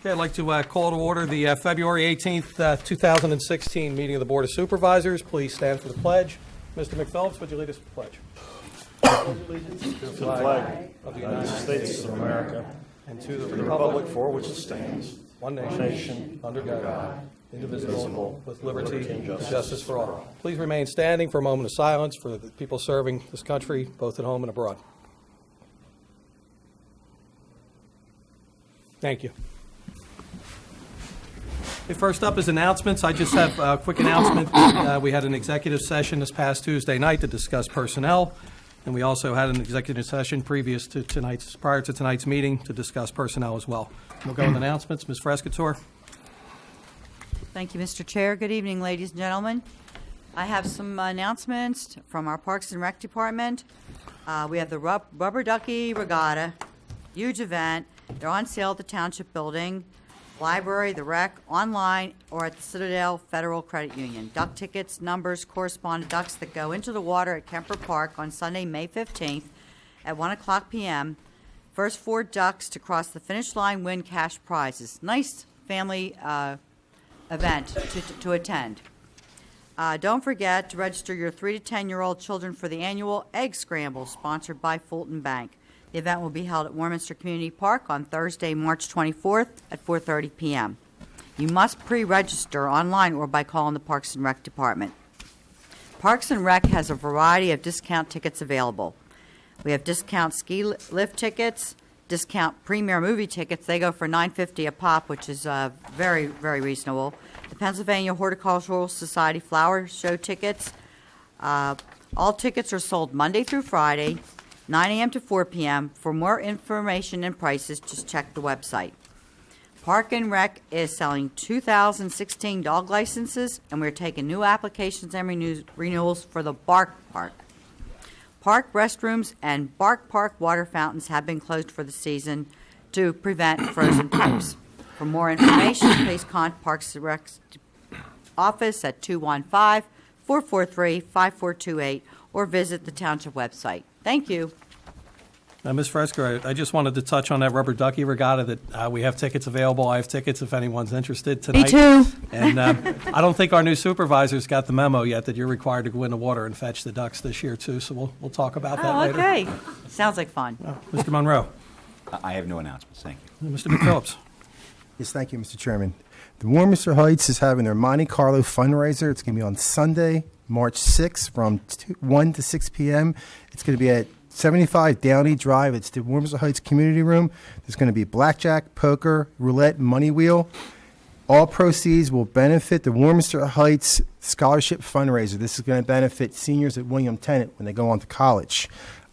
Okay, I'd like to call to order the February 18th, 2016 meeting of the Board of Supervisors. Please stand for the pledge. Mr. McPhelps, would you lead us to the pledge? To the flag of the United States of America and to the republic for which it stands, one nation, under God, indivisible, with liberty and justice for all. Please remain standing for a moment of silence for the people serving this country, both at home and abroad. Thank you. Okay, first up is announcements. I just have a quick announcement. We had an executive session this past Tuesday night to discuss personnel, and we also had an executive session prior to tonight's meeting to discuss personnel as well. We'll go with announcements. Ms. Frescatore. Thank you, Mr. Chair. Good evening, ladies and gentlemen. I have some announcements from our Parks and Rec Department. We have the Rubber Ducky Regatta, huge event. They're on sale at the Township building, library, the rec, online, or at the Citadel Federal Credit Union. Duck tickets, numbers correspond to ducks that go into the water at Kemper Park on Sunday, May 15th at 1 o'clock p.m. First 4 ducks to cross the finish line win cash prizes. Nice family event to attend. Don't forget to register your 3 to 10-year-old children for the annual Egg Scramble sponsored by Fulton Bank. The event will be held at Warminster Community Park on Thursday, March 24th at 4:30 p.m. You must pre-register online or by calling the Parks and Rec Department. Parks and Rec has a variety of discount tickets available. We have discount ski lift tickets, discount premier movie tickets. They go for $9.50 a pop, which is very, very reasonable. The Pennsylvania Horticultural Society Flower Show tickets. All tickets are sold Monday through Friday, 9 a.m. to 4 p.m. For more information and prices, just check the website. Park and Rec is selling 2016 dog licenses, and we're taking new applications and renewals for the Bark Park. Park restrooms and Bark Park water fountains have been closed for the season to prevent frozen pipes. For more information, please contact Parks and Rec's office at 215-443-5428 or visit the Township website. Thank you. Ms. Fresco, I just wanted to touch on that Rubber Ducky Regatta that we have tickets available. I have tickets if anyone's interested tonight. Me too. And I don't think our new supervisors got the memo yet that you're required to go in the water and fetch the ducks this year, too. So we'll talk about that later. Okay. Sounds like fun. Mr. Monroe. I have no announcements. Thank you. Mr. McPhillips. Yes, thank you, Mr. Chairman. The Warminster Heights is having their Monte Carlo fundraiser. It's going to be on Sunday, March 6th from 1 to 6 p.m. It's going to be at 75 Downey Drive. It's the Warminster Heights Community Room. There's going to be blackjack, poker, roulette, money wheel. All proceeds will benefit the Warminster Heights Scholarship Fundraiser. This is going to benefit seniors at William Tennant when they go on to college.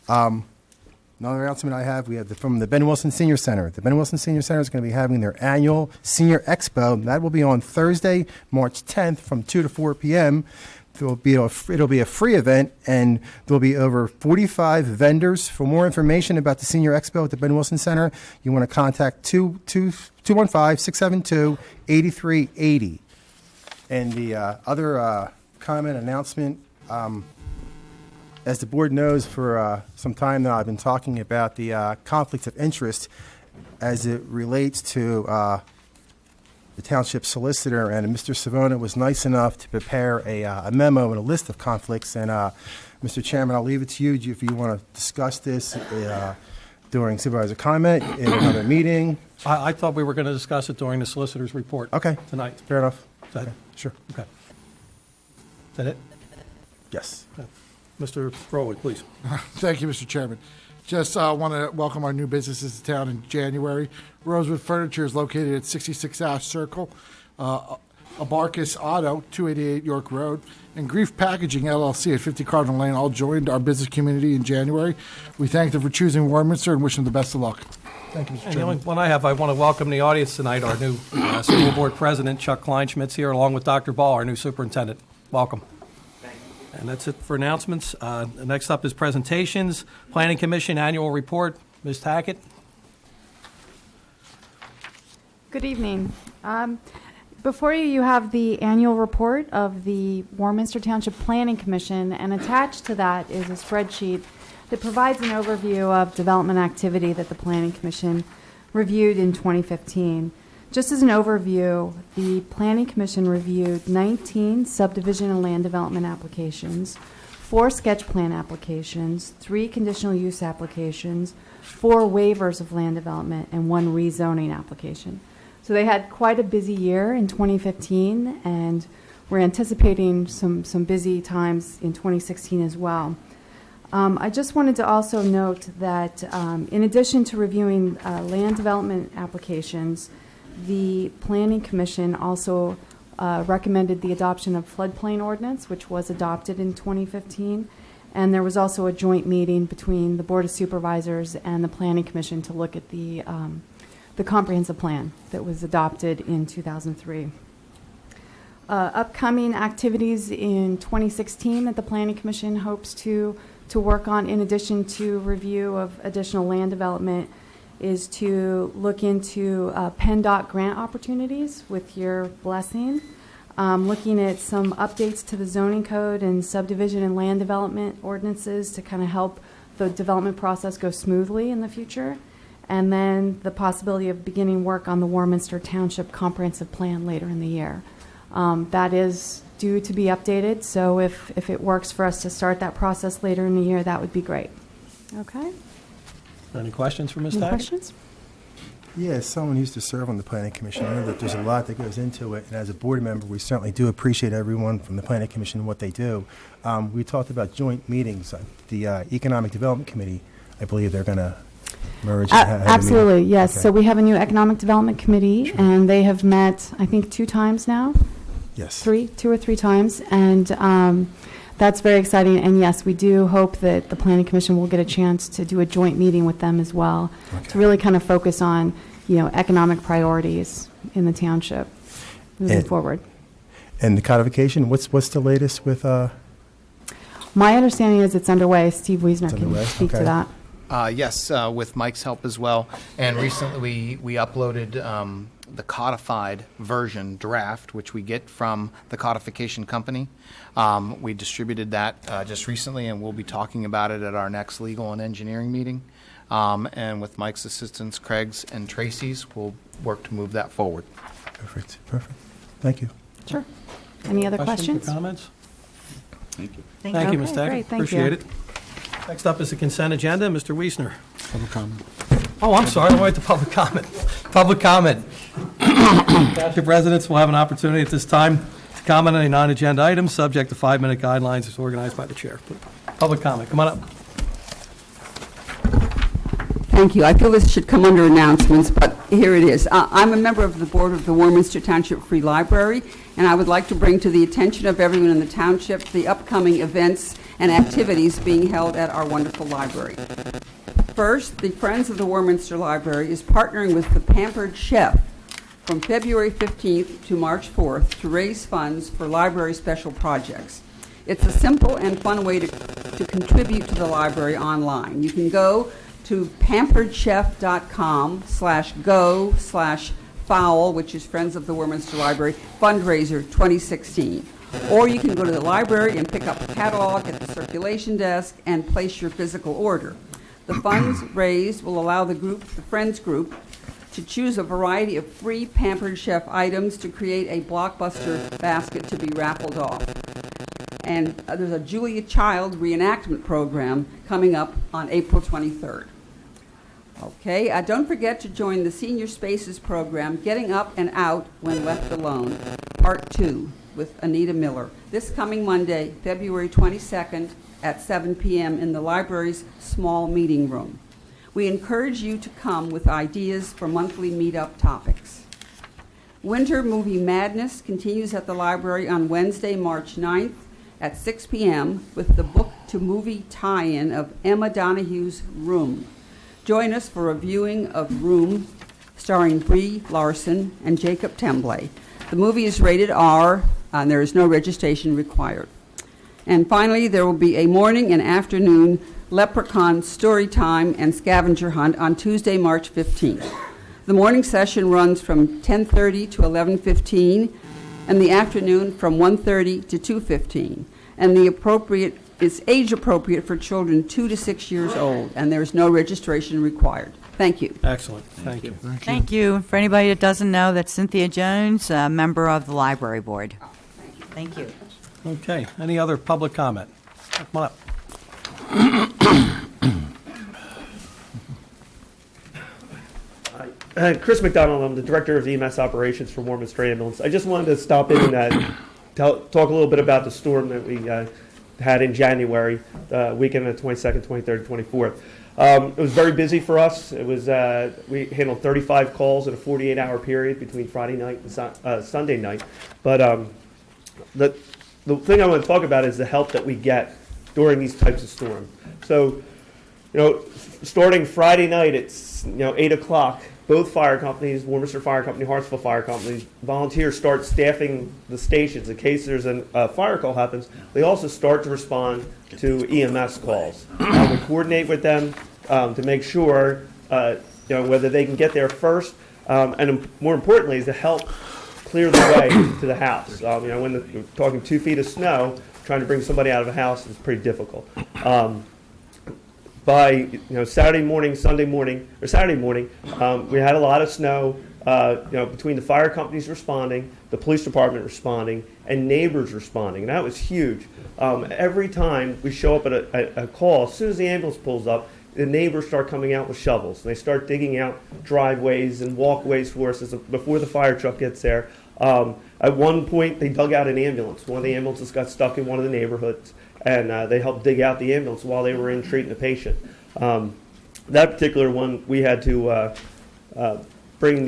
Another announcement I have, we have from the Ben Wilson Senior Center. The Ben Wilson Senior Center is going to be having their annual Senior Expo. That will be on Thursday, March 10th from 2 to 4 p.m. It'll be a free event, and there'll be over 45 vendors. For more information about the Senior Expo at the Ben Wilson Center, you want to contact 215-672-8380. And the other comment, announcement, as the board knows, for some time now, I've been talking about the conflicts of interest as it relates to the Township solicitor, and Mr. Savona was nice enough to prepare a memo and a list of conflicts. And Mr. Chairman, I'll leave it to you if you want to discuss this during supervisor comment in another meeting. I thought we were going to discuss it during the solicitor's report. Okay. Tonight. Fair enough. Okay. Sure. Okay. Is that it? Yes. Okay. Mr. Rowley, please. Thank you, Mr. Chairman. Just want to welcome our new businesses to town in January. Rosewood Furniture is located at 66 Ash Circle. Abarcus Auto, 288 York Road, and Grief Packaging, LLC, at 50 Cardinal Lane, all joined our business community in January. We thank them for choosing Warminster and wish them the best of luck. Thank you, Mr. And the Chairman. only one I have, I want to welcome the audience tonight, our new school board president, Chuck Kleinschmidt's here, along with Dr. Ball, our new superintendent. Welcome. And that's it for announcements. Next up is presentations. Planning Commission Annual Report. Ms. Tackett. Good evening. Before you, you have the annual report of the Warminster Township Planning Commission, and attached to that is a spreadsheet that provides an overview of development activity that the Planning Commission reviewed in 2015. Just as an overview, the Planning Commission reviewed 19 subdivision and land development applications, 4 sketch plan applications, 3 conditional use applications, 4 waivers of land development, and 1 rezoning application. So they had quite a busy year in 2015, and we're anticipating some busy times in 2016 as well. I just wanted to also note that in addition to reviewing land development applications, the Planning Commission also recommended the adoption of floodplain ordinance, which was adopted in 2015. And there was also a joint meeting between the Board of Supervisors and the Planning Commission to look at the comprehensive plan that was adopted in 2003. Upcoming activities in 2016 that the Planning Commission hopes to work on, in addition to review of additional land development, is to look into PennDOT grant opportunities with your blessing, looking at some updates to the zoning code and subdivision and land development ordinances to kind of help the development process go smoothly in the future, and then the possibility of beginning work on the Warminster Township comprehensive plan later in the year. That is due to be updated, so if it works for us to start that process later in the year, that would be great. Okay? Any questions for Ms. Any Taggart? questions? Yeah, as someone who used to serve on the Planning Commission, I know that there's a lot that goes into it, and as a board member, we certainly do appreciate everyone from the Planning Commission and what they do. We talked about joint meetings. The Economic Development Committee, I believe they're going to merge. and have a Absolutely, meeting. yes. Okay. So we have a new Economic Development Committee, and they have met, I think, 2 times now. Yes. 2 or 3 times, and that's very exciting. And yes, we do hope that the Planning Commission will get a chance to do a joint meeting with them as well, to really kind of focus on, economic priorities in the township moving forward. And the codification, what's the latest with? My understanding is it's underway. Steve Wiesner It's can underway? speak to Okay. that. Yes, with Mike's help as well. And recently we uploaded the codified version draft, which we get from the codification company. We distributed that just recently, and we'll be talking about it at our next legal and engineering meeting. And with Mike's assistants, Craig's and Tracy's, we'll work to move that forward. Perfect. Thank you. Sure. Any other questions? or comments? Thank you. Thank you, Ms. Okay, Taggart. great, thank Appreciate you. it. Next up is the consent agenda. Mr. Wiesner. Public comment. Oh, I'm sorry, I went to public comment. Public comment. Township residents will have an opportunity at this time to comment on a non-agenda item, subject to 5-minute guidelines as organized by the chair. Public comment, come on up. Thank you. I feel this should come under announcements, but here it is. I'm a member of the board of the Warminster Township Free Library, and I would like to bring to the attention of everyone in the township the upcoming events and activities being held at our wonderful library. First, the Friends of the Warminster Library is partnering with the Pampered Chef from February 15th to March 4th to raise funds for library special projects. It's a simple and fun way to contribute to the library online. You can go to pamperedchef.com/go/fowl, which is Friends of the Warminster Library, fundraiser 2016. Or you can go to the library and pick up a catalog at the circulation desk and place your physical order. The funds raised will allow the Friends group, to choose a variety of free Pampered Chef items to create a blockbuster basket to be raffled off. And there's a Julia Child reenactment program coming up on April 23rd. Okay, don't forget to join the Senior Spaces program, Getting Up and Out When Left Alone, Part 2, with Anita Miller. This coming Monday, February 22nd at 7 p.m. in the library's small meeting room. We encourage you to come with ideas for monthly meetup topics. Winter Movie Madness continues at the library on Wednesday, March 9th at 6 p.m. with the book-to-movie tie-in of Emma Donohue's Room. Join us for a viewing of Room, starring Brie Larson and Jacob Tremblay. The movie is rated R, and there is no registration required. And finally, there will be a morning and afternoon Leprechaun story time and scavenger hunt on Tuesday, March 15th. The morning session runs from 10:30 to 11:15, and the afternoon from 1:30 to 2:15. And the appropriate It's age appropriate for children 2 to 6 years old, and there's no registration required. Thank you. Excellent. Thank you. Thank you. For anybody that doesn't know, that's Cynthia Jones, a member of the library board. Thank you. Okay. Any other public comment? Come on up. Chris McDonald, I'm the Director of EMS Operations for Warminster Ambulance. I just wanted to stop in and talk a little bit about the storm that we had in January, weekend of the 22nd, 23rd, 24th. It was very busy for us. It was we handled 35 calls in a 48-hour period between Friday night and Sunday night. But the thing I want to talk about is the help that we get during these types of storms. So, starting Friday night at 8 o'clock, both fire companies, Warminster Fire Company, Hartsville Fire Company, volunteers start staffing the stations in case there's a fire call happens. They also start to respond to EMS calls. We coordinate with them to make sure whether they can get there first, and more importantly, is to help clear the way to the house. When you're talking 2 feet of snow, trying to bring somebody out of a house is pretty difficult. By Saturday morning, Sunday morning, or Saturday morning, we had a lot of snow. Between the fire companies responding, the police department responding, and neighbors responding, and that was huge. Every time we show up at a call, as soon as the ambulance pulls up, the neighbors start coming out with shovels. And they start digging out driveways and walkways for us before the fire truck gets there. At one point, they dug out an ambulance. One of the ambulances got stuck in one of the neighborhoods, and they helped dig out the ambulance while they were in treating the patient. That particular one, we had to bring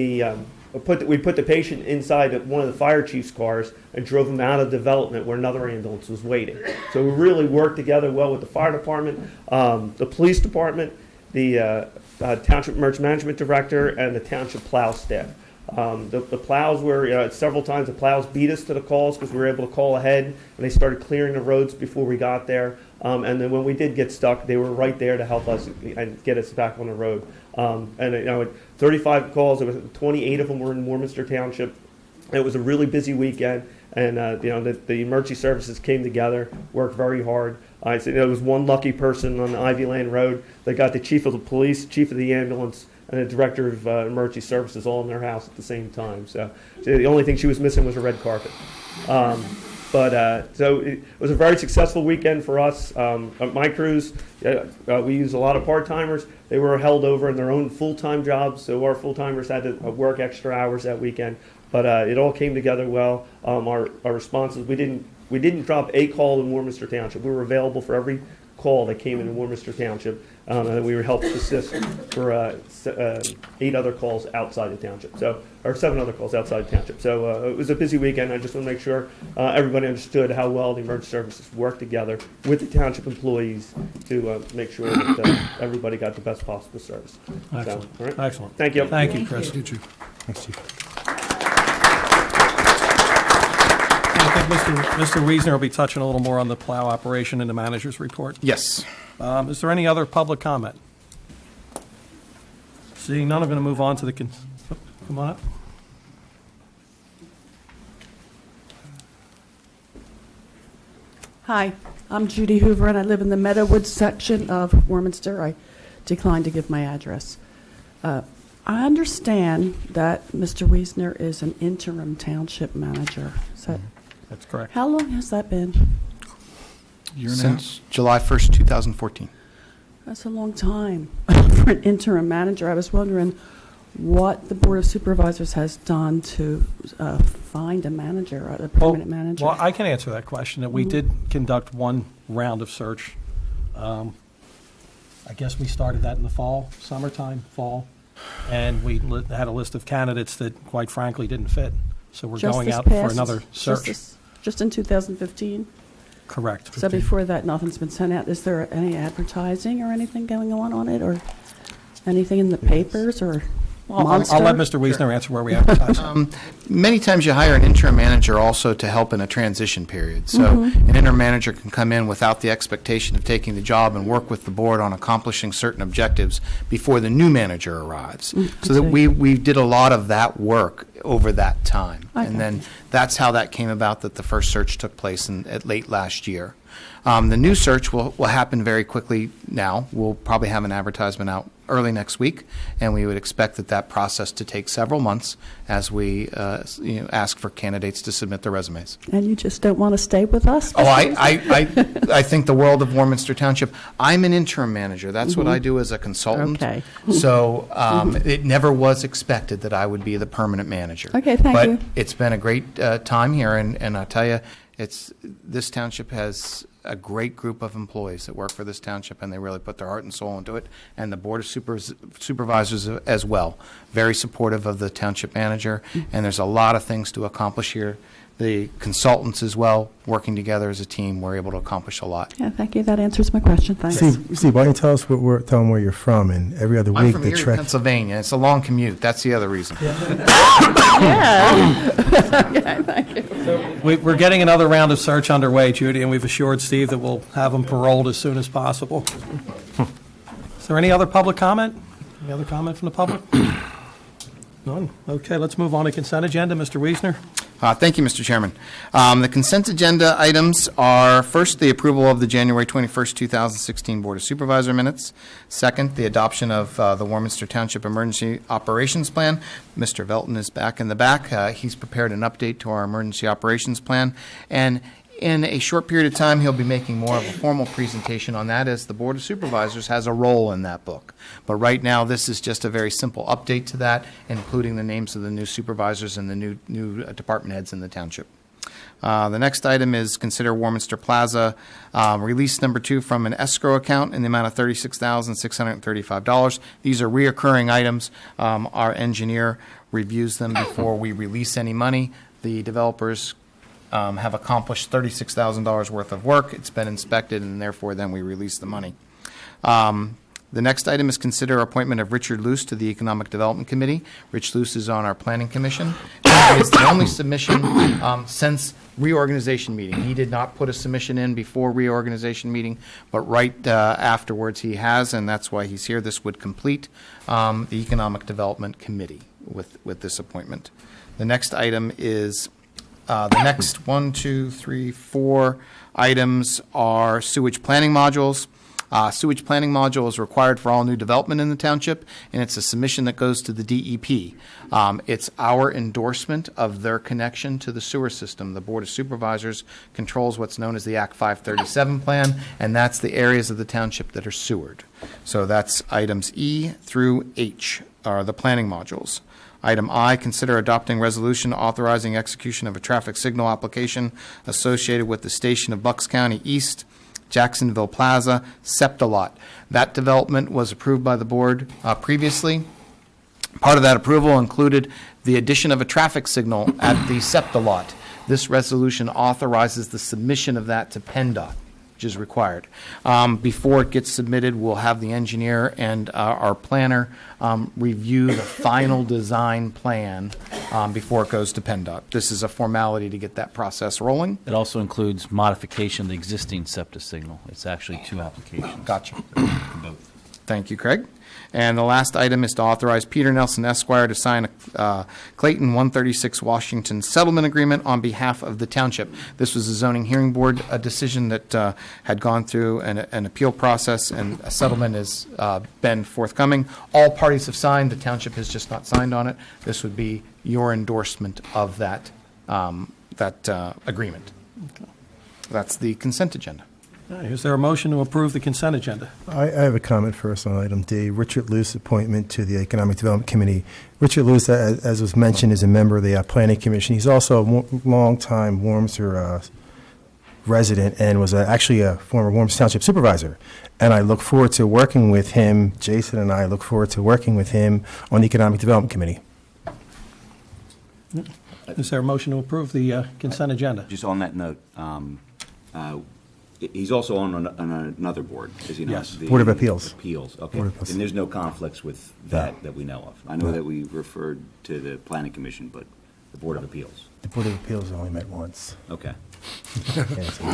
we put the patient inside one of the fire chief's cars and drove him out of development where another ambulance was waiting. So we really worked together well with the fire department, the police department, the Township Emergency Management Director, and the Township plow staff. The plows were, several times the plows beat us to the calls because we were able to call ahead, and they started clearing the roads before we got there. And then when we did get stuck, they were right there to help us and get us back on the road. 35 calls, 28 of them were in Warminster Township. It was a really busy weekend, and the emergency services came together, worked very hard. There was one lucky person on the Ivy Lane Road that got the chief of the police, chief of the ambulance, and the director of emergency services all in their house at the same time. So the only thing she was missing was a red carpet. So it was a very successful weekend for us. My crews, we used a lot of part-timers. They were held over in their own full-time jobs, so our full-timers had to work extra hours that weekend. But it all came together well. Our responses, we didn't drop a call in Warminster Township. We were available for every call that came in Warminster Township, and we were helped assist for 8 other calls outside the township, or 7 other calls outside the township. So it was a busy weekend. I just want to make sure everybody understood how well the emergency services worked together with the township employees to make sure that everybody got the best possible service. Excellent. All right. Excellent. Thank you. Thank you, Chris. Thank you, Chief. Thanks, Chief. I think Mr. Wiesner will be touching a little more on the plow operation in the manager's report. Yes. Is there any other public comment? Seeing none, I'm going to move on to the... come on up. Hi, I'm Judy Hoover, and I live in the Meadowwoods section of Warminster. I declined to give my address. I understand that Mr. Wiesner is an interim township manager. Is that, That's correct. how long has that been? Since July 1st, 2014. That's a long time for an interim manager. I was wondering what the Board of Supervisors has done to find a manager, a permanent manager. Well, I can answer that question. We did conduct one round of search. I guess we started that in the fall, fall, and we had a list of candidates that, quite frankly, didn't fit. So we're Just going this out for past- another search. Just in 2015? Correct. So before that, nothing's been sent out. Is there any advertising or anything going on it, or anything in the papers, or? I'll Monster? let Mr. Wiesner answer where we advertise. Many times you hire an interim manager also to help in a transition period. So an interim manager can come in without the expectation of taking the job and work with the board on accomplishing certain objectives before the new manager arrives. So that we did a lot of that work over that time. Okay. And then that's how that came about, that the first search took place at late last year. The new search will happen very quickly now. We'll probably have an advertisement out early next week, and we would expect that process to take several months as we ask for candidates to submit their resumes. And you just don't want to stay with us? Oh, I think the world of Warminster Township. I'm an interim manager. That's what I do as a consultant. Okay. So it never was expected that I would be the permanent manager. Okay, thank you. But it's been a great time here, and I'll tell you, this township has a great group of employees that work for this township, and they really put their heart and soul into it, and the Board of Supervisors as well. Very supportive of the township manager, and there's a lot of things to accomplish here. The consultants as well, working together as a team, we're able to accomplish a lot. Yeah, thank you. That answers my question. Thanks. Steve, why don't you tell us tell them where you're from, and every other I'm week from they Erie, trek. Pennsylvania. It's a long commute. That's the other reason. Okay, thank you. We're getting another round of search underway, Judy, and we've assured Steve that we'll have him paroled as soon as possible. Is there any other public comment? Any other comment from the public? None? Okay, let's move on to consent agenda. Mr. Wiesner? Thank you, Mr. Chairman. The consent agenda items are, first, the approval of the January 21st, 2016 Board of Supervisor minutes. Second, the adoption of the Warminster Township Emergency Operations Plan. Mr. Velton is back in the back. He's prepared an update to our emergency operations plan. And in a short period of time, he'll be making more of a formal presentation on that, as the Board of Supervisors has a role in that book. But right now, this is just a very simple update to that, including the names of the new supervisors and the new department heads in the township. The next item is consider Warminster Plaza release number 2 from an escrow account in the amount of $36,635. These are reoccurring items. Our engineer reviews them before we release any money. The developers have accomplished $36,000 worth of work. It's been inspected, and therefore then we release the money. The next item is consider appointment of Richard Luce to the Economic Development Committee. Rich Luce is on our Planning Commission. It's the only submission since reorganization meeting. He did not put a submission in before reorganization meeting, but right afterwards he has, and that's why he's here. This would complete the Economic Development Committee with this appointment. The next item is the next 4 items are sewage planning modules. Sewage planning module is required for all new development in the township, and it's a submission that goes to the DEP. It's our endorsement of their connection to the sewer system. The Board of Supervisors controls what's known as the Act 537 plan, and that's the areas of the township that are sewered. So that's items E through H are the planning modules. Item I, consider adopting resolution authorizing execution of a traffic signal application associated with the station of Bucks County East, Jacksonville Plaza, SEPTA lot. That development was approved by the board previously. Part of that approval included the addition of a traffic signal at the SEPTA lot. This resolution authorizes the submission of that to PennDOT, which is required. Before it gets submitted, we'll have the engineer and our planner review the final design plan before it goes to PennDOT. This is a formality to get that process rolling. It also includes modification of the existing SEPTA signal. It's actually 2 applications. Gotcha. Both. Thank you, Craig. And the last item is to authorize Peter Nelson Esquire to sign a Clayton 136 Washington settlement agreement on behalf of the township. This was a zoning hearing board decision that had gone through an appeal process, and a settlement has been forthcoming. All parties have signed. The township has just not signed on it. This would be your endorsement of that agreement. Okay. That's the consent agenda. Is there a motion to approve the consent agenda? I have a comment first on item D. Richard Luce appointment to the Economic Development Committee. Richard Luce, as was mentioned, is a member of the Planning Commission. He's also a long-time Warminster resident and was actually a former Warminster Township Supervisor. And I look forward to working with him. Jason and I look forward to working with him on the Economic Development Committee. Is there a motion to approve the consent agenda? Just on that note, He's also on another board, is he not? Yes. The Board of Appeals. Appeals, okay. Board of Appeals. And there's no conflicts with that we know of. I know that we referred to the Planning Commission, but the Board of Appeals. The Board of Appeals only met once. Okay. Yeah, so-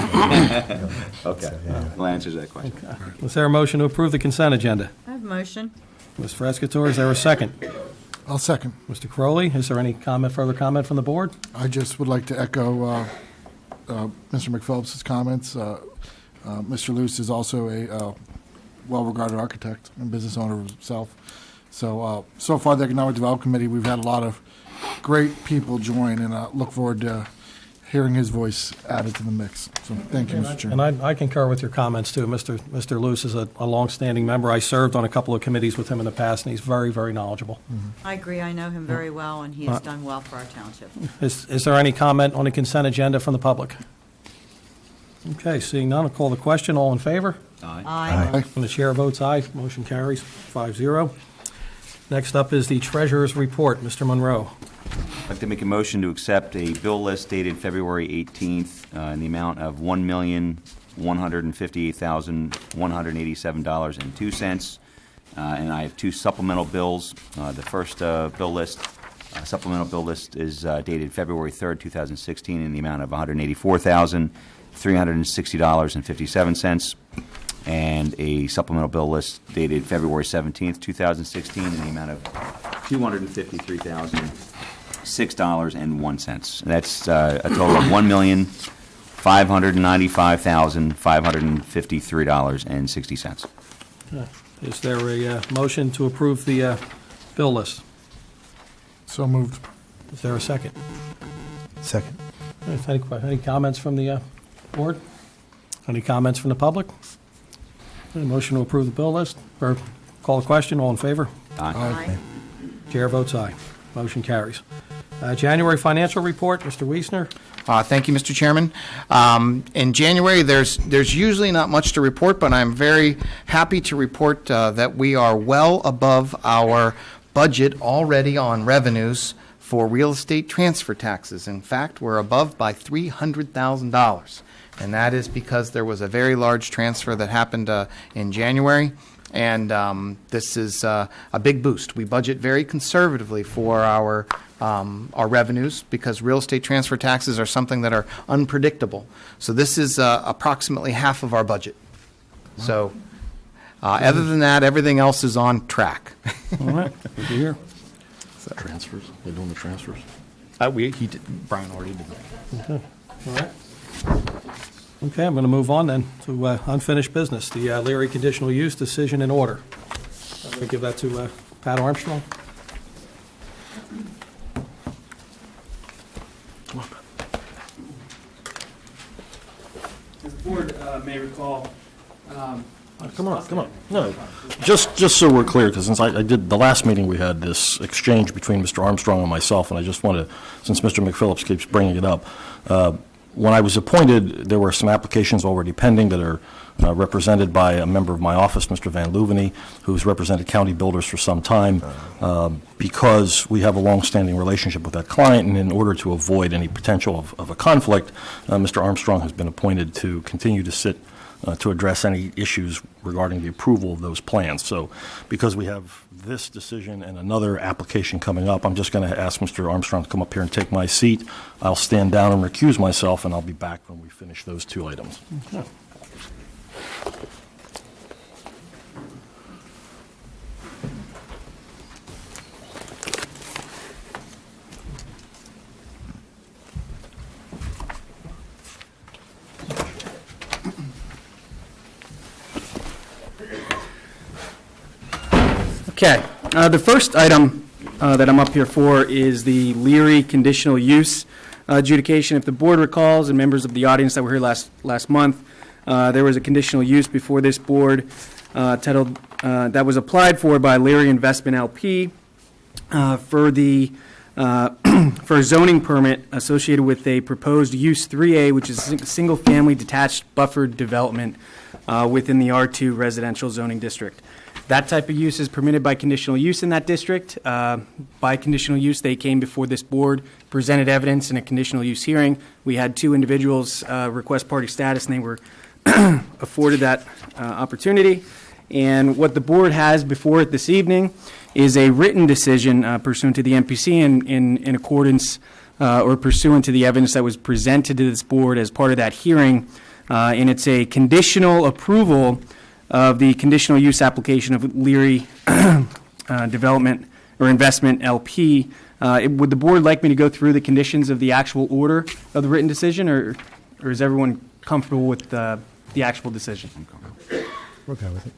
Okay. So, yeah. Well, answers that question. Is there a motion to approve the consent agenda? I have a motion. Ms. Frescatore, is there a second? I'll second. Mr. Crowley, is there any further comment from the board? I just would like to echo Mr. McPhillips' comments. Mr. Luce is also a well-regarded architect and business owner himself. So far, the Economic Development Committee, we've had a lot of great people join, and look forward to hearing his voice added to the mix. So thank you, Mr. Chairman. And I concur with your comments, too. Mr. Luce is a longstanding member. I served on a couple of committees with him in the past, and he's very, very knowledgeable. I agree. I know him very well, and he has done well for our township. Is there any comment on the consent agenda from the public? Okay, seeing none, I'll call the question. All in favor? Aye. Aye. And the chair votes aye. Motion carries 5-0. Next up is the treasurer's report. Mr. Monroe. I'd like to make a motion to accept a bill list dated February 18th in the amount of $1,158,187.02. And I have two supplemental bills. The first supplemental bill list is dated February 3rd, 2016 in the amount of $184,360.57. And a supplemental bill list dated February 17th, 2016 in the amount of $253,006.01. That's a total of $1,595,553.60. Is there a motion to approve the bill list? So moved. Is there a second? Second. Any comments from the board? Any comments from the public? Any motion to approve the bill list? Or call the question? All in favor? Aye. Chair votes aye. Motion carries. January financial report, Mr. Wiesner. Thank you, Mr. Chairman. In January, there's usually not much to report, but I'm very happy to report that we are well above our budget already on revenues for real estate transfer taxes. In fact, we're above by $300,000. And that is because there was a very large transfer that happened in January. And this is a big boost. We budget very conservatively for our revenues because real estate transfer taxes are something that are unpredictable. So this is approximately half of our budget. So other than that, everything else is on track. All right, good to hear. Transfers? They're doing the transfers? Brian already did that. Okay. All right. Okay, I'm going to move on then to unfinished business, the Leary conditional use decision in order. I'm going to give that to Pat Armstrong. As the board may recall, Come on. No, just so we're clear, because since I did, the last meeting we had this exchange between Mr. Armstrong and myself, and I just want to, since Mr. McPhillips keeps bringing it up, when I was appointed, there were some applications already pending that are represented by a member of my office, Mr. Van Luveny, who's represented county builders for some time, because we have a long-standing relationship with that client, and in order to avoid any potential of a conflict, Mr. Armstrong has been appointed to continue to sit to address any issues regarding the approval of those plans. So because we have this decision and another application coming up, I'm just going to ask Mr. Armstrong to come up here and take my seat. I'll stand down and recuse myself, and I'll be back when we finish those two items. Okay. okay, the first item that I'm up here for is the Leary conditional use adjudication. If the board recalls, and members of the audience that were here last month, there was a conditional use before this board titled that was applied for by Leary Investment LP for the for a zoning permit associated with a proposed use 3A, which is a single-family detached buffered development within the R2 residential zoning district. That type of use is permitted by conditional use in that district. By conditional use, they came before this board, presented evidence in a conditional use hearing. We had two individuals request party status, and they were afforded that opportunity. And what the board has before it this evening is a written decision pursuant to the MPC in accordance or pursuant to the evidence that was presented to this board as part of that hearing. And it's a conditional approval of the conditional use application of Leary Development or Investment LP. Would the board like me to go through the conditions of the actual order of the written decision, or is everyone comfortable with the actual decision? We're okay with it.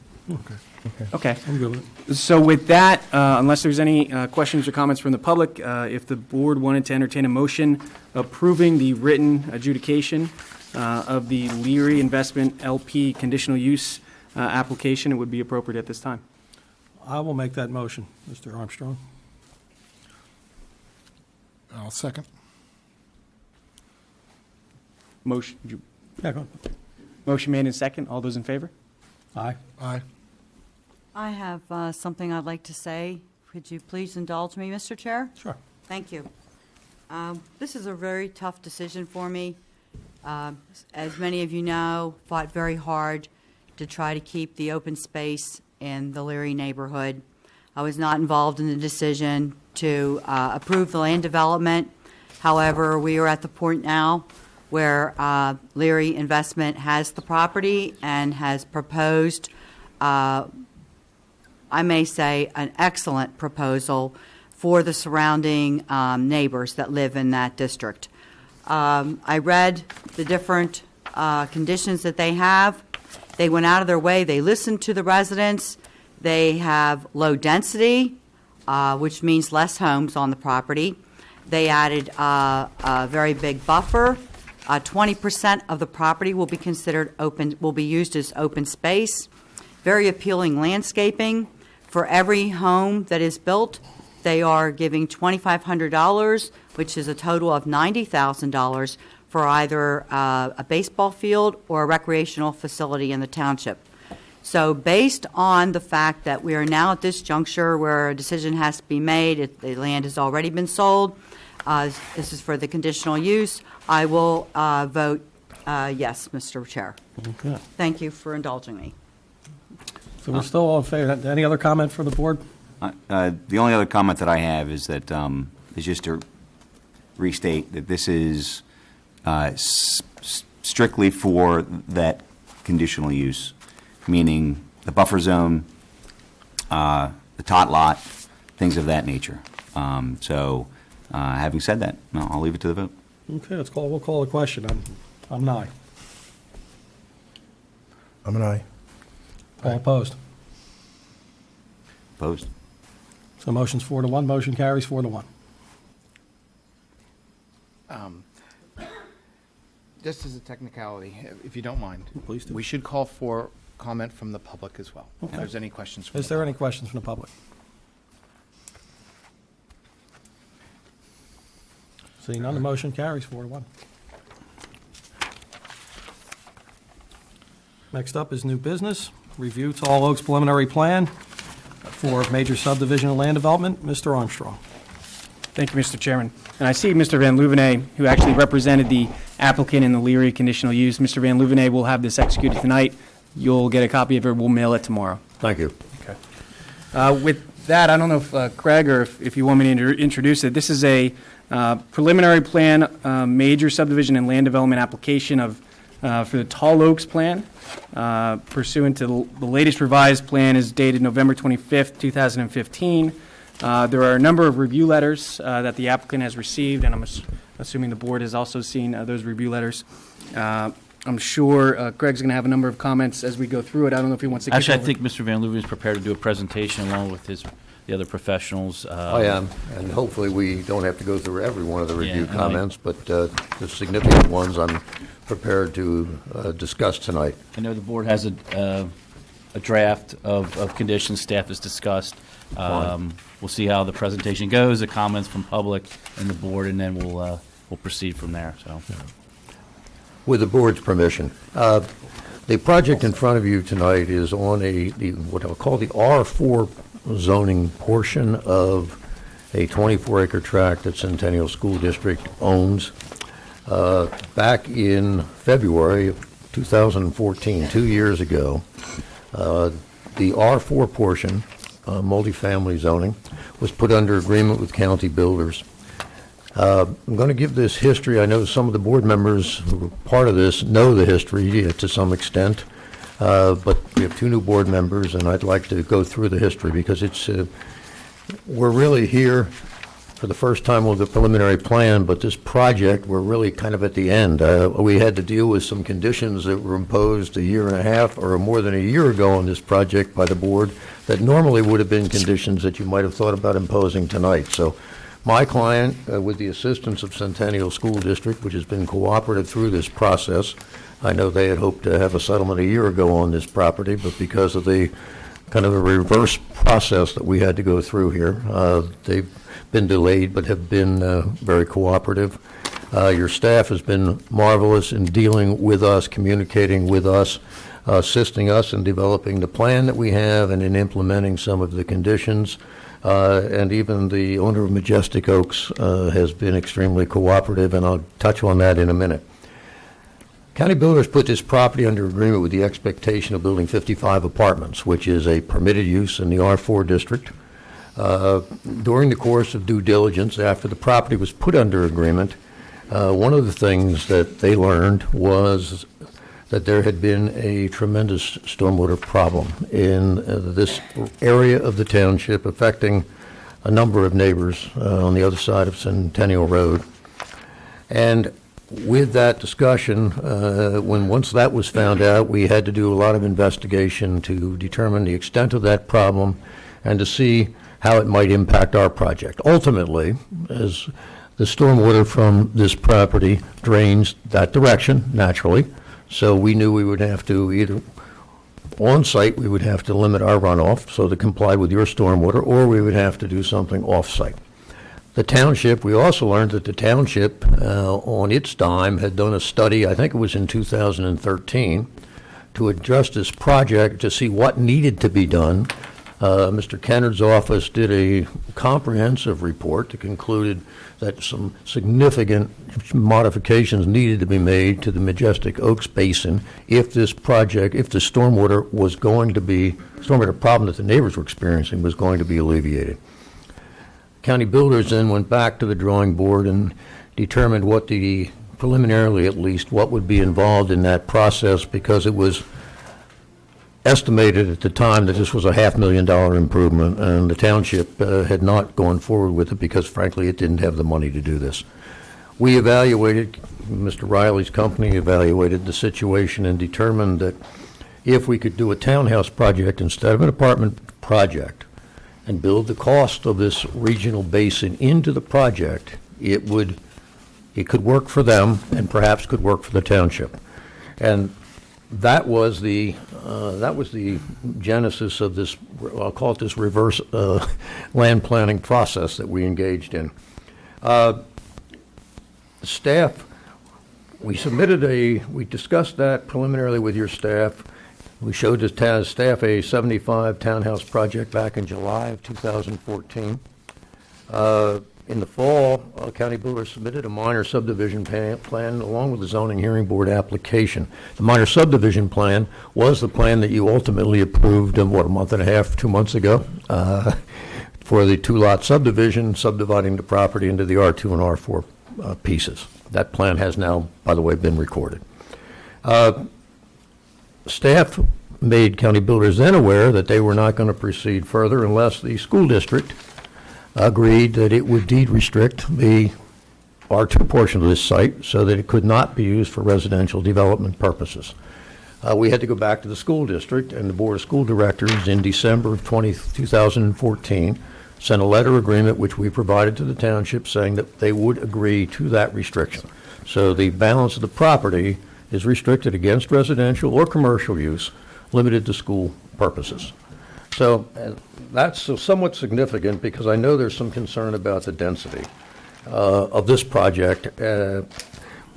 Okay. I'm good with it. So with that, unless there's any questions or comments from the public, if the board wanted to entertain a motion approving the written adjudication of the Leary Investment LP conditional use application, it would be appropriate at this time. I will make that motion, Mr. Armstrong. I'll second. Motion Yeah, go made in second. All those in favor? ahead. Aye. Aye. I have something I'd like to say. Could you please indulge me, Mr. Chair? Sure. Thank you. This is a very tough decision for me. As many of you know, fought very hard to try to keep the open space in the Leary neighborhood. I was not involved in the decision to approve the land development. However, we are at the point now where Leary Investment has the property and has proposed, I may say, an excellent proposal for the surrounding neighbors that live in that district. I read the different conditions that they have. They went out of their way. They listened to the residents. They have low density, which means less homes on the property. They added a very big buffer. 20% of the property will be considered open, will be used as open space. Very appealing landscaping. For every home that is built, they are giving $2,500, which is a total of $90,000 for either a baseball field or a recreational facility in the township. So based on the fact that we are now at this juncture where a decision has to be made, the land has already been sold, this is for the conditional use, I will vote yes, Mr. Chair. Okay. Thank you for indulging me. So we're still all in favor. Any other comment from the board? The only other comment that I have is that is just to restate that this is strictly for that conditional use, meaning the buffer zone, the tot lot, things of that nature. So having said that, no, I'll leave it to the vote. Okay, we'll call the question. I'm an aye. I'm an aye. All opposed? Opposed? So motion's 4-1. Motion carries 4-1. Just as a technicality, if you don't mind. Please do. We should call for comment from the public as well. Okay. If there's any questions from Is there any questions from the public? Seeing none, the motion carries 4-1. Next up is new business. Review Tall Oaks preliminary plan for major subdivision and land development. Mr. Armstrong. Thank you, Mr. Chairman. And I see Mr. Van Louvenet, who actually represented the applicant in the Leary conditional use. Mr. Van Louvenet will have this executed tonight. You'll get a copy of it. We'll mail it tomorrow. Thank you. Okay. With that, I don't know if Craig or if you want me to introduce it. This is a preliminary plan, major subdivision and land development application for the Tall Oaks plan. Pursuant to the latest revised plan is dated November 25th, 2015. There are a number of review letters that the applicant has received, and I'm assuming the board has also seen those review letters. I'm sure Greg's going to have a number of comments as we go through it. I don't know if he wants to. Actually, I think Mr. Van Louven is prepared to do a presentation along with the other professionals. I am, and hopefully we don't have to go through every one of the review Yeah, comments, but the significant ones I'm prepared to discuss tonight. I know the board has a draft of conditions staff has discussed. We'll see how the presentation goes, the comments from public and the board, and then we'll proceed from there. So, With the board's permission. The project in front of you tonight is on what I'll call the R4 zoning portion of a 24-acre tract that Centennial School District owns. Back in February, 2014, 2 years ago, the R4 portion, multifamily zoning, was put under agreement with county builders. I'm going to give this history. I know some of the board members who are part of this know the history to some extent, but we have 2 new board members, and I'd like to go through the history because we're really here for the first time with the preliminary plan, but this project, we're really kind of at the end. We had to deal with some conditions that were imposed a year and a half or more than a year ago on this project by the board that normally would have been conditions that you might have thought about imposing tonight. So my client, with the assistance of Centennial School District, which has been cooperative through this process, I know they had hoped to have a settlement a year ago on this property, but because of the kind of a reverse process that we had to go through here, they've been delayed but have been very cooperative. Your staff has been marvelous in dealing with us, communicating with us, assisting us in developing the plan that we have and in implementing some of the conditions. And even the owner of Majestic Oaks has been extremely cooperative, and I'll touch on that in a minute. County builders put this property under agreement with the expectation of building 55 apartments, which is a permitted use in the R4 district. During the course of due diligence, after the property was put under agreement, one of the things that they learned was that there had been a tremendous stormwater problem in this area of the township, affecting a number of neighbors on the other side of Centennial Road. And with that discussion, once that was found out, we had to do a lot of investigation to determine the extent of that problem and to see how it might impact our project. Ultimately, as the stormwater from this property drains that direction, naturally, so we knew we would have to either, on-site, we would have to limit our runoff so to comply with your stormwater, or we would have to do something off-site. The township, we also learned that the township, on its dime, had done a study, I think it was in 2013, to adjust this project to see what needed to be done. Mr. Kennard's office did a comprehensive report that concluded that some significant modifications needed to be made to the Majestic Oaks Basin if this project, if the stormwater problem that the neighbors were experiencing was going to be alleviated. County builders then went back to the drawing board and determined preliminarily at least, what would be involved in that process, because it was estimated at the time that this was a $500,000 improvement, and the township had not gone forward with it because, frankly, it didn't have the money to do this. We evaluated, Mr. Riley's company evaluated the situation and determined that if we could do a townhouse project instead of an apartment project and build the cost of this regional basin into the project, it could work for them and perhaps could work for the township. And that was the genesis of this, I'll call it this reverse land planning process that we engaged in. Staff, we discussed that preliminarily with your staff. We showed the staff a 75 townhouse project back in July of 2014. In the fall, County Builder submitted a minor subdivision plan along with the zoning hearing board application. The minor subdivision plan was the plan that you ultimately approved, a month and a half, 2 months ago, for the 2-lot subdivision, subdividing the property into the R2 and R4 pieces. That plan has now, by the way, been recorded. Staff made County Builders then aware that they were not going to proceed further unless the school district agreed that it would deed restrict the R2 portion of this site so that it could not be used for residential development purposes. We had to go back to the school district, and the Board of School Directors in December of 2014 sent a letter agreement which we provided to the township saying that they would agree to that restriction. So the balance of the property is restricted against residential or commercial use, limited to school purposes. So that's somewhat significant because I know there's some concern about the density of this project.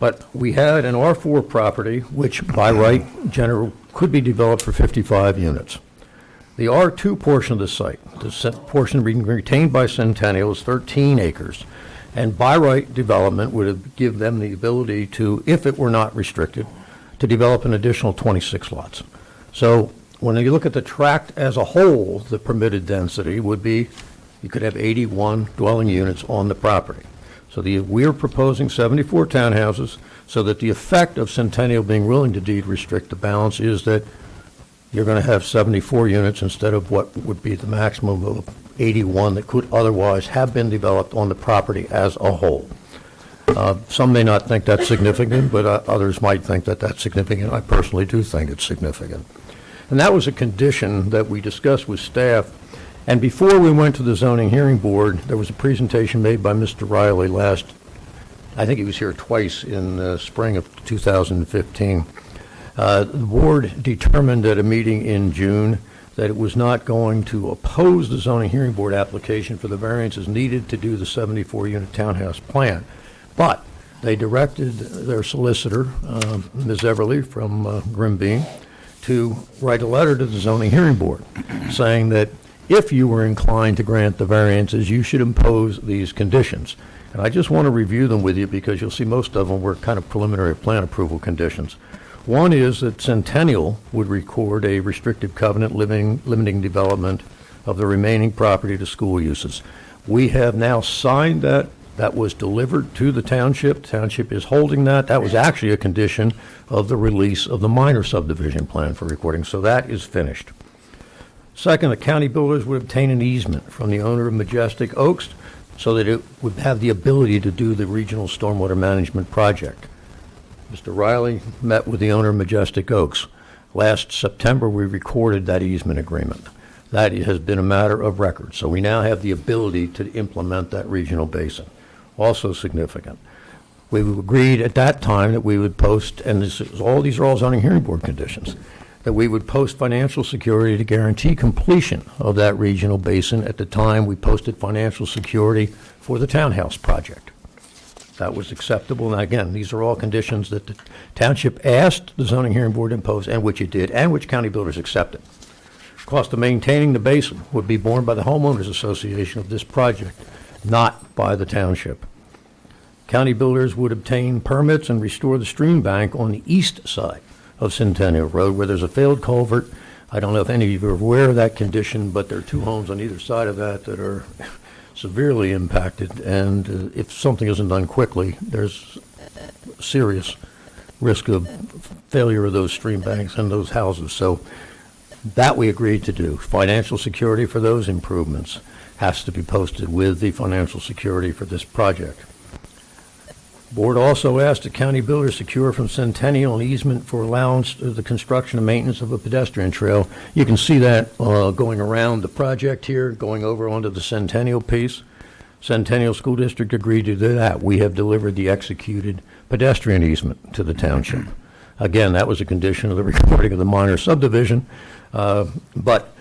But we had an R4 property, which by right could be developed for 55 units. The R2 portion of the site, the portion being retained by Centennial, is 13 acres. And by right development would give them the ability to, if it were not restricted, to develop an additional 26 lots. So when you look at the tract as a whole, the permitted density would be, you could have 81 dwelling units on the property. So we're proposing 74 townhouses, so that the effect of Centennial being willing to deed restrict the balance is that you're going to have 74 units instead of what would be the maximum of 81 that could otherwise have been developed on the property as a whole. Some may not think that's significant, but others might think that that's significant. I personally do think it's significant. And that was a condition that we discussed with staff. And before we went to the zoning hearing board, there was a presentation made by Mr. Riley I think he was here twice in the spring of 2015. The board determined at a meeting in June that it was not going to oppose the zoning hearing board application for the variances needed to do the 74-unit townhouse plan. But they directed their solicitor, Ms. Everly from Grim Bean, to write a letter to the zoning hearing board saying that if you were inclined to grant the variances, you should impose these conditions. And I just want to review them with you because you'll see most of them were kind of preliminary plan approval conditions. One is that Centennial would record a restrictive covenant limiting development of the remaining property to school uses. We have now signed that. That was delivered to the township. Township is holding that. That was actually a condition of the release of the minor subdivision plan for recording, so that is finished. Second, the county builders would obtain an easement from the owner of Majestic Oaks so that it would have the ability to do the regional stormwater management project. Mr. Riley met with the owner of Majestic Oaks. Last September, we recorded that easement agreement. That has been a matter of record, so we now have the ability to implement that regional basin. Also significant. We agreed at that time that we would post, and these are all zoning hearing board conditions, that we would post financial security to guarantee completion of that regional basin. At the time, we posted financial security for the townhouse project. That was acceptable. And again, these are all conditions that the township asked the zoning hearing board to impose, and which it did, and which county builders accepted. Cost of maintaining the basin would be borne by the homeowners association of this project, not by the township. County builders would obtain permits and restore the stream bank on the east side of Centennial Road, where there's a failed culvert. I don't know if any of you are aware of that condition, but there are two homes on either side of that that are severely impacted, and if something isn't done quickly, there's serious risk of failure of those stream banks and those houses. So that we agreed to do. Financial security for those improvements has to be posted with the financial security for this project. Board also asked the county builder secure from Centennial an easement for allowance of the construction and maintenance of a pedestrian trail. You can see that going around the project here, going over onto the Centennial piece. Centennial School District agreed to do that. We have delivered the executed pedestrian easement to the township. Again, that was a condition of the recording of the minor subdivision, but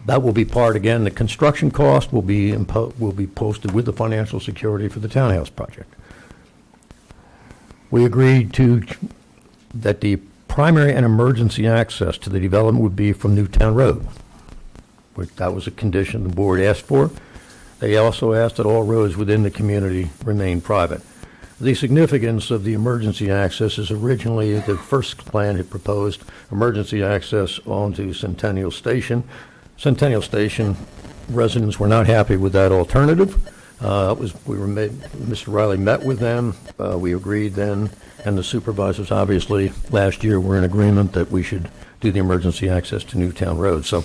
that will be part, again, the construction cost will be posted with the financial security for the townhouse project. We agreed that the primary and emergency access to the development would be from Newtown Road. That was a condition the board asked for. They also asked that all roads within the community remain private. The significance of the emergency access is originally the first plan had proposed emergency access onto Centennial Station. Centennial Station residents were not happy with that alternative. Mr. Riley met with them. We agreed then, and the supervisors obviously last year were in agreement that we should do the emergency access to Newtown Road. So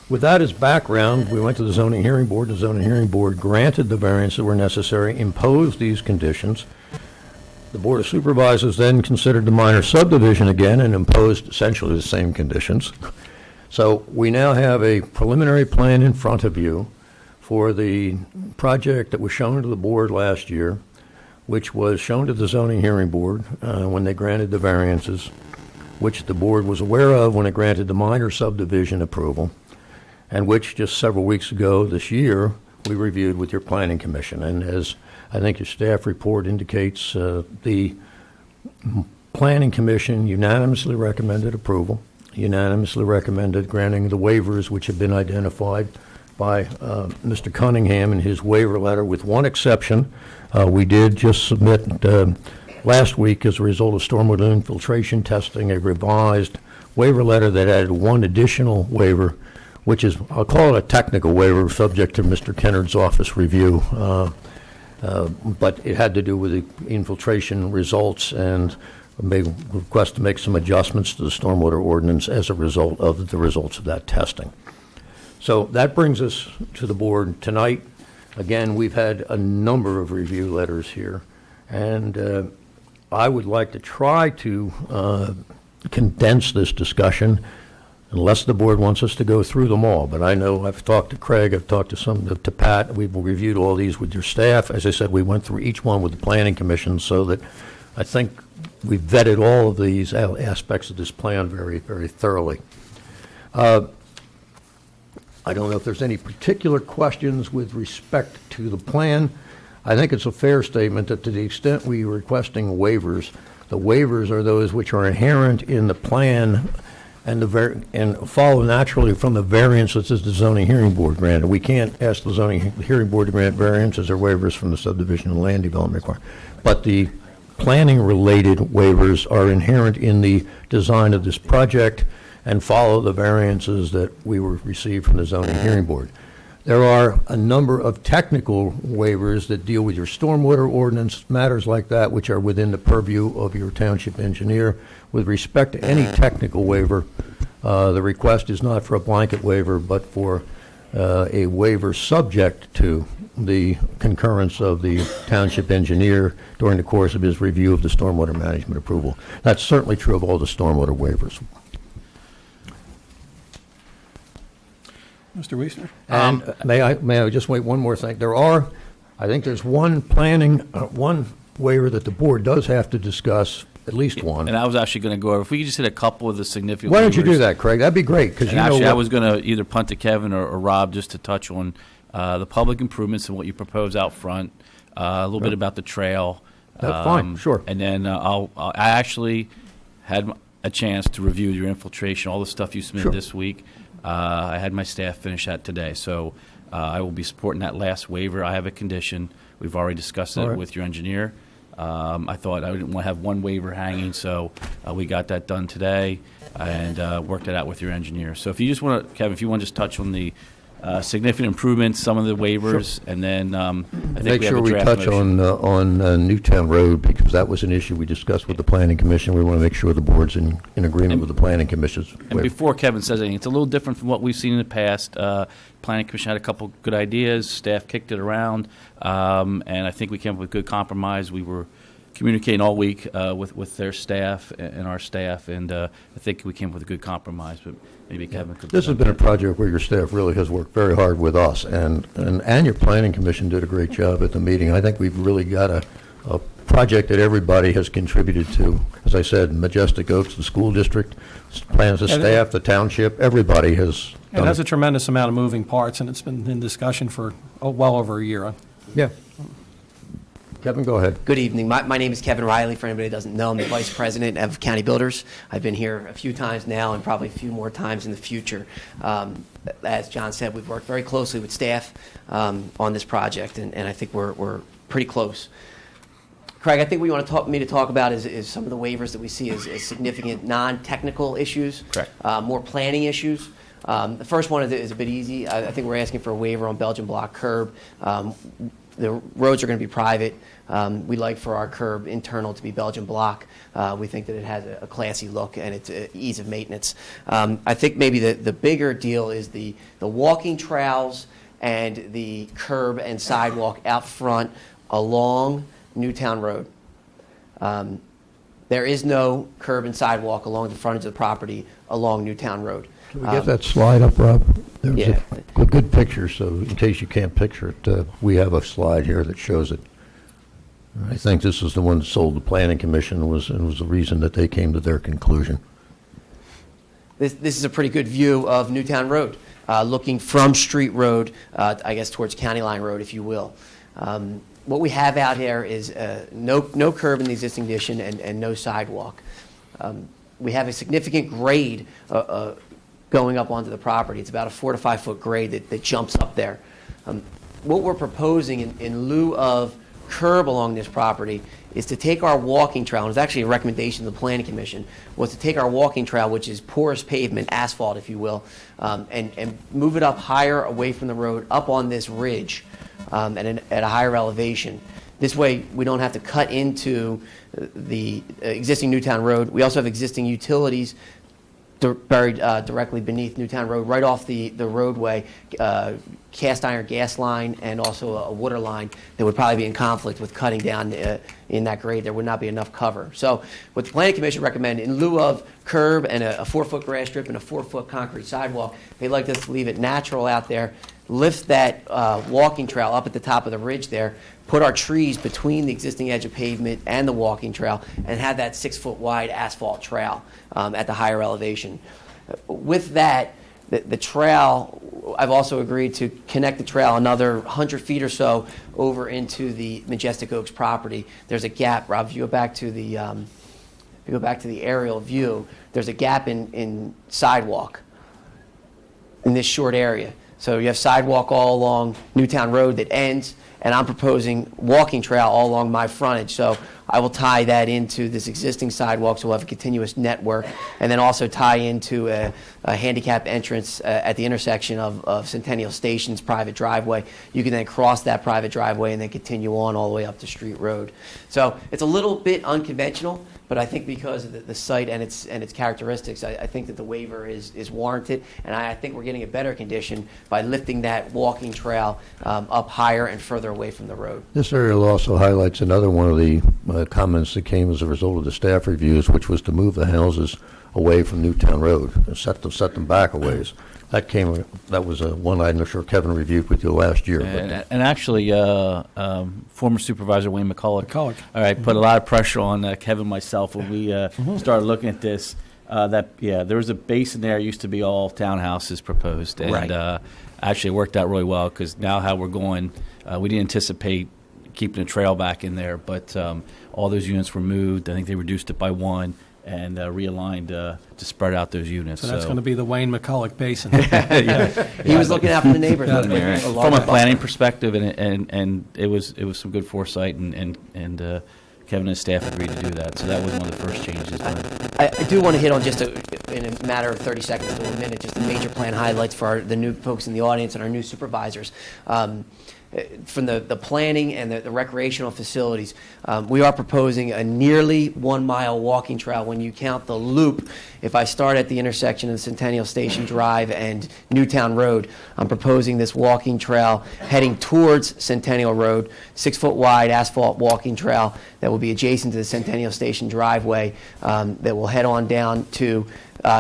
with that as background, we went to the zoning hearing board. The zoning hearing board granted the variance that were necessary, imposed these conditions. The Board of Supervisors then considered the minor subdivision again and imposed essentially the same conditions. So we now have a preliminary plan in front of you for the project that was shown to the board last year, which was shown to the zoning hearing board when they granted the variances, which the board was aware of when it granted the minor subdivision approval, and which just several weeks ago this year we reviewed with your planning commission. And as I think your staff report indicates, the planning commission unanimously recommended approval, unanimously recommended granting the waivers which have been identified by Mr. Cunningham in his waiver letter, with one exception. We did just submit last week, as a result of stormwater infiltration testing, a revised waiver letter that added one additional waiver, which is, I'll call it a technical waiver, subject to Mr. Kennard's office review. But it had to do with the infiltration results and made a request to make some adjustments to the stormwater ordinance as a result of the results of that testing. So that brings us to the board tonight. Again, we've had a number of review letters here, and I would like to try to condense this discussion, unless the board wants us to go through them all. But I know I've talked to Craig, I've talked to Pat, we've reviewed all these with your staff. As I said, we went through each one with the Planning Commission, so that I think we've vetted all of these aspects of this plan very, very thoroughly. I don't know if there's any particular questions with respect to the plan. I think it's a fair statement that to the extent we are requesting waivers, the waivers are those which are inherent in the plan and follow naturally from the variances that the zoning hearing board granted. We can't ask the zoning hearing board to grant variances or waivers from the subdivision and land development requirement. But the planning-related waivers are inherent in the design of this project and follow the variances that we received from the zoning hearing board. There are a number of technical waivers that deal with your stormwater ordinance, matters like that, which are within the purview of your township engineer. With respect to any technical waiver, the request is not for a blanket waiver, but for a waiver subject to the concurrence of the township engineer during the course of his review of the stormwater management approval. That's certainly true of all the stormwater waivers. Mr. Wiesner? And may I just wait one more thing? I think there's one waiver that the board does have to discuss, at least one. And I was actually going to go over, if we could just hit a couple of the significant Why don't you waivers. do that, Craig? That'd be great, because Actually, I was going to either punt to Kevin or Rob just to touch on the public improvements and what you propose out front, a little bit about the trail. That's fine, sure. And then I actually had a chance to review your infiltration, all the stuff you submitted this week. I had my staff finish that today, so I will be supporting that last waiver. I have a condition. We've already discussed it with your engineer. I thought I didn't want to have one waiver hanging, so we got that done today and worked it out with your engineer. So if you just want to, Kevin, if you want to just touch on the significant improvements, some of the waivers, and then I think make we have sure a we draft touch motion. on Newtown Road, because that was an issue we discussed with the Planning Commission. We want to make sure the board's in agreement with the Planning Commission's And waiver. before Kevin says anything, it's a little different from what we've seen in the past. Planning Commission had a couple good ideas. Staff kicked it around, and I think we came up with good compromise. We were communicating all week with their staff and our staff, and I think we came up with a good compromise. But maybe Kevin could. This has been a project where your staff really has worked very hard with us, and your Planning Commission did a great job at the meeting. I think we've really got a project that everybody has contributed to. As I said, Majestic Oaks, the school district, plans, the staff, the township, everybody has It has a tremendous amount of moving parts, and it's been in discussion for well over a year. Yeah. Kevin, go ahead. Good evening. My name is Kevin Riley. For anybody who doesn't know, I'm the Vice President of County Builders. I've been here a few times now and probably a few more times in the future. As John said, we've worked very closely with staff on this project, and I think we're pretty close. Craig, I think what you want to talk about is some of the waivers that we see as significant non-technical issues. Correct. More planning issues. The first one is a bit easy. I think we're asking for a waiver on Belgian block curb. The roads are going to be private. We like for our curb internal to be Belgian block. We think that it has a classy look and it's ease of maintenance. I think maybe the bigger deal is the walking trails and the curb and sidewalk out front along Newtown Road. There is no curb and sidewalk along the frontage of the property along Newtown Road. Can we get that slide up, Rob? There's Yeah. a good picture, so in case you can't picture it, we have a slide here that shows it. I think this is the one that sold the Planning Commission and was the reason that they came to their conclusion. This is a pretty good view of Newtown Road, looking from Street Road, I guess towards County Line Road, if you will. What we have out here is no curb in the existing addition and no sidewalk. We have a significant grade going up onto the property. It's about a 4 to 5 foot grade that jumps up there. What we're proposing in lieu of curb along this property is to take our walking trail, and it's actually a recommendation of the Planning Commission, was to take our walking trail, which is porous pavement, asphalt, if you will, and move it up higher away from the road, up on this ridge at a higher elevation. This way, we don't have to cut into the existing Newtown Road. We also have existing utilities buried directly beneath Newtown Road, right off the roadway, cast iron gas line and also a water line that would probably be in conflict with cutting down in that grade. There would not be enough cover. So what the Planning Commission recommended, in lieu of curb and a 4-foot grass strip and a 4-foot concrete sidewalk, they'd like us to leave it natural out there, lift that walking trail up at the top of the ridge there, put our trees between the existing edge of pavement and the walking trail, and have that 6-foot wide asphalt trail at the higher elevation. With that, the trail, I've also agreed to connect the trail another 100 feet or so over into the Majestic Oaks property. There's a gap, Rob, if you go back to the aerial view, there's a gap in sidewalk in this short area. So you have sidewalk all along Newtown Road that ends, and I'm proposing walking trail all along my frontage. So I will tie that into this existing sidewalk, so we'll have a continuous network, and then also tie into a handicap entrance at the intersection of Centennial Station's private driveway. You can then cross that private driveway and then continue on all the way up to Street Road. So it's a little bit unconventional, but I think because of the site and its characteristics, I think that the waiver is warranted, and I think we're getting a better condition by lifting that walking trail up higher and further away from the road. This area also highlights another one of the comments that came as a result of the staff reviews, which was to move the houses away from Newtown Road and set them back a ways. That was one item I'm sure Kevin reviewed with you last year. And actually, former Supervisor Wayne McCulloch, all right, put a lot of pressure on Kevin and myself when we started looking at this. There was a basin there. It used to be all townhouses proposed, and actually it worked out really well because now how we're going, we didn't anticipate keeping a trail back in there, but all those units were moved. I think they reduced it by one and realigned to spread out those units. So that's going to be the Wayne McCulloch Basin. He was looking out for the neighbors. From a planning perspective, and it was some good foresight, and Kevin and his staff agreed to do that. So that was one of the first changes. I do want to hit on just in a matter of 30 seconds to a minute, just the major plan highlights for the new folks in the audience and our new supervisors. From the planning and the recreational facilities, we are proposing a nearly 1 mile walking trail when you count the loop. If I start at the intersection of Centennial Station Drive and Newtown Road, I'm proposing this walking trail heading towards Centennial Road, 6-foot wide asphalt walking trail that will be adjacent to the Centennial Station driveway that will head on down to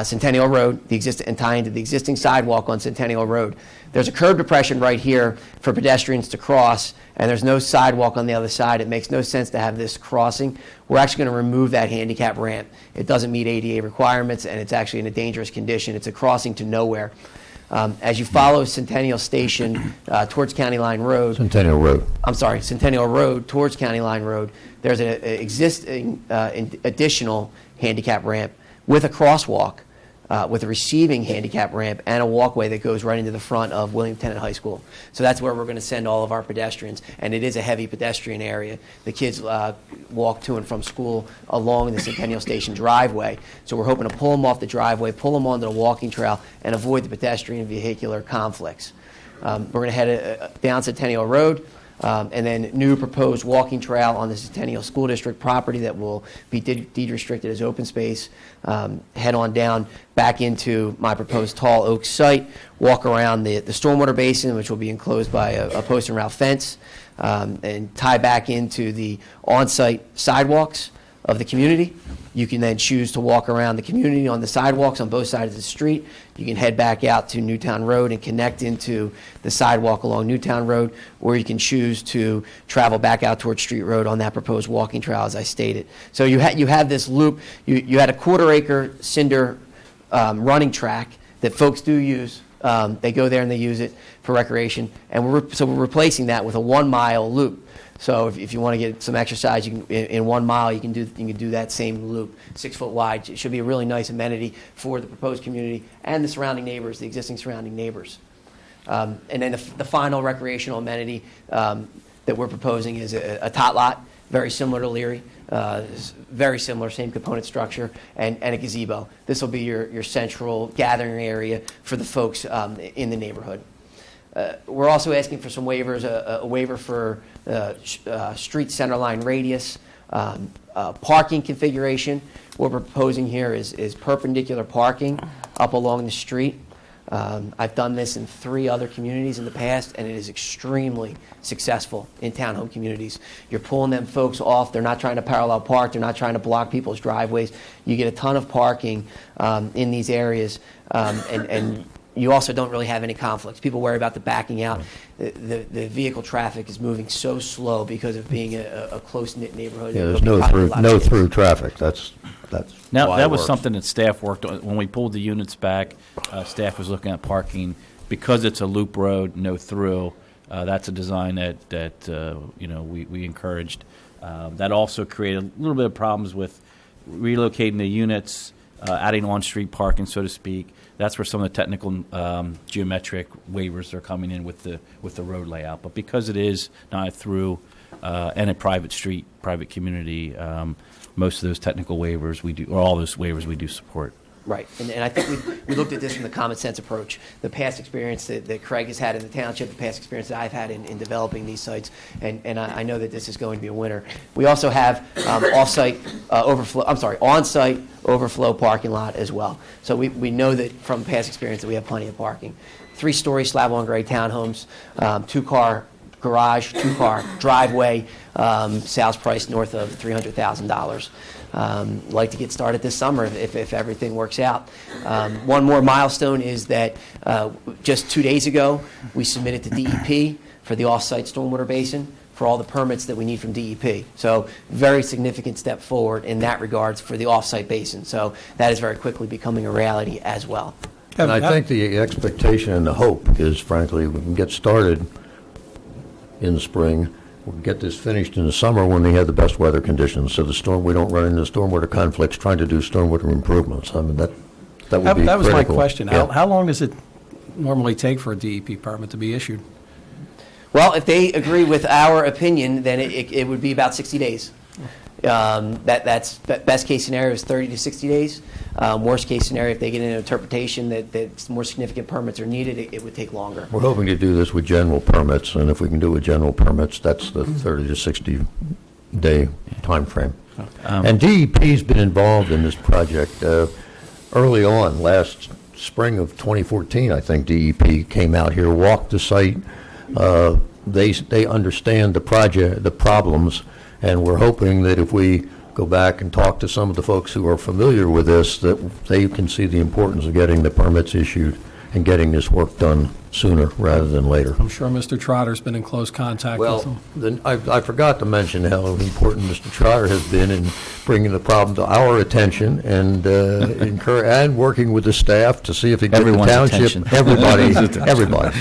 Centennial Road, and tie into the existing sidewalk on Centennial Road. There's a curb depression right here for pedestrians to cross, and there's no sidewalk on the other side. It makes no sense to have this crossing. We're actually going to remove that handicap ramp. It doesn't meet ADA requirements, and it's actually in a dangerous condition. It's a crossing to nowhere. As you follow Centennial Station towards County Line Road. Centennial Road. I'm sorry, Centennial Road towards County Line Road. There's an existing additional handicap ramp with a crosswalk, with a receiving handicap ramp and a walkway that goes right into the front of William Tennant High School. So that's where we're going to send all of our pedestrians, and it is a heavy pedestrian area. The kids walk to and from school along the Centennial Station driveway. So we're hoping to pull them off the driveway, pull them onto the walking trail, and avoid the pedestrian vehicular conflicts. We're going to head down Centennial Road, and then new proposed walking trail on the Centennial School District property that will be deed restricted as open space. Head on down back into my proposed Tall Oak site, walk around the stormwater basin, which will be enclosed by a post and rail fence, and tie back into the on-site sidewalks of the community. You can then choose to walk around the community on the sidewalks on both sides of the street. You can head back out to Newtown Road and connect into the sidewalk along Newtown Road, or you can choose to travel back out towards Street Road on that proposed walking trail, as I stated. So you have this loop. You had a quarter-acre cinder running track that folks do use. They go there and they use it for recreation, and we're replacing that with a 1 mile loop. So if you want to get some exercise, you can, in 1 mile, you can do that same loop, 6 foot wide. It should be a really nice amenity for the proposed community and the surrounding neighbors, the existing surrounding neighbors. And then the final recreational amenity that that we're proposing is a tot lot, very similar to Leary, very similar, same component structure, and a gazebo. This will be your central gathering area for the folks in the neighborhood. We're also asking for some waivers, a waiver for street center line radius, parking configuration. What we're proposing here is perpendicular parking up along the street. I've done this in 3 other communities in the past, and it is extremely successful in townhome communities. You're pulling them folks off. They're not trying to parallel park. They're not trying to block people's driveways. You get a ton of parking in these areas, and you also don't really have any conflicts. People worry about the backing out. The vehicle traffic is moving so slow because of being a close-knit neighborhood. Yeah, there's no through traffic. That's Now, why that it was works. something that staff worked on. When we pulled the units back, staff was looking at parking. Because it's a loop road, no through, that's a design that we encouraged. That also created a little bit of problems with relocating the units, adding on-street parking, so to speak. That's where some of the technical geometric waivers are coming in with the road layout. But because it is not a through and a private street, private community, most of those technical waivers we do, or all those waivers we do support. Right, and I think we looked at this from the common sense approach. The past experience that Craig has had in the township, the past experience that I've had in developing these sites, and I know that this is going to be a winner. We also have on-site overflow parking lot as well. So we know that from past experience that we have plenty of parking. 3-story slab-on-grade townhomes, 2-car garage, 2-car driveway, sales price north of $300,000. Like to get started this summer if everything works out. One more milestone is that just 2 days ago, we submitted to DEP for the off-site stormwater basin for all the permits that we need from DEP. So very significant step forward in that regards for the off-site basin. So that is very quickly becoming a reality as well. And I think the expectation and the hope is, frankly, we can get started in the spring. We'll get this finished in the summer when they have the best weather conditions, so we don't run into stormwater conflicts trying to do stormwater improvements. I mean, that would be That was my critical. question. Yeah. How long does it normally take for a DEP permit to be issued? Well, if they agree with our opinion, then it would be about 60 days. That's best case scenario is 30 to 60 days. Worst case scenario, if they get an interpretation that more significant permits are needed, it would take longer. We're hoping to do this with general permits, and if we can do it with general permits, that's the 30 to 60 day time frame. And DEP's been involved in this project early on. Last spring of 2014, I think DEP came out here, walked the site. They understand the project, the problems, and we're hoping that if we go back and talk to some of the folks who are familiar with this, that they can see the importance of getting the permits issued and getting this work done sooner rather than later. I'm sure Mr. Trotter's been in close contact with them. Then I forgot to mention how important Mr. Trotter has been in bringing the problem to our attention and and working with the staff to see if he can get the Everyone's township, attention. everybody.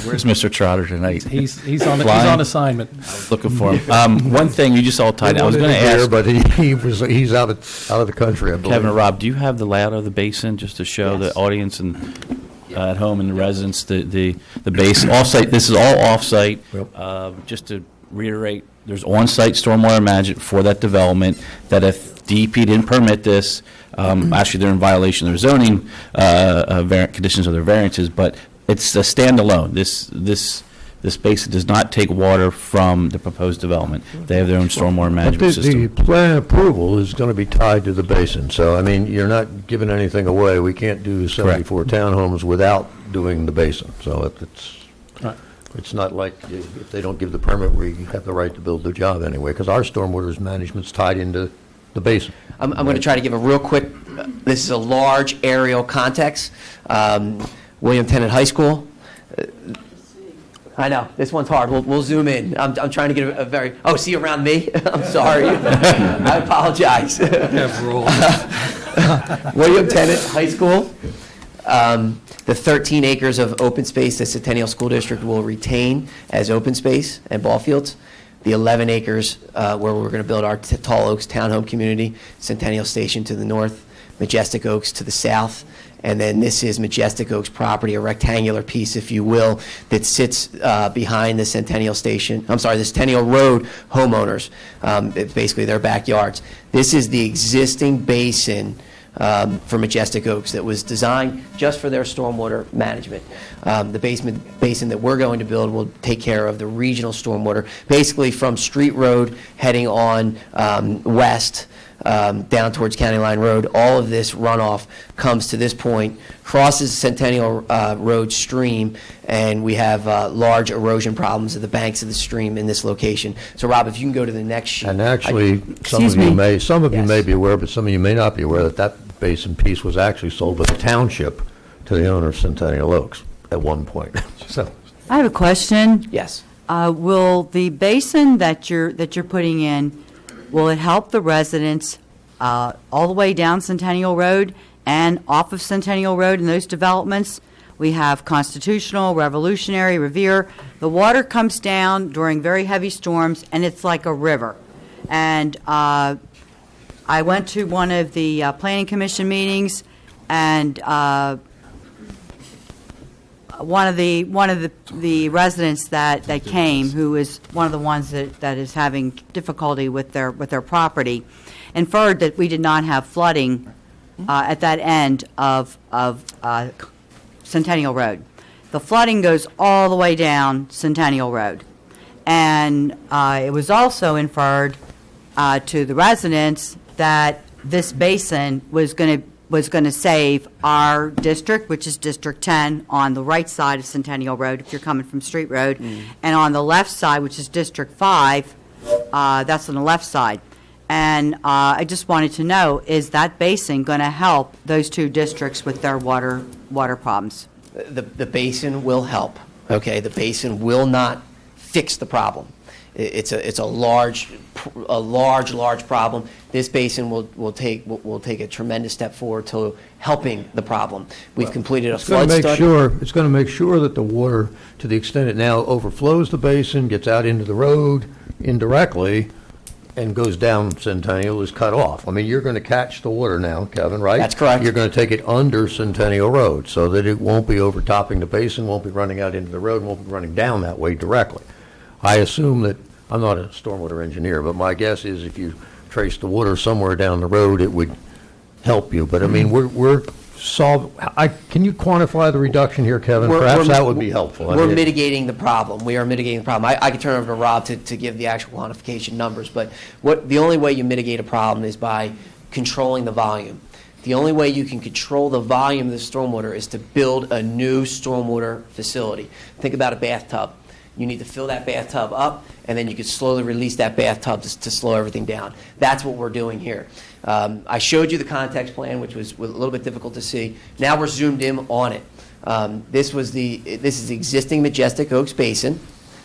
Where's Mr. Trotter tonight? He's on Flying? assignment. Looking for him. One thing you just all tied. I was going to ask but he's out of the country. I believe. Kevin or Rob, do you have the layout of the basin just to show the audience and at home and the residents the base off-site? This is all off-site. Yep. Just to reiterate, there's on-site stormwater management for that development. That if DEP didn't permit this, actually they're in violation of their zoning conditions of their variances. But it's a standalone. This basin does not take water from the proposed development. They have their own stormwater management system. The plan approval is going to be tied to the basin. So, I mean, you're not giving anything away. We can't do 74 townhomes without doing the basin. So it's not like if they don't give the permit, we have the right to build the job anyway, because our stormwater management's tied into the basin. I'm going to try to give a real quick, this is a large aerial context. William Tennant High School. I know, this one's hard. We'll zoom in. I'm trying to get a very, see around me? I'm sorry. I apologize. William Tennant High School. The 13 acres of open space that Centennial School District will retain as open space and ball fields. The 11 acres where we're going to build our Tall Oaks Townhome community, Centennial Station to the north, Majestic Oaks to the south, and then this is Majestic Oaks property, a rectangular piece, if you will, that sits behind the Centennial Station, I'm sorry, the Centennial Road homeowners. It's basically their backyards. This is the existing basin for Majestic Oaks that was designed just for their stormwater management. The basin that we're going to build will take care of the regional stormwater, basically from Street Road heading on west down towards County Line Road. All of this runoff comes to this point, crosses Centennial Road stream, and we have large erosion problems at the banks of the stream in this location. So, Rob, if you can go to the next sheet. And actually, some of you may be aware, but some of you may not be aware that basin piece was actually sold by the township to the owner of Centennial Oaks at one point. So, I have a question. Yes. Will the basin that you're putting in, will it help the residents all the way down Centennial Road and off of Centennial Road in those developments? We have Constitutional, Revolutionary, Revere. The water comes down during very heavy storms, and it's like a river. And I went to one of the Planning Commission meetings, and one of the residents that came, who is one of the ones that is having difficulty with their property, inferred that we did not have flooding at that end of Centennial Road. The flooding goes all the way down Centennial Road, and it was also inferred to the residents that this basin was going to save our district, which is District 10, on the right side of Centennial Road, if you're coming from Street Road, and on the left side, which is District 5, that's on the left side. And I just wanted to know, is that basin going to help those two districts with their water problems? The basin will help, okay? The basin will not fix the problem. It's a large problem. This basin will take a tremendous step forward to helping the problem. We've completed a flood study. It's going to make sure that the water, to the extent it now overflows the basin, gets out into the road indirectly, and goes down Centennial, is cut off. I mean, you're going to catch the water now, Kevin, right? That's correct. You're going to take it under Centennial Road so that it won't be overtopping the basin, won't be running out into the road, won't be running down that way directly. I assume that, I'm not a stormwater engineer, but my guess is if you trace the water somewhere down the road, it would help you. But I mean, can you quantify the reduction here, Kevin? Perhaps that would be helpful. We're mitigating the problem. We are mitigating the problem. I can turn it over to Rob to give the actual quantification numbers, but the only way you mitigate a problem is by controlling the volume. The only way you can control the volume of the stormwater is to build a new stormwater facility. Think about a bathtub. You need to fill that bathtub up, and then you can slowly release that bathtub to slow everything down. That's what we're doing here. I showed you the context plan, which was a little bit difficult to see. Now we're zoomed in on it. This is the existing Majestic Oaks Basin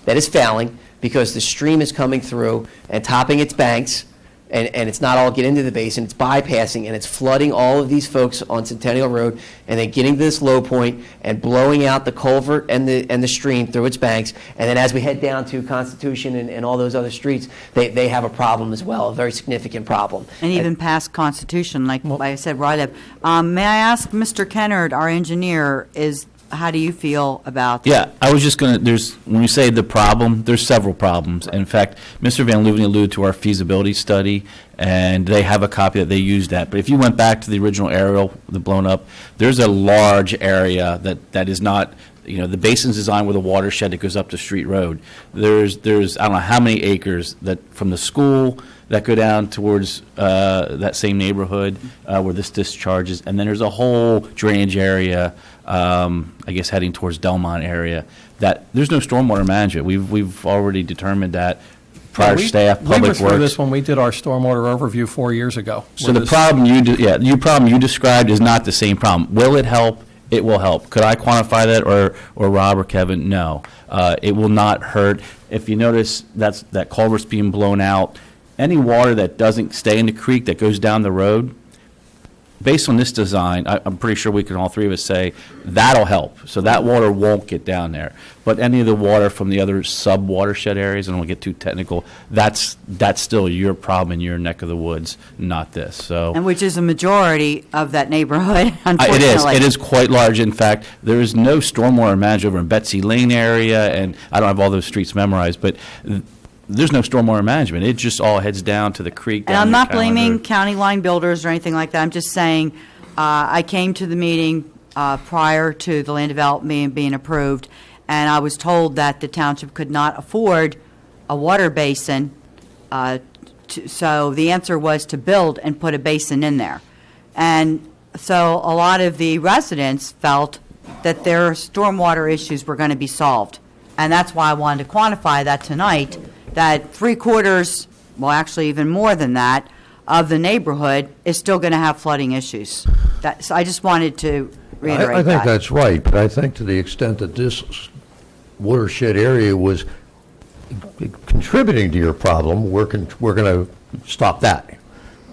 that is fouling because the stream is coming through and topping its banks, and it's not all get into the basin. It's bypassing, and it's flooding all of these folks on Centennial Road, and then getting to this low point and blowing out the culvert and the stream through its banks. And then as we head down to Constitution and all those other streets, they have a problem as well, a very significant problem. And even past Constitution, like I said, right up. May I ask Mr. Kennard, our engineer, how do you feel about that? Yeah, I was just going to, when you say the problem, there's several problems. In fact, Mr. Van Leeuwen alluded to our feasibility study, and they have a copy that they used that. But if you went back to the original aerial, the blown up, there's a large area that is not, the basin's designed with a watershed that goes up to Street Road. There's I don't know how many acres that from the school that go down towards that same neighborhood where this discharges, and then there's a whole drainage area, I guess heading towards Delmont area, that there's no stormwater management. We've already determined that. Prior staff, public works. We went through this when we did our stormwater overview 4 years ago. So the problem you described is not the same problem. Will it help? It will help. Could I quantify that, or Rob or Kevin? No. It will not hurt. If you notice, that culvert's being blown out. Any water that doesn't stay in the creek that goes down the road, based on this design, I'm pretty sure we can, all three of us say, that'll help. So that water won't get down there. But any of the water from the other sub-watershed areas, and I don't want to get too technical, that's still your problem in your neck of the woods, not this. So. And which is a majority of that neighborhood, unfortunately. It is quite large. In fact, there is no stormwater management over in Betsy Lane area, and I don't have all those streets memorized, but there's no stormwater management. It just all heads down to the creek. And I'm not blaming county line builders or anything like that. I'm just saying, I came to the meeting prior to the land development being approved, and I was told that the township could not afford a water basin. So the answer was to build and put a basin in there. And so a lot of the residents felt that their stormwater issues were going to be solved. And that's why I wanted to quantify that tonight, that 3/4, well, actually even more than that, of the neighborhood is still going to have flooding issues. So I just wanted to reiterate I think that. that's right, but I think to the extent that this watershed area was contributing to your problem, we're going to stop that.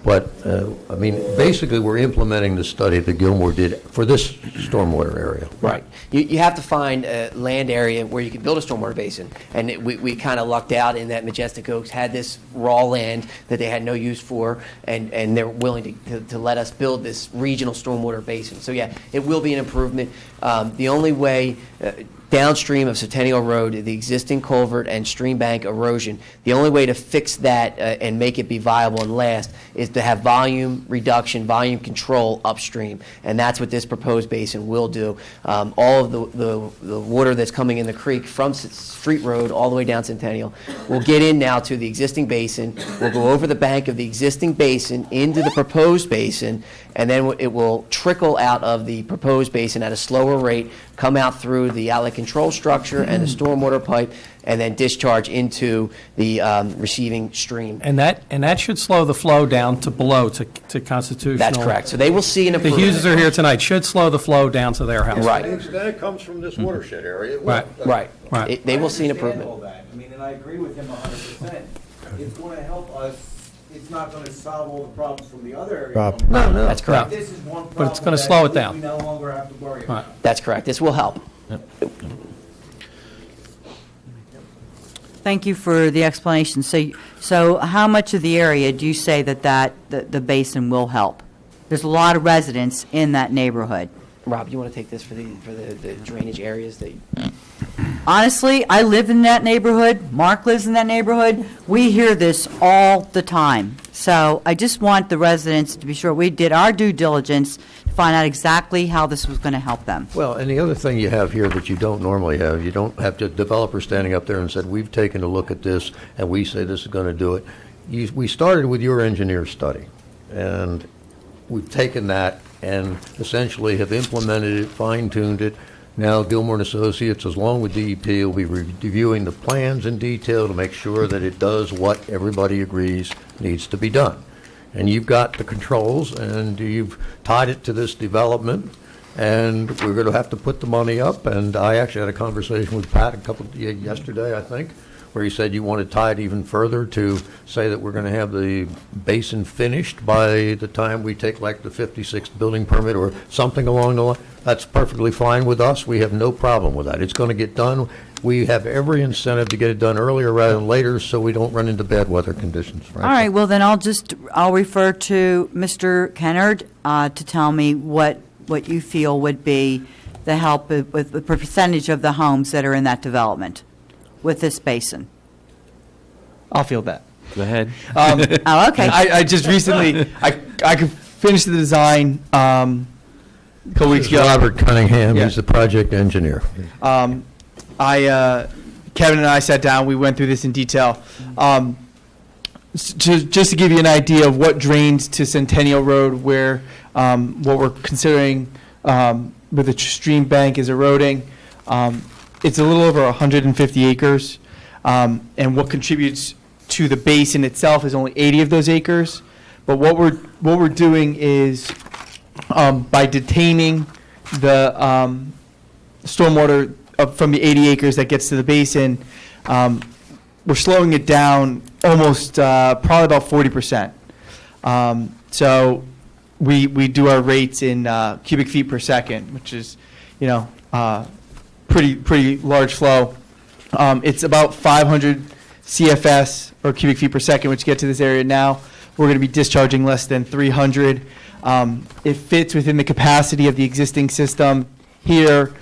But, I mean, basically, we're implementing the study that Gilmore did for this stormwater area. Right. You have to find a land area where you can build a stormwater basin. And we kind of lucked out in that Majestic Oaks had this raw land that they had no use for, and they're willing to let us build this regional stormwater basin. So, yeah, it will be an improvement. The only way downstream of Centennial Road, the existing culvert and stream bank erosion, the only way to fix that and make it be viable and last is to have volume reduction, volume control upstream, and that's what this proposed basin will do. All of the water that's coming in the creek from Street Road all the way down Centennial will get in now to the existing basin, will go over the bank of the existing basin into the proposed basin, and then it will trickle out of the proposed basin at a slower rate, come out through the outlet control structure and the stormwater pipe, and then discharge into the receiving stream. And that should slow the flow down to below, to constitutional. That's correct. So they will see an The improvement. Hughes are here tonight, should slow the flow down to their house. Right. To the extent it comes from this watershed area. Right. Right. Right. They will see an understand improvement. all that. I mean, and I agree with him 100%. It's going to help us. It's not going to solve all the problems from the other area. Rob. No, that's correct. This is one But it's problem gonna that slow it down. we no longer have to worry about. Right. That's correct. This will help. Thank you for the explanation. So how much of the area do you say that the basin will help? There's a lot of residents in that neighborhood. Rob, you want to take this for the drainage areas that? Honestly, I live in that neighborhood. Mark lives in that neighborhood. We hear this all the time. So I just want the residents to be sure we did our due diligence to find out exactly how this was going to help them. Well, and the other thing you have here that you don't normally have, you don't have the developer standing up there and said, we've taken a look at this, and we say this is going to do it. We started with your engineer study, and we've taken that and essentially have implemented it, fine-tuned it. Now Gilmore & Associates, along with DEP, will be reviewing the plans in detail to make sure that it does what everybody agrees needs to be done. And you've got the controls, and you've tied it to this development, and we're going to have to put the money up. And I actually had a conversation with Pat yesterday, I think, where he said you want to tie it even further to say that we're going to have the basin finished by the time we take like the 56th building permit or something along the line. That's perfectly fine with us. We have no problem with that. It's going to get done. We have every incentive to get it done earlier rather than later so we don't run into bad weather conditions. Frankly. All right, well, then I'll refer to Mr. Kennard to tell me what you feel would be the help with the percentage of the homes that are in that development with this basin. I'll field that. Go ahead. Oh, okay. I just recently, I could finish the design a couple weeks ago. Robert Cunningham, Yeah. he's the project engineer. Kevin and I sat down, we went through this in detail. Just to give you an idea of what drains to Centennial Road, where what we're considering with the stream bank is eroding, it's a little over 150 acres, and what contributes to the basin itself is only 80 of those acres. But what we're doing is by detaining the stormwater from the 80 acres that gets to the basin, we're slowing it down almost probably about 40%. So we do our rates in cubic feet per second, which is, pretty large flow. It's about 500 CFS or cubic feet per second, which get to this area now. We're going to be discharging less than 300. It fits within the capacity of the existing system here.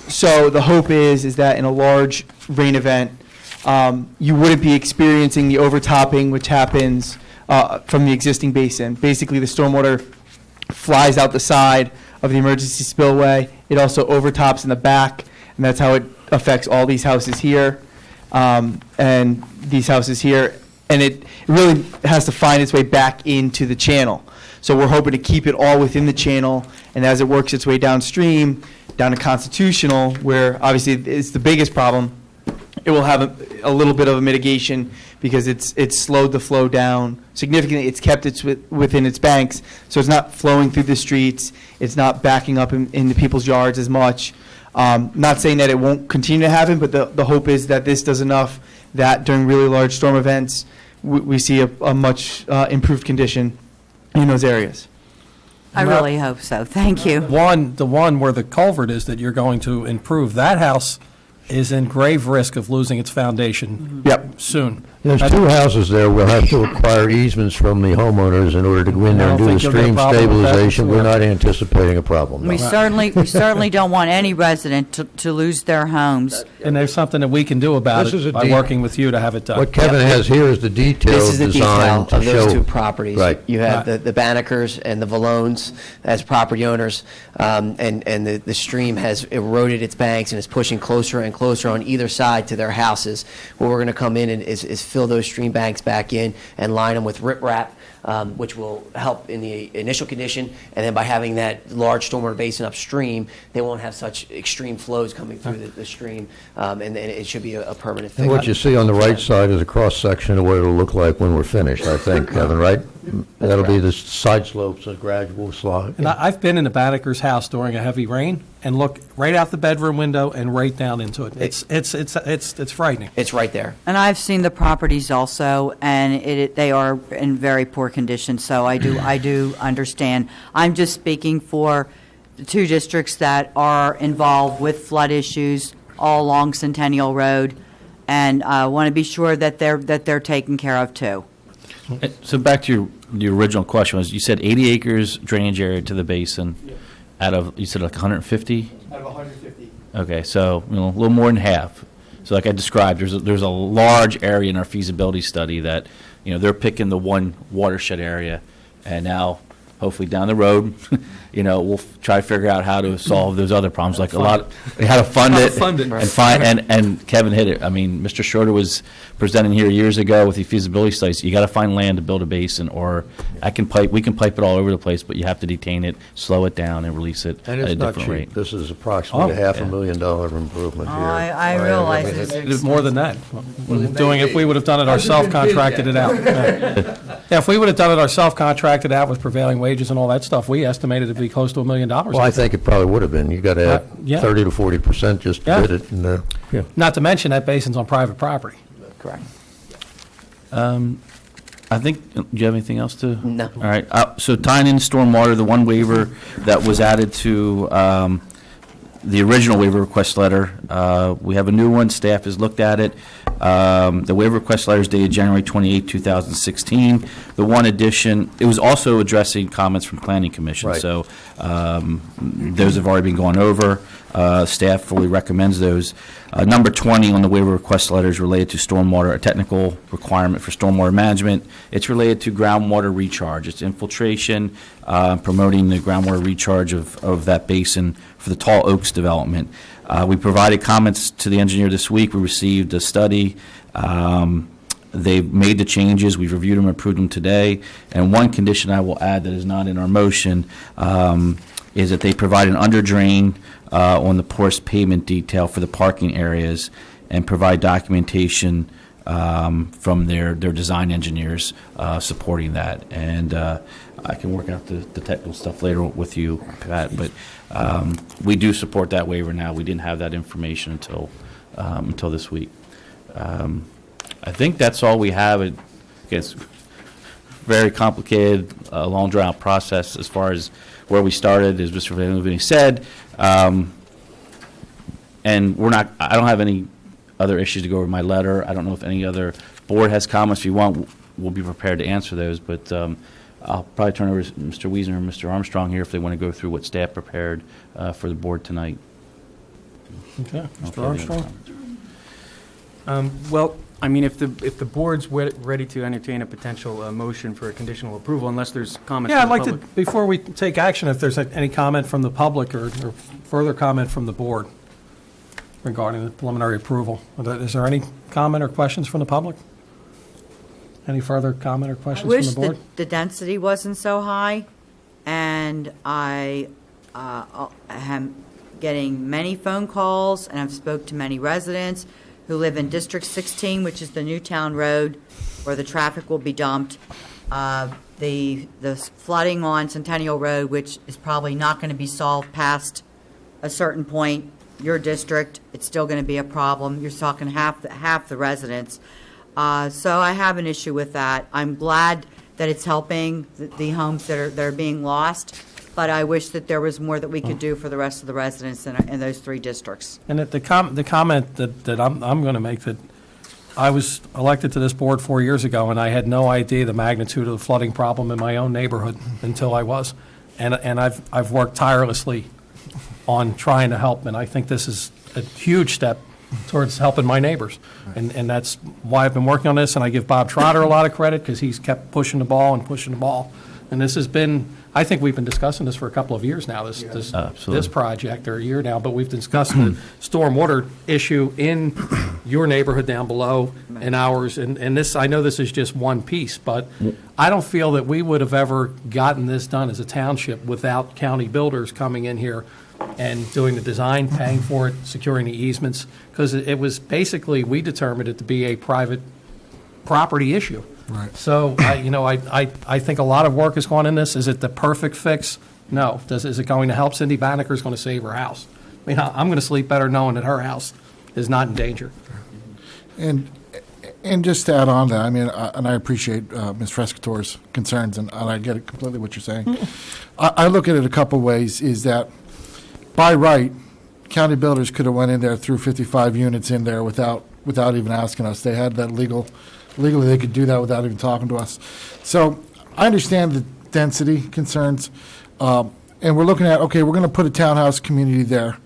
So the hope is that in a large rain event, you wouldn't be experiencing the overtopping, which happens from the existing basin. Basically, the stormwater flies out the side of the emergency spillway. It also overtops in the back, and that's how it affects all these houses here and these houses here. And it really has to find its way back into the channel. So we're hoping to keep it all within the channel, and as it works its way downstream, down to Constitutional, where obviously it's the biggest problem, it will have a little bit of a mitigation because it's slowed the flow down significantly. It's kept it within its banks, so it's not flowing through the streets. It's not backing up into people's yards as much. Not saying that it won't continue to happen, but the hope is that this does enough that during really large storm events, we see a much improved condition in those areas. I really hope so. Thank you. The one where the culvert is that you're going to improve, that house is in grave risk of losing its foundation soon. There's two houses there. We'll have to acquire easements from the homeowners in order to go in there and do the stream stabilization. We're not anticipating a problem. We certainly don't want any resident to lose their homes. And there's something that we can do about it by working with you to have it done. What Kevin has here is the detailed This is the design detail of to those show. two properties. Right. You have the Bannekers and the Vallones as property owners, and the stream has eroded its banks and is pushing closer and closer on either side to their houses. What we're going to come in and is fill those stream banks back in and line them with riprap, which will help in the initial condition. And then by having that large stormwater basin upstream, they won't have such extreme flows coming through the stream, and then it should be a permanent thing. And what you see on the right side is a cross-section of what it'll look like when we're finished, I think, Kevin, right? That'll be the side slopes, a gradual slide. And I've been in the Banneker's house during a heavy rain and look right out the bedroom window and right down into it. It's frightening. It's right there. And I've seen the properties also, and they are in very poor condition. So I do understand. I'm just speaking for the two districts that are involved with flood issues all along Centennial Road, and I want to be sure that they're taken care of too. So back to your original question was, you said 80 acres drainage area to the basin out of, you said like 150? Out of 150. Okay, so a little more than half. So like I described, there's a large area in our feasibility study that, they're picking the one watershed area, and now hopefully down the road, we'll try to figure out how to solve those other problems, like how to fund it, and Kevin hit it. I mean, Mr. Schroeder was presenting here years ago with the feasibility studies. You got to find land to build a basin, or we can pipe it all over the place, but you have to detain it, slow it down, and release it And at a it's not different cheap. rate. This is approximately $500,000 improvement here. I realize It's more than that. If we would have done it ourselves, contracted it out. Yeah, if we would have done it ourselves, contracted out with prevailing wages and all that stuff, we estimated it to be close to $1 million. Well, I think it probably would have been. You got to add 30 to 40% just to bid it. And, Not to mention that basin's on private property. Correct. I think, do you have anything else to? No. All right, so tying in stormwater, the one waiver that was added to the original waiver request letter, we have a new one, staff has looked at it. The waiver request letter is dated January 28, 2016. The one addition, it was also addressing comments from Planning Commission. Right. So those have already been gone over. Staff fully recommends those. Number 20 on the waiver request letter is related to stormwater, a technical requirement for stormwater management. It's related to groundwater recharge. It's infiltration, promoting the groundwater recharge of that basin for the Tall Oaks development. We provided comments to the engineer this week. We received a study. They've made the changes. We've reviewed them and approved them today. And one condition I will add that is not in our motion is that they provide an under drain on the porous pavement detail for the parking areas and provide documentation from their design engineers supporting that. And I can work out the technical stuff later with you, Pat, but we do support that waiver now. We didn't have that information until this week. I think that's all we have. I guess very complicated, long drawn-out process as far as where we started, as Mr. Van Looveni said. And I don't have any other issues to go over my letter. I don't know if any other board has comments. If you want, we'll be prepared to answer those. But I'll probably turn over to Mr. Wiesner and Mr. Armstrong here if they want to go through what staff prepared for the board tonight. Okay, I'll Mr. throw the other Armstrong? comments. Well, I mean, if the board's ready to entertain a potential motion for a conditional approval, unless there's comments Yeah, I'd from the like to, public. before we take action, if there's any comment from the public or further comment from the board regarding the preliminary approval. Is there any comment or questions from the public? Any further comment or I questions wish from the board? the density wasn't so high, and I am getting many phone calls, and I've spoke to many residents who live in District 16, which is the Newtown Road, where the traffic will be dumped. The flooding on Centennial Road, which is probably not going to be solved past a certain point. Your district, it's still going to be a problem. You're talking half the residents. So I have an issue with that. I'm glad that it's helping the homes that are being lost, but I wish that there was more that we could do for the rest of the residents in those three districts. And the comment that I'm going to make, that I was elected to this board 4 years ago, and I had no idea the magnitude of the flooding problem in my own neighborhood until I was. And I've worked tirelessly on trying to help, and I think this is a huge step towards helping my neighbors. And that's why I've been working on this, and I give Bob Trotter a lot of credit because he's kept pushing the ball. And this has been, I think we've been discussing this for a couple of years now, this project, or a year now, but we've discussed the stormwater issue in your neighborhood down below and ours. And this, I know this is just one piece, but I don't feel that we would have ever gotten this done as a township without county builders coming in here and doing the design, paying for it, securing the easements, because it was basically, we determined it to be a private property issue. Right. So, I think a lot of work has gone in this. Is it the perfect fix? No. Is it going to help Cindy Banneker? Is going to save her house? I mean, I'm going to sleep better knowing that her house is not in danger. And just to add on to that, I mean, and I appreciate Ms. Frescator's concerns, and I get it completely what you're saying. I look at it a couple ways, is that by right, county builders could have went in there, threw 55 units in there without even asking us. They had that legally they could do that without even talking to us. So I understand the density concerns, and we're looking at, okay, we're going to put a townhouse community there.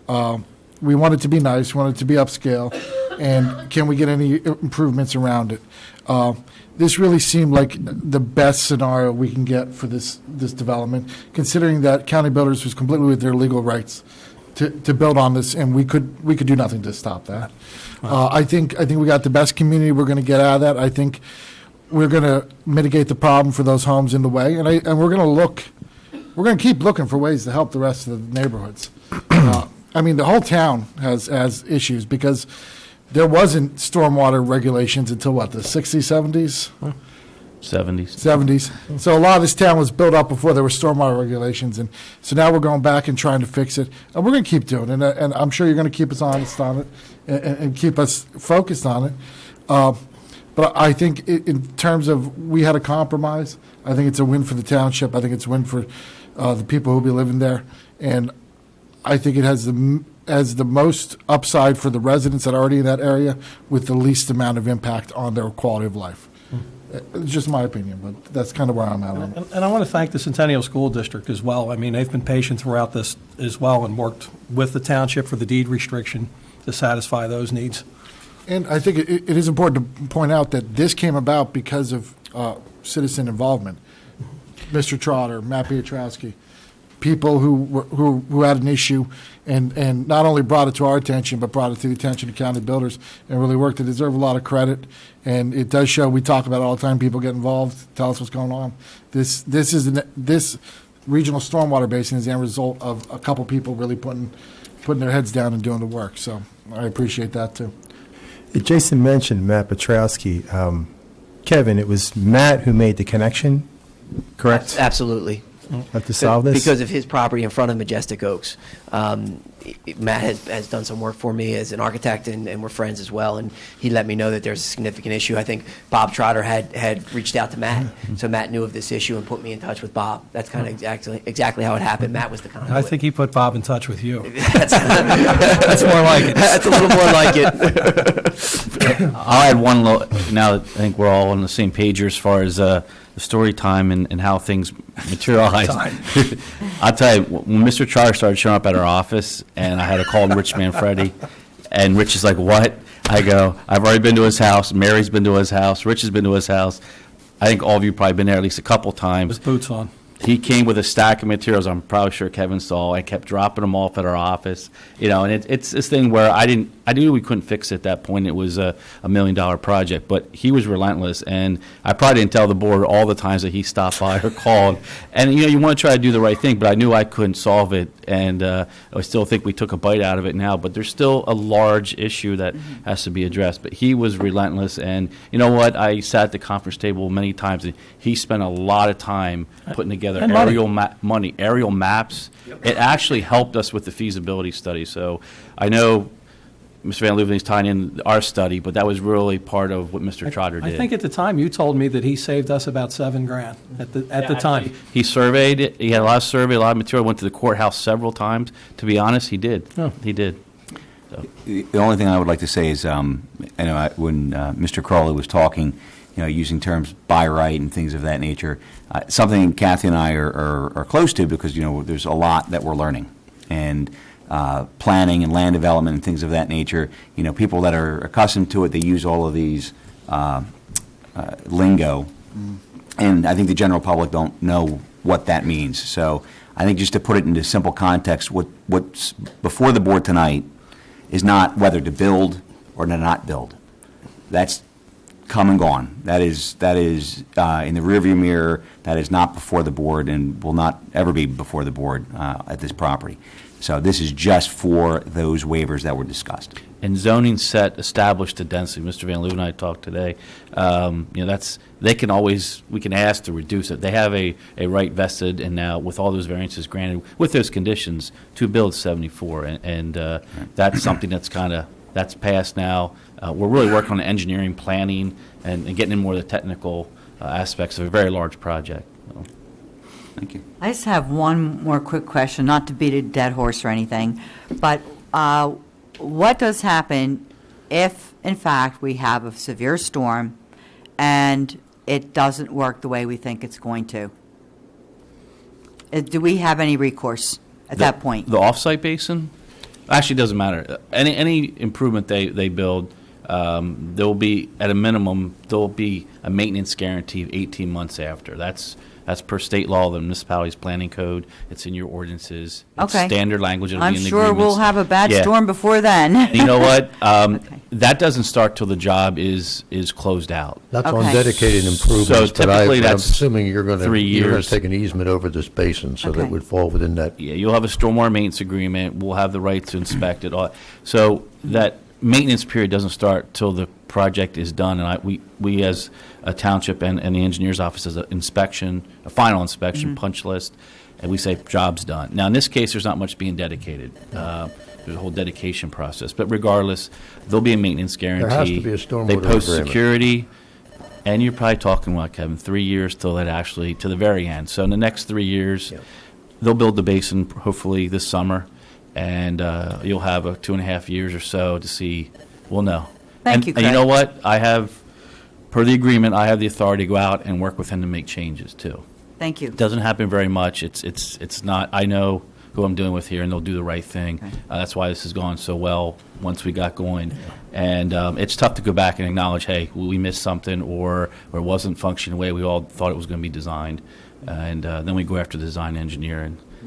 We want it to be nice, we want it to be upscale, and can we get any improvements around it? This really seemed like the best scenario we can get for this development, considering that county builders was completely with their legal rights to build on this, and we could do nothing to stop that. I think we got the best community we're going to get out of that. I think we're going to mitigate the problem for those homes in the way, and we're going to keep looking for ways to help the rest of the neighborhoods. I mean, the whole town has issues because there wasn't stormwater regulations until what, the 60s, 70s? 70s. So a lot of this town was built up before there were stormwater regulations, and so now we're going back and trying to fix it, and we're going to keep doing it, and I'm sure you're going to keep us honest on it and keep us focused on it. But I think in terms of we had a compromise, I think it's a win for the township. I think it's a win for the people who will be living there, and I think it has the most upside for the residents that are already in that area with the least amount of impact on their quality of life. It's just my opinion, but that's kind of where I'm at on it. And I want to thank the Centennial School District as well. I mean, they've been patient throughout this as well and worked with the township for the deed restriction to satisfy those needs. And I think it is important to point out that this came about because of citizen involvement. Mr. Trotter, Matt Piotrowski, people who had an issue and not only brought it to our attention, but brought it to the attention of county builders and really worked. They deserve a lot of credit. And it does show, we talk about it all the time, people get involved, tell us what's going on. This regional stormwater basin is the end result of a couple people really putting their heads down and doing the work. So I appreciate that too. Jason mentioned Matt Petrowski. Kevin, it was Matt who made the connection, correct? Absolutely. Have to solve this? Because of his property in front of Majestic Oaks. Matt has done some work for me as an architect, and we're friends as well, and he let me know that there's a significant issue. I think Bob Trotter had reached out to Matt, so Matt knew of this issue and put me in touch with Bob. That's kind of exactly how it happened. Matt was the conduit. I think he put Bob in touch with you. That's more like it. That's a little more like it. I'll add one, now that I think we're all on the same page here as far as the story time and how things materialize. I'll tell you, when Mr. Trotter started showing up at our office, and I had to call Rich Manfredi, and Rich is like, what? I go, I've already been to his house, Mary's been to his house, Rich has been to his house. I think all of you probably been there at least a couple times. With boots on. He came with a stack of materials. I'm probably sure Kevin saw. I kept dropping them off at our office, and it's this thing where I knew we couldn't fix it at that point. It was a $1 million project, but he was relentless, and I probably didn't tell the board all the times that he stopped by or called. And you want to try to do the right thing, but I knew I couldn't solve it, and I still think we took a bite out of it now. But there's still a large issue that has to be addressed. But he was relentless, and you know what? I sat at the conference table many times, and he spent a lot of time putting together aerial maps. Yep. It actually helped us with the feasibility study. So I know Mr. Van Leeuwen's tying in our study, but that was really part of what Mr. Trotter did. I think at the time you told me that he saved us about $7,000 at the time. He surveyed it. He had a lot of survey, a lot of material. Went to the courthouse several times. To be honest, he did. Oh. He did. So. The only thing I would like to say is, when Mr. Crawley was talking, using terms by right and things of that nature, something Kathy and I are close to, because there's a lot that we're learning, and planning and land development and things of that nature. People that are accustomed to it, they use all of these lingo, and I think the general public don't know what that means. So I think just to put it into simple context, what's before the board tonight is not whether to build or to not build. That's come and gone. That is in the rearview mirror. That is not before the board and will not ever be before the board at this property. So this is just for those waivers that were discussed. And zoning established the density. Mr. Van Leeuwen and I talked today. We can ask to reduce it. They have a right vested, and now with all those variances granted, with those conditions, to build 74, and that's something that's passed now. We're really working on engineering, planning, and getting in more of the technical aspects of a very large project. So, thank you. I just have one more quick question, not to beat a dead horse or anything, but what does happen if, in fact, we have a severe storm and it doesn't work the way we think it's going to? Do we have any recourse at that point? The off-site basin? Actually, doesn't matter. Any improvement they build, there will be, at a minimum, there will be a maintenance guarantee of 18 months after. That's per state law, the municipality's planning code. It's in your ordinances. It's Okay. standard language. It'll I'm be in the sure agreements. we'll have a bad Yeah. storm before then. And you know what? That doesn't start till the job is closed out. That's Okay. on dedicated improvements, So but I'm typically that's assuming you're going 3 to years. take an easement over this basin, so that Okay. would fall within that. Yeah, you'll have a stormwater maintenance agreement. We'll have the right to inspect it. So that maintenance period doesn't start till the project is done. And we as a township and the engineer's office has a final inspection punch list, and we say job's done. Now in this case, there's not much being dedicated. There's a whole dedication process, but regardless, there'll be a maintenance guarantee. There has to be a stormwater They post agreement. security. And you're probably talking, what, Kevin, 3 years till that actually, to the very end. So in the next 3 years, they'll build the basin hopefully this summer, and you'll have 2.5 years or so to see. We'll know. Thank you, And you Craig. know what? I have, per the agreement, I have the authority to go out and work with him to make changes too. Thank you. It doesn't happen very much. It's not. I know who I'm dealing with here, and they'll do the right thing. Okay. That's why this has gone so well once we got going. And it's tough to go back and acknowledge, hey, we missed something, or it wasn't functioning the way we all thought it was going to be designed. And then we go after the design engineer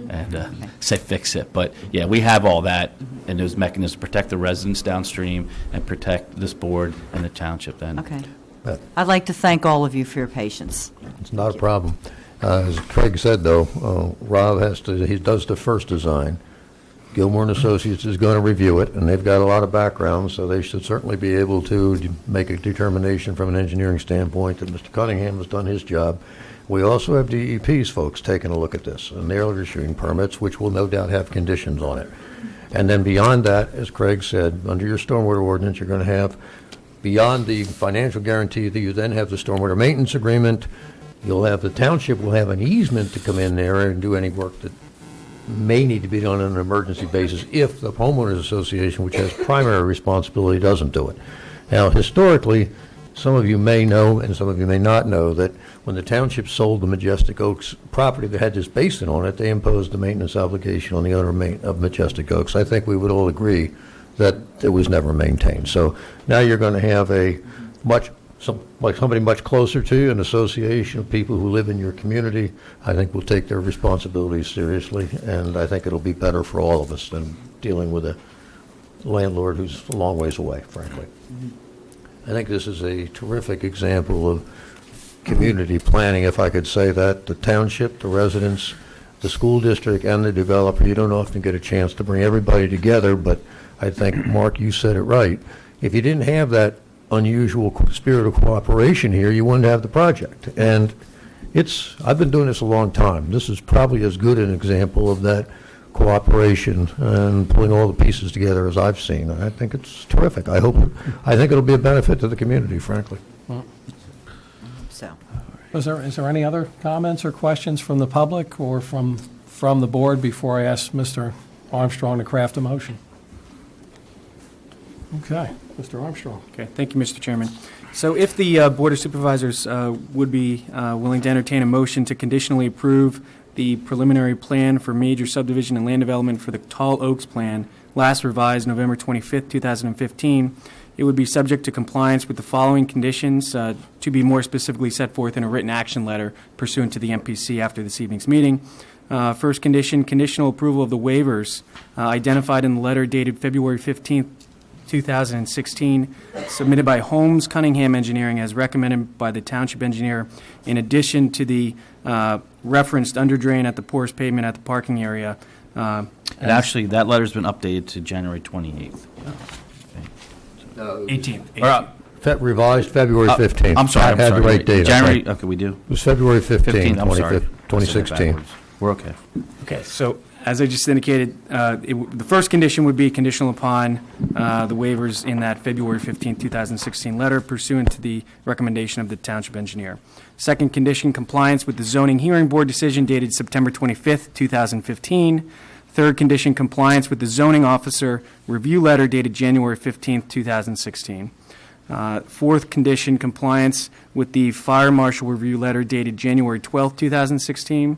and say fix it. But yeah, we have all that and those mechanisms to protect the residents downstream and protect this board and the township then. Okay. I'd like to thank all of you for your patience. It's not a problem. As Craig said, though, Rob he does the first design. Gilmore and Associates is going to review it, and they've got a lot of background, so they should certainly be able to make a determination from an engineering standpoint that Mr. Cunningham has done his job. We also have DEP's folks taking a look at this, and they're issuing permits, which will no doubt have conditions on it. And then beyond that, as Craig said, under your stormwater ordinance, you're going to have, beyond the financial guarantee, that you then have the stormwater maintenance agreement. You'll have, the township will have an easement to come in there and do any work that may need to be done on an emergency basis if the homeowners association, which has primary responsibility, doesn't do it. Now, historically, some of you may know and some of you may not know that when the township sold the Majestic Oaks property that had this basin on it, they imposed the maintenance obligation on the owner of Majestic Oaks. I think we would all agree that it was never maintained. So now you're going to have somebody much closer to you, an association of people who live in your community. I think will take their responsibilities seriously, and I think it'll be better for all of us than dealing with a landlord who's a long ways away, frankly. I think this is a terrific example of community planning, if I could say that. The township, the residents, the school district, and the developer, you don't often get a chance to bring everybody together, but I think, Mark, you said it right. If you didn't have that unusual spirit of cooperation here, you wouldn't have the project. And I've been doing this a long time. This is probably as good an example of that cooperation and pulling all the pieces together as I've seen. I think it's terrific. I think it'll be a benefit to the community, frankly. So, Is there any other comments or questions from the public or from the board before I ask Mr. Armstrong to craft a motion? Okay, Mr. Armstrong. Okay, thank you, Mr. Chairman. So if the Board of Supervisors would be willing to entertain a motion to conditionally approve the preliminary plan for major subdivision and land development for the Tall Oaks Plan, last revised November 25th, 2015, it would be subject to compliance with the following conditions to be more specifically set forth in a written action letter pursuant to the MPC after this evening's meeting. First condition, conditional approval of the waivers identified in the letter dated February 15th, 2016, submitted by Holmes Cunningham Engineering as recommended by the Township Engineer, in addition to the referenced underdrain at the porous pavement at the parking area. And actually, that letter's been updated to January 28th. 18th. Revised February 15th. I'm sorry. I had the right date. January, okay, we do. It was February 15th, I'm sorry. 2016. We're okay. Okay, so as I just indicated, the first condition would be conditional upon the waivers in that February 15, 2016 letter pursuant to the recommendation of the Township Engineer. Second condition, compliance with the Zoning Hearing Board decision dated September 25, 2015. Third condition, compliance with the Zoning Officer Review Letter dated January 15, 2016. Fourth condition, compliance with the Fire Marshal Review Letter dated January 12, 2016.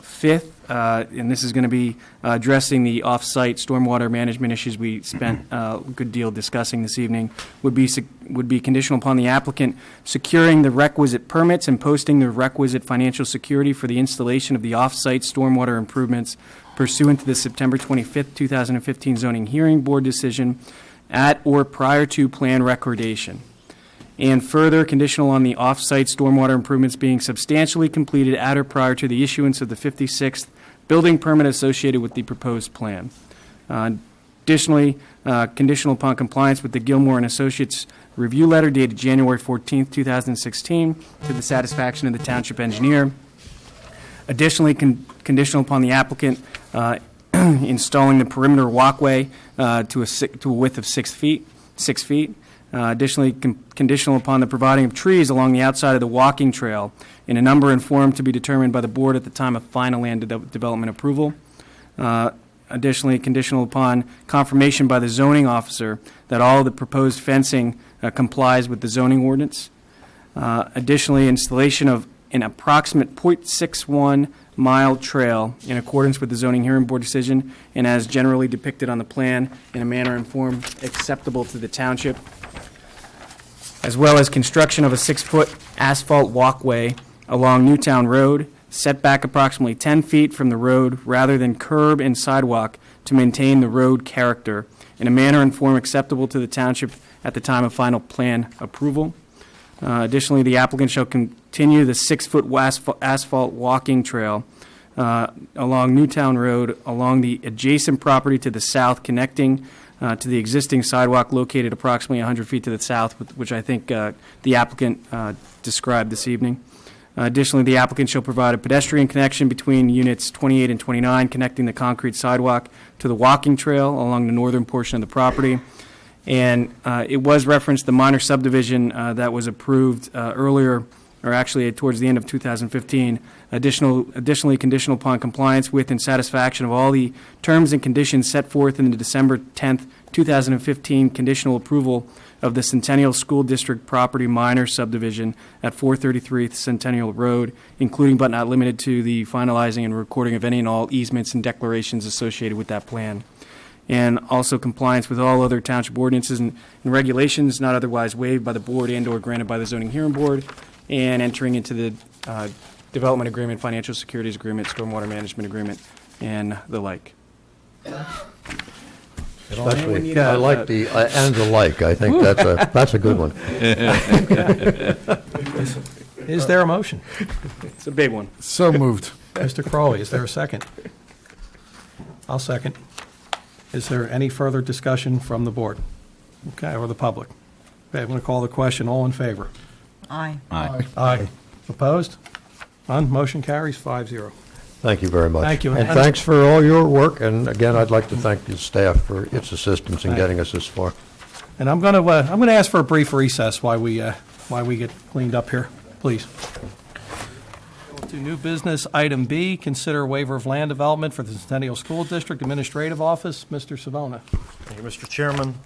Fifth, and this is going to be addressing the off-site stormwater management issues we spent a good deal discussing this evening, would be conditional upon the applicant securing the requisite permits and posting the requisite financial security for the installation of the off-site stormwater improvements pursuant to the September 25th, 2015 Zoning Hearing Board decision at or prior to plan recordation. And further, conditional on the off-site stormwater improvements being substantially completed at or prior to the issuance of the 56th building permit associated with the proposed plan. Additionally, conditional upon compliance with the Gilmore and Associates review letter dated January 14th, 2016, to the satisfaction of the Township Engineer. Additionally, conditional upon the applicant installing the perimeter walkway to a width of 6 feet. Additionally, conditional upon the providing of trees along the outside of the walking trail in a number and form to be determined by the board at the time of final land development approval. Additionally, conditional upon confirmation by the zoning officer that all of the proposed fencing complies with the zoning ordinance. Additionally, installation of an approximate 0.61 mile trail in accordance with the Zoning Hearing Board decision and as generally depicted on the plan in a manner and form acceptable to the township, as well as construction of a 6-foot asphalt walkway along Newtown Road, set back approximately 10 feet from the road rather than curb and sidewalk to maintain the road character in a manner and form acceptable to the township at the time of final plan approval. Additionally, the applicant shall continue the 6-foot asphalt walking trail along Newtown Road along the adjacent property to the south, connecting to the existing sidewalk located approximately 100 feet to the south, which I think the applicant described this evening. Additionally, the applicant shall provide a pedestrian connection between units 28 and 29, connecting the concrete sidewalk to the walking trail along the northern portion of the property. And it was referenced the minor subdivision that was approved earlier, or actually towards the end of 2015. Additionally, conditional upon compliance with and satisfaction of all the terms and conditions set forth in the December 10th, 2015 conditional approval of the Centennial School District property minor subdivision at 433 Centennial Road, including but not limited to the finalizing and recording of any and all easements and declarations associated with that plan. And also compliance with all other township ordinances and regulations not otherwise waived by the board and or granted by the zoning hearing board, and entering into the development agreement, financial securities agreement, stormwater management agreement, and the like. Especially, I like the and the like. I think that's a good one. Is there a motion? It's a big one. So moved. Mr. Crowley, is there a second? I'll second. Is there any further discussion from the board? Okay, or the public? Okay, I'm going to call the question. All in favor? Aye. Aye. Aye. Opposed? None. Motion carries 5-0. Thank you very much. Thank you. And thanks for all your work. And again, I'd like to thank the staff for its assistance in getting us this far. And I'm going to ask for a brief recess while we get cleaned up here, please. To new business, item B, consider waiver of land development for the Centennial School District Administrative Office. Mr. Savona. Thank you, Mr. Chairman.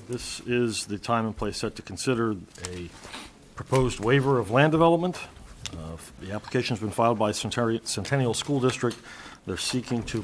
This is the time and place set to consider a proposed waiver of land development. The application has been filed by Centennial School District. They're seeking to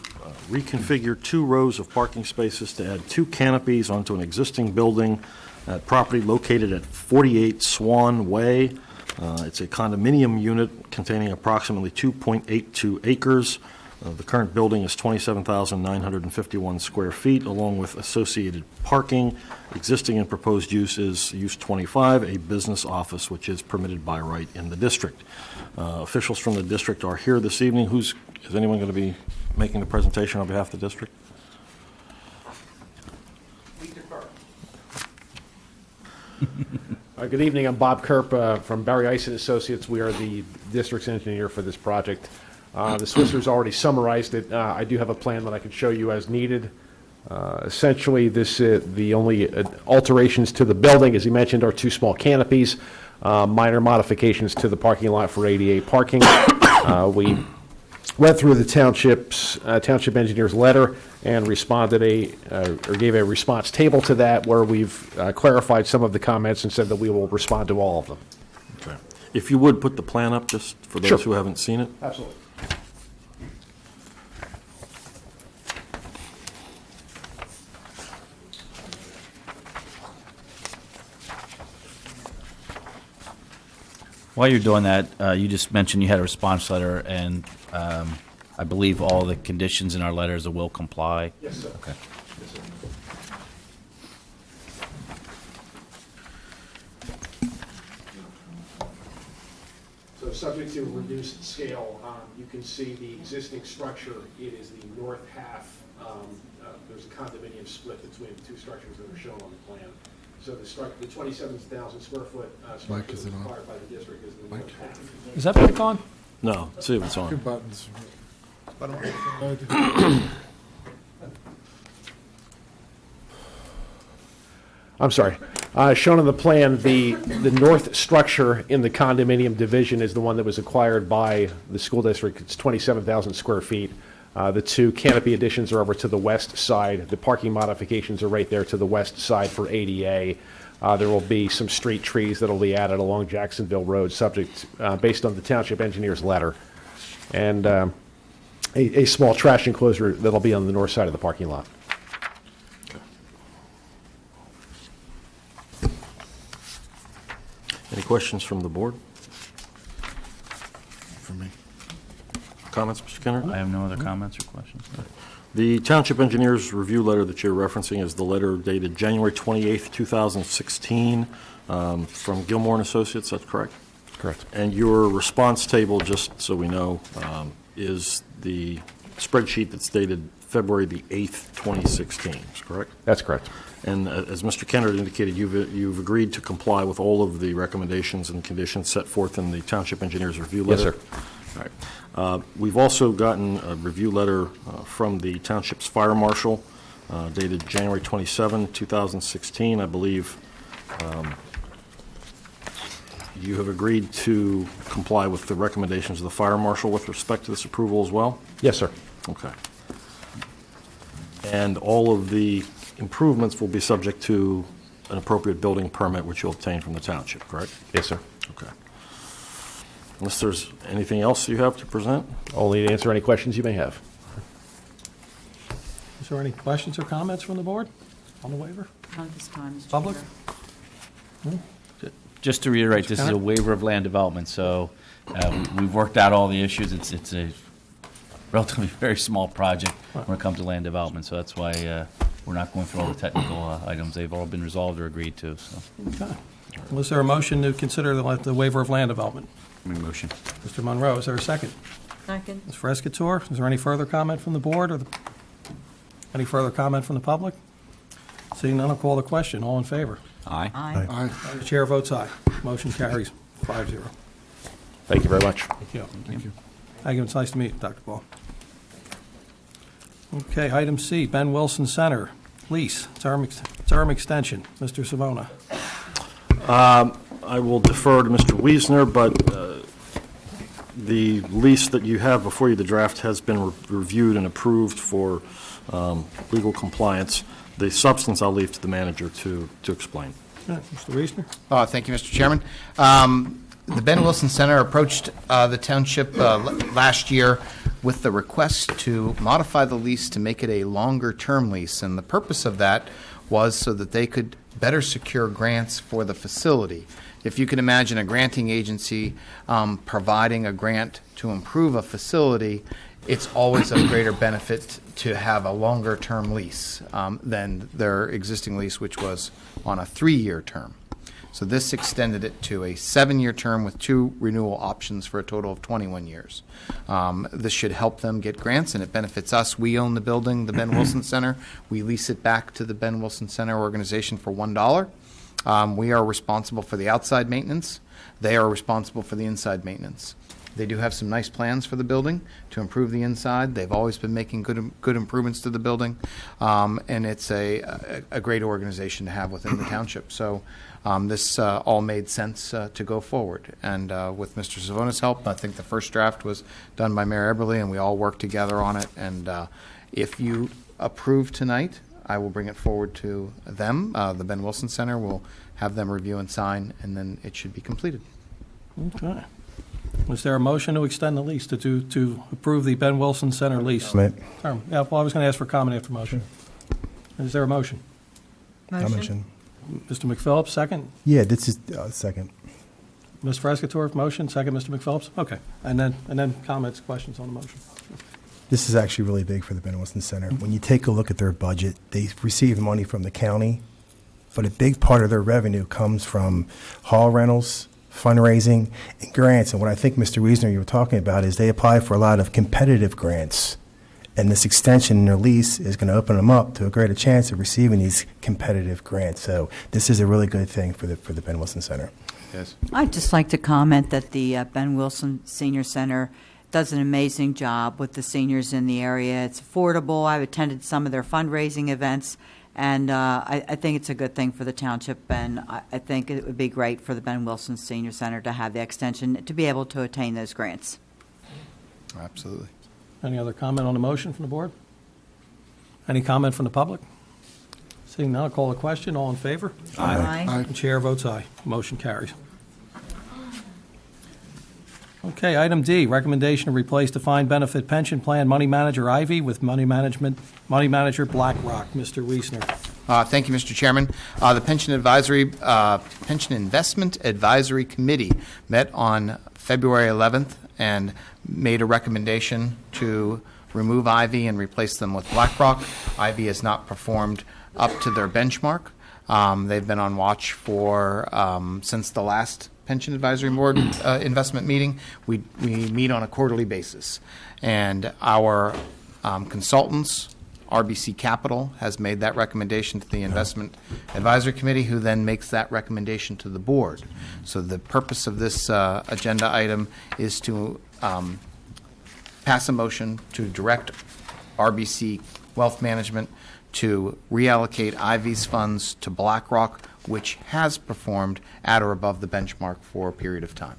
reconfigure 2 rows of parking spaces to add 2 canopies onto an existing building at property located at 48 Swan Way. It's a condominium unit containing approximately 2.82 acres. The current building is 27,951 square feet, along with associated parking. Existing and proposed use is use 25, a business office, which is permitted by right in the district. Officials from the district are here this evening. Is anyone going to be making the presentation on behalf of the district? Good evening. I'm Bob Kerp from Barry Ice and Associates. We are the district's engineer for this project. The Swisser's already summarized it. I do have a plan that I can show you as needed. Essentially, the only alterations to the building, as he mentioned, are 2 small canopies, minor modifications to the parking lot for ADA parking. We went through the township engineer's letter and gave a response table to that, where we've clarified some of the comments and said that we will respond to all of them. Okay. If you would put the plan up, just for those who haven't seen it. Absolutely. While you're doing that, you just mentioned you had a response letter, and I believe all the conditions in our letters will comply. Yes, sir. Okay. Yes, sir. So subject to reduced scale, you can see the existing structure. It is the north half. There's a condominium split between the 2 structures that are shown on the plan. So the 27,000 square foot structure that's required by the district is the north half. Is that mic on? No. See if it's on. 2 buttons. I'm sorry. Shown on the plan, the north structure in the condominium division is the one that was acquired by the school district. It's 27,000 square feet. The 2 canopy additions are over to the west side. The parking modifications are right there to the west side for ADA. There will be some street trees that will be added along Jacksonville Road, based on the township engineer's letter. And a small trash enclosure that will be on the north side of the parking lot. Any questions from the board? For me. Comments, Mr. Kenner? I have no other comments or questions. The Township Engineer's review letter that you're referencing is the letter dated January 28th, 2016, from Gilmore and Associates, that's correct? Correct. And your response table, just so we know, is the spreadsheet that's dated February the 8th, 2016, is correct? That's correct. And as Mr. Kennard indicated, you've agreed to comply with all of the recommendations and conditions set forth in the Township Engineer's review Yes, letter? sir. All right. We've also gotten a review letter from the Township's Fire Marshal dated January 27, 2016. I believe you have agreed to comply with the recommendations of the Fire Marshal with respect to this approval as well? Yes, sir. Okay. And all of the improvements will be subject to an appropriate building permit, which you'll obtain from the township, correct? Yes, sir. Okay. Unless there's anything else you have to present? Only to answer any questions you may have. Is there any questions or comments from the board on the waiver? Not at this time, Mr. Public? Chair. Just to reiterate, Mr. this is a Kennard? waiver of land development, so we've worked out all the issues. It's a relatively very small project when it comes to land development, so that's why we're not going through all the technical items. They've all been resolved or agreed to, so. Okay. Was there a motion to consider the waiver of land development? Motion. Mr. Monroe, is there a second? Second. Ms. Frescatore, is there any further comment from the board or any further comment from the public? Seeing none, I'll call the question. All in favor? Aye. Aye. Aye. The chair votes aye. Motion carries 5-0. Thank you very much. Thank you. Thank you. It's nice to meet you, Dr. Ball. Okay, item C, Ben Wilson Center, lease, term extension. Mr. Savona. I will defer to Mr. Wiesner, but the lease that you have before you, the draft, has been reviewed and approved for legal compliance. The substance I'll leave to the manager to explain. Mr. Wiesner? Thank you, Mr. Chairman. The Ben Wilson Center approached the township last year with the request to modify the lease to make it a longer-term lease, and the purpose of that was so that they could better secure grants for the facility. If you can imagine a granting agency providing a grant to improve a facility, it's always of greater benefit to have a longer-term lease than their existing lease, which was on a 3-year term. So this extended it to a 7-year term with 2 renewal options for a total of 21 years. This should help them get grants, and it benefits us. We own the building, the Ben Wilson Center. We lease it back to the Ben Wilson Center organization for $1. We are responsible for the outside maintenance. They are responsible for the inside maintenance. They do have some nice plans for the building to improve the inside. They've always been making good improvements to the building, and it's a great organization to have within the township. So this all made sense to go forward. And with Mr. Savona's help, I think the first draft was done by Mayor Eberly, and we all worked together on it. And if you approve tonight, I will bring it forward to them. The Ben Wilson Center will have them review and sign, and then it should be completed. Okay. Was there a motion to extend the lease, to approve the Ben Wilson Center lease? Comment. Yeah, well, I was going to ask for comment after motion. Is there a motion? Motion. Mr. McPhillips, second? Yeah, this is second. Ms. Frescatore, motion, second, Mr. McPhillips? Okay. And then comments, questions on the motion. This is actually really big for the Ben Wilson Center. When you take a look at their budget, they receive money from the county, but a big part of their revenue comes from hall rentals, fundraising, and grants. And what I think, Mr. Wiesner, you were talking about is they apply for a lot of competitive grants. And this extension in their lease is going to open them up to a greater chance of receiving these competitive grants. So this is a really good thing for the Ben Wilson Center. Yes. I'd just like to comment that the Ben Wilson Senior Center does an amazing job with the seniors in the area. It's affordable. I've attended some of their fundraising events, and I think it's a good thing for the township, and I think it would be great for the Ben Wilson Senior Center to have the extension to be able to attain those grants. Absolutely. Any other comment on the motion from the board? Any comment from the public? Seeing none, I'll call the question. All in favor? Aye. Aye. The chair votes aye. Motion carries. Okay, item D, recommendation to replace defined benefit pension plan money manager Ivy with money manager BlackRock. Mr. Wiesner. Thank you, Mr. Chairman. The Pension Investment Advisory Committee met on February 11th and made a recommendation to remove Ivy and replace them with BlackRock. Ivy has not performed up to their benchmark. They've been on watch for since the last Pension Advisory Board investment meeting. We meet on a quarterly basis, and our consultants. RBC Capital has made that recommendation to the Investment Advisory Committee, who then makes that recommendation to the board. So the purpose of this agenda item is to pass a motion to direct RBC Wealth Management to reallocate Ivy's funds to BlackRock, which has performed at or above the benchmark for a period of time.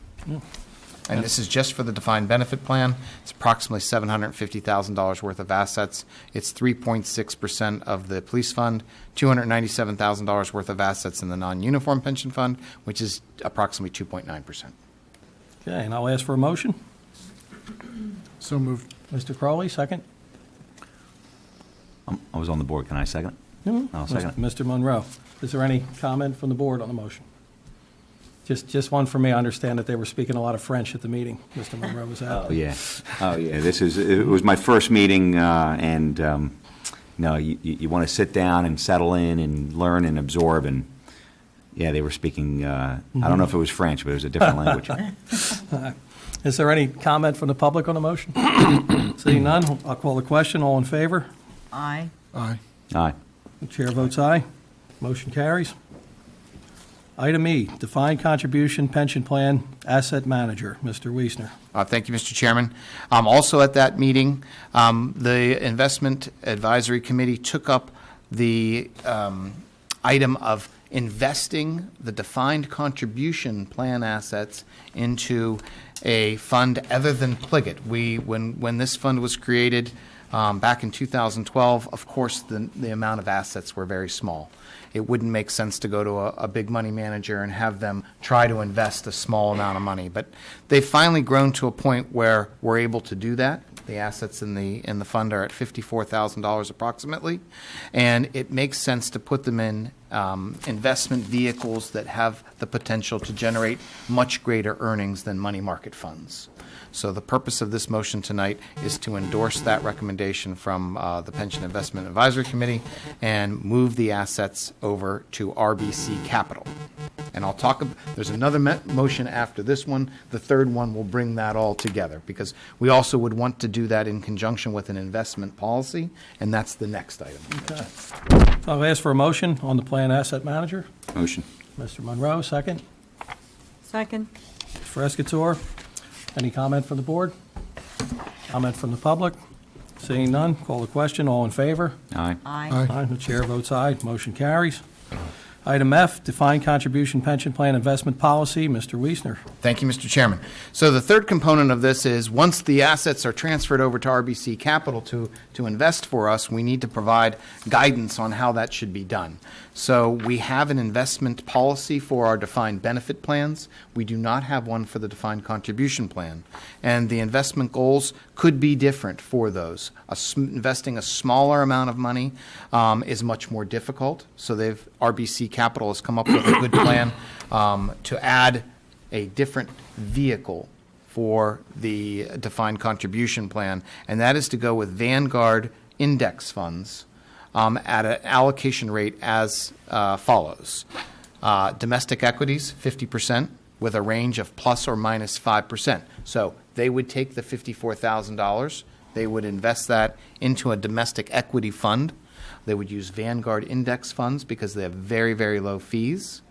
And this is just for the defined benefit plan. It's approximately $750,000 worth of assets. It's 3.6% of the police fund, $297,000 worth of assets in the non-uniform pension fund, which is approximately 2.9%. Okay, and I'll ask for a motion. So moved. Mr. Crowley, second. I was on the board. Can I second it? I'll second it. Mr. Monroe, is there any comment from the board on the motion? Just one for me. I understand that they were speaking a lot of French at the meeting. Mr. Monroe was at. Oh, yeah. Oh, yeah. It was my first meeting, and, you want to sit down and settle in and learn and absorb, and, yeah, they were speaking, I don't know if it was French, but it was a different language. Is there any comment from the public on the motion? Seeing none, I'll call the question. All in favor? Aye. Aye. Aye. The chair votes aye. Motion carries. Item E, defined contribution pension plan asset manager. Mr. Wiesner. Thank you, Mr. Chairman. Also at that meeting, the Investment Advisory Committee took up the item of investing the defined contribution plan assets into a fund other than Pliget. When this fund was created back in 2012, of course, the amount of assets were very small. It wouldn't make sense to go to a big money manager and have them try to invest a small amount of money. But they've finally grown to a point where we're able to do that. The assets in the fund are at $54,000 approximately, and it makes sense to put them in investment vehicles that have the potential to generate much greater earnings than money market funds. So the purpose of this motion tonight is to endorse that recommendation from the Pension Investment Advisory Committee and move the assets over to RBC Capital. And I'll talk, there's another motion after this one. The third one will bring that all together, because we also would want to do that in conjunction with an investment policy, and that's the next item. Okay. I'll ask for a motion on the plan asset manager. Motion. Mr. Monroe, second. Second. Frescator. Any comment from the board? Comment from the public? Seeing none, call the question. All in favor? Aye. Aye. Aye. The chair votes aye. Motion carries. Item F, defined contribution pension plan investment policy. Mr. Wiesner. Thank you, Mr. Chairman. So the third component of this is once the assets are transferred over to RBC Capital to invest for us, we need to provide guidance on how that should be done. So we have an investment policy for our defined benefit plans. We do not have one for the defined contribution plan. And the investment goals could be different for those. Investing a smaller amount of money is much more difficult. So RBC Capital has come up with a good plan to add a different vehicle for the defined contribution plan, and that is to go with Vanguard index funds at an allocation rate as follows. Domestic equities, 50%, with a range of plus or minus 5%. So they would take the $54,000, they would invest that into a domestic equity fund. They would use Vanguard index funds because they have very, very low fees,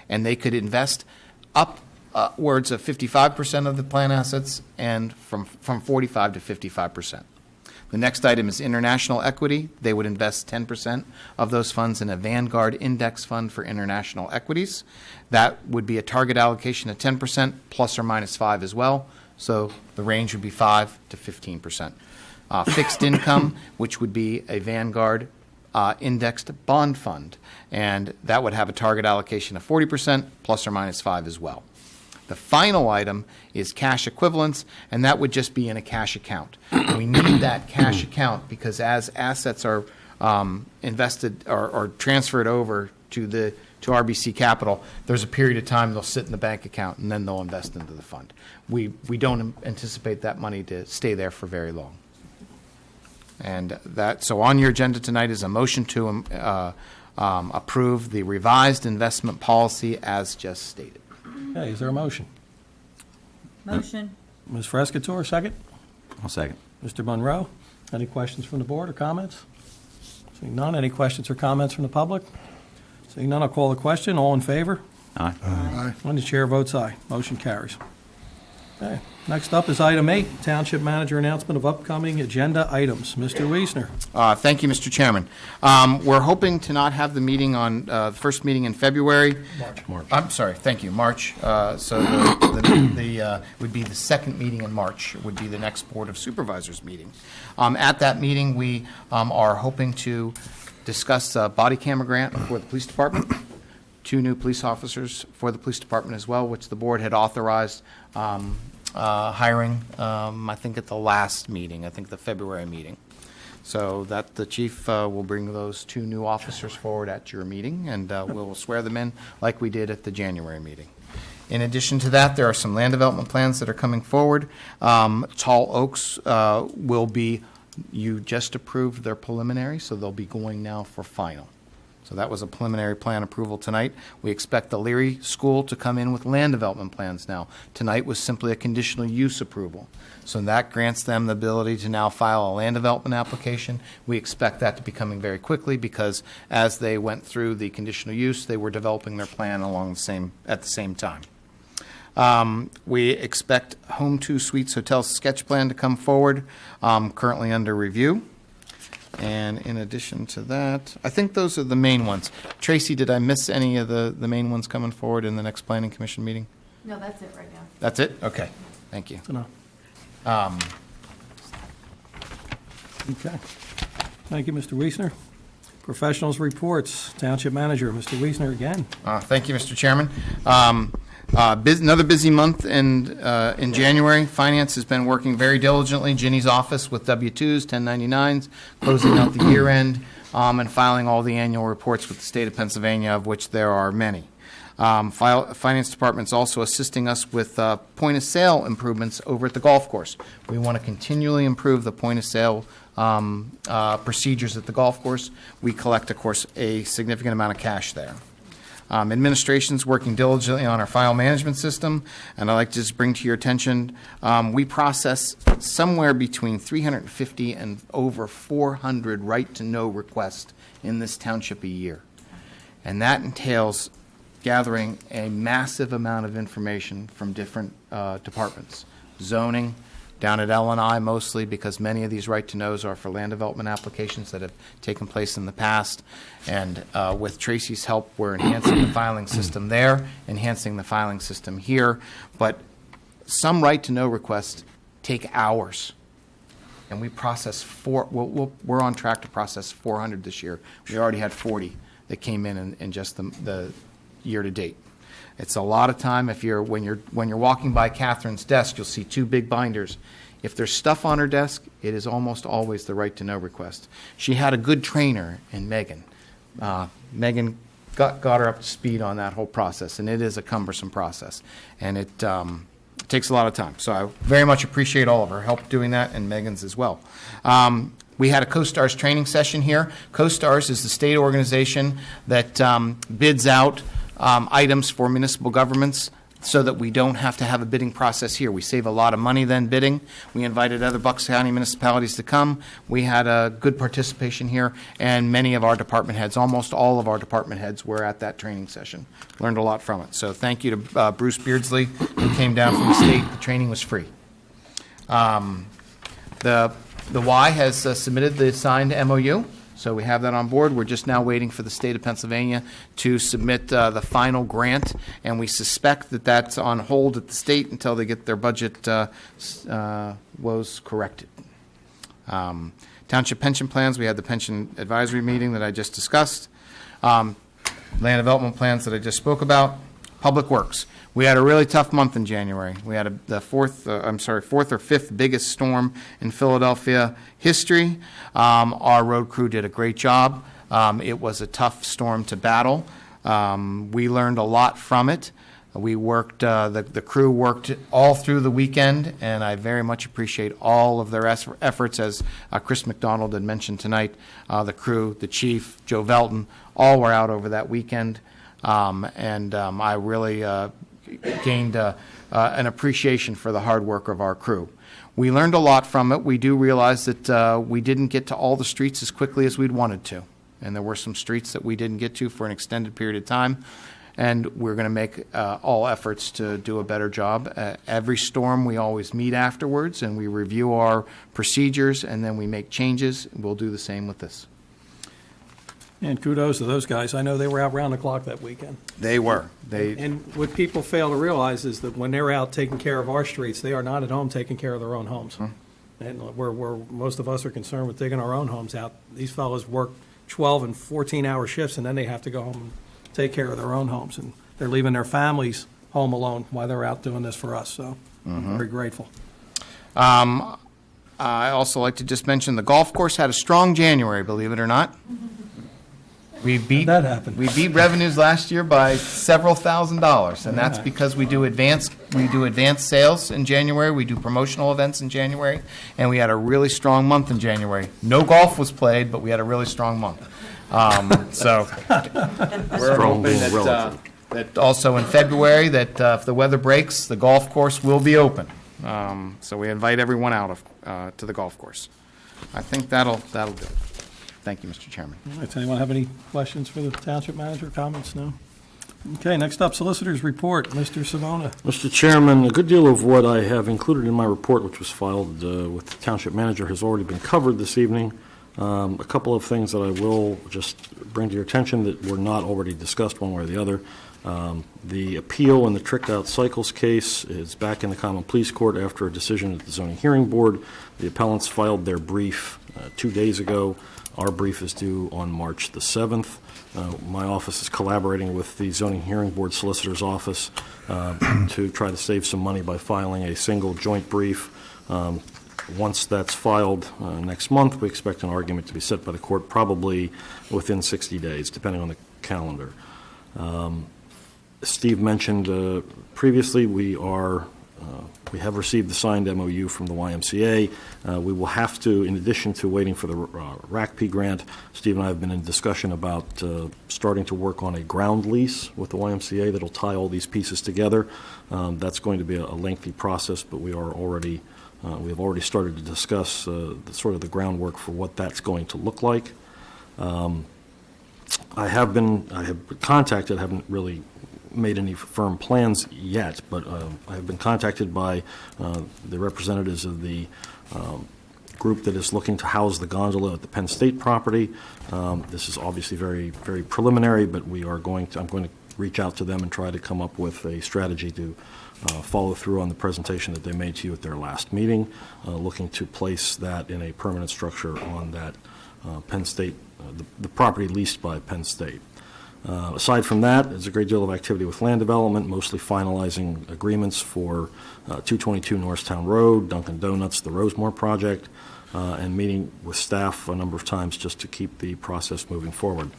and they could invest upwards of 55% of the plan assets and from 45 to 55%. The next item is international equity. They would invest 10% of those funds in a Vanguard index fund for international equities. That would be a target allocation of 10%, plus or minus 5 as well. So the range would be 5 to 15%. Fixed income, which would be a Vanguard indexed bond fund, and that would have a target allocation of 40%, plus or minus 5 as well. The final item is cash equivalents, and that would just be in a cash account. We need that cash account because as assets are invested or transferred over to RBC Capital, there's a period of time they'll sit in the bank account and then they'll invest into the fund. We don't anticipate that money to stay there for very long. And so on your agenda tonight is a motion to approve the revised investment policy as just stated. Okay, is there a motion? Motion. Ms. Frescator, second. I'll second. Mr. Monroe, Any questions from the board or comments? Seeing none, any questions or comments from the public? Seeing none, I'll call the question. All in favor? Aye. Aye. And the chair votes aye. Motion carries. Okay. Next up is item 8, Township Manager announcement of upcoming agenda items. Mr. Wiesner. Thank you, Mr. Chairman. We're hoping to not have the meeting on the first meeting in February. March. I'm sorry, thank you, March. So would be the second meeting in March, would be the next Board of Supervisors meeting. At that meeting, we are hoping to discuss a body camera grant for the police department, 2 new police officers for the police department as well, which the board had authorized hiring, I think at the last meeting, I think the February meeting. So that the chief will bring those 2 new officers forward at your meeting, and we'll swear them in like we did at the January meeting. In addition to that, there are some land development plans that are coming forward. Tall Oaks will be, you just approved their preliminary, so they'll be going now for final. So that was a preliminary plan approval tonight. We expect the Leary School to come in with land development plans now. Tonight was simply a conditional use approval. So that grants them the ability to now file a land development application. We expect that to be coming very quickly because as they went through the conditional use, they were developing their plan at the same time. We expect Home 2 Suites Hotel sketch plan to come forward, currently under review. And in addition to that, I think those are the main ones. Tracy, did I miss any of the main ones coming forward in the next Planning Commission meeting? No, that's it right now. That's it? Okay. Thank you. No. Okay. Thank you, Mr. Wiesner. Professionals reports. Township Manager, Mr. Wiesner again. Thank you, Mr. Chairman. Another busy month in January. Finance has been working very diligently. Ginny's office with W-2s, 1099s, closing out the year end, and filing all the annual reports with the state of Pennsylvania, of which there are many. Finance Department's also assisting us with point of sale improvements over at the golf course. We want to continually improve the point of sale procedures at the golf course. We collect, of course, a significant amount of cash there. Administration's working diligently on our file management system, and I'd like to just bring to your attention, we process somewhere between 350 and over 400 right-to-know requests in this township a year. And that entails gathering a massive amount of information from different departments. Zoning, down at L&I mostly because many of these right-to-knows are for land development applications that have taken place in the past. And with Tracy's help, we're enhancing the filing system there, enhancing the filing system here. But some right-to-know requests take hours. And we process we're on track to process 400 this year. We already had 40 that came in just the year to date. It's a lot of time. When you're walking by Catherine's desk, you'll see 2 big binders. If there's stuff on her desk, it is almost always the right-to-know request. She had a good trainer in Megan. Megan got her up to speed on that whole process, and it is a cumbersome process, and it takes a lot of time. So I very much appreciate all of her help doing that, and Megan's as well. We had a CoStars training session here. CoStars is the state organization that bids out items for municipal governments so that we don't have to have a bidding process here. We save a lot of money then bidding. We invited other Bucks County municipalities to come. We had a good participation here, and many of our department heads, almost all of our department heads, were at that training session. Learned a lot from it. So thank you to Bruce Beardsley, who came down from the state. The training was free. The Y has submitted the signed MOU. So we have that on board. We're just now waiting for the state of Pennsylvania to submit the final grant, and we suspect that that's on hold at the state until they get their budget woes corrected. Township pension plans, we had the pension advisory meeting that I just discussed. Land development plans that I just spoke about. Public Works. We had a really tough month in January. We had the fourth or fifth biggest storm in Philadelphia history. Our road crew did a great job. It was a tough storm to battle. We learned a lot from it. We worked, the crew worked all through the weekend, and I very much appreciate all of their efforts, as Chris McDonald had mentioned tonight. The crew, the chief, Joe Velton, all were out over that weekend, and I really gained an appreciation for the hard work of our crew. We learned a lot from it. We do realize that we didn't get to all the streets as quickly as we'd wanted to. And there were some streets that we didn't get to for an extended period of time. And we're going to make all efforts to do a better job. Every storm, we always meet afterwards, and we review our procedures, and then we make changes. We'll do the same with this. And kudos to those guys. I know they were out round the clock that weekend. They were. And what people fail to realize is that when they're out taking care of our streets, they are not at home taking care of their own homes. And where most of us are concerned with taking our own homes out, these fellows work 12 and 14-hour shifts, and then they have to go home and take care of their own homes. And they're leaving their families home alone while they're out doing this for us. So I'm very grateful. I also like to just mention the golf course had a strong January, believe it or not. We beat revenues last year by several $1,000s, and that's because we do advanced sales in January, we do promotional events in January, and we had a really strong month in January. No golf was played, but we had a really strong month. So we're hoping that also in February that if the weather breaks, the golf course will be open. So we invite everyone out to the golf course. I think that'll do it. Thank you, Mr. Chairman. All right, does anyone have any questions for the township manager? Comments? No? Okay, next up, solicitor's report. Mr. Savona. Mr. Chairman, a good deal of what I have included in my report, which was filed with the township manager, has already been covered this evening. A couple of things that I will just bring to your attention that were not already discussed one way or the other. The appeal in the tricked out cycles case is back in the Common Pleas Court after a decision at the zoning hearing board. The appellants filed their brief 2 days ago. Our brief is due on March the 7th. My office is collaborating with the zoning hearing board solicitor's office to try to save some money by filing a single joint brief. Once that's filed next month, we expect an argument to be set by the court probably within 60 days, depending on the calendar. Steve mentioned previously we have received the signed MOU from the YMCA. We will have to, in addition to waiting for the RACP grant, Steve and I have been in discussion about starting to work on a ground lease with the YMCA that will tie all these pieces together. That's going to be a lengthy process, but we have already started to discuss sort of the groundwork for what that's going to look like. I have contacted, haven't really made any firm plans yet, but I have been contacted by the representatives of the group that is looking to house the gondola at the Penn State property. This is obviously very, very preliminary, but I'm going to reach out to them and try to come up with a strategy to follow through on the presentation that they made to you at their last meeting, looking to place that in a permanent structure on that Penn State, the property leased by Penn State. Aside from that, there's a great deal of activity with land development, mostly finalizing agreements for 222 Norristown Road, Dunkin' Donuts, the Rosemore project, and meeting with staff a number of times just to keep the process moving forward.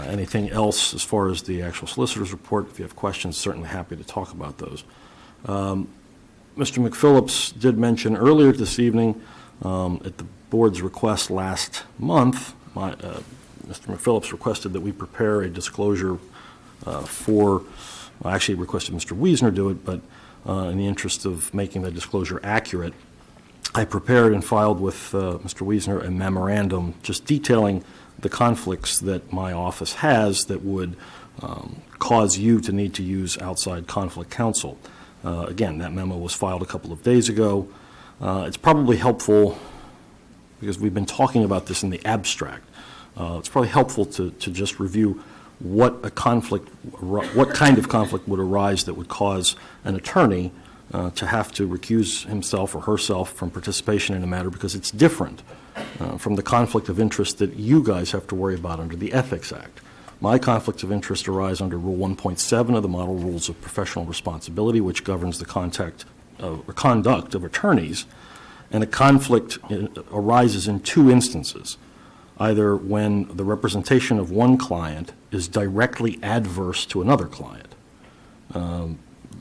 Anything else as far as the actual solicitor's report? If you have questions, certainly happy to talk about those. Mr. McPhillips did mention earlier this evening at the board's request last month, Mr. McPhillips requested that we prepare a disclosure actually requested Mr. Wiesner do it, but in the interest of making the disclosure accurate, I prepared and filed with Mr. Wiesner a memorandum just detailing the conflicts that my office has that would cause you to need to use outside conflict counsel. Again, that memo was filed a couple of days ago. It's probably helpful, because we've been talking about this in the abstract, it's probably helpful to just review what kind of conflict would arise that would cause an attorney to have to recuse himself or herself from participation in a matter, because it's different from the conflict of interest that you guys have to worry about under the Ethics Act. My conflicts of interest arise under Rule 1.7 of the Model Rules of Professional Responsibility, which governs the conduct of attorneys, and a conflict arises in two instances. Either when the representation of one client is directly adverse to another client.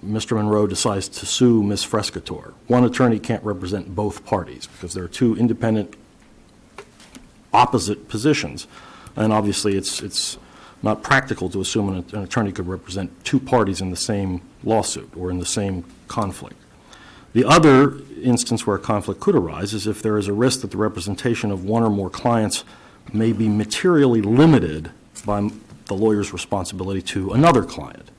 Mr. Monroe decides to sue Ms. Frescator. One attorney can't represent both parties because there are two independent opposite positions. And obviously it's not practical to assume an attorney could represent two parties in the same lawsuit or in the same conflict. The other instance where a conflict could arise is if there is a risk that the representation of one or more clients may be materially limited by the lawyer's responsibility to another client,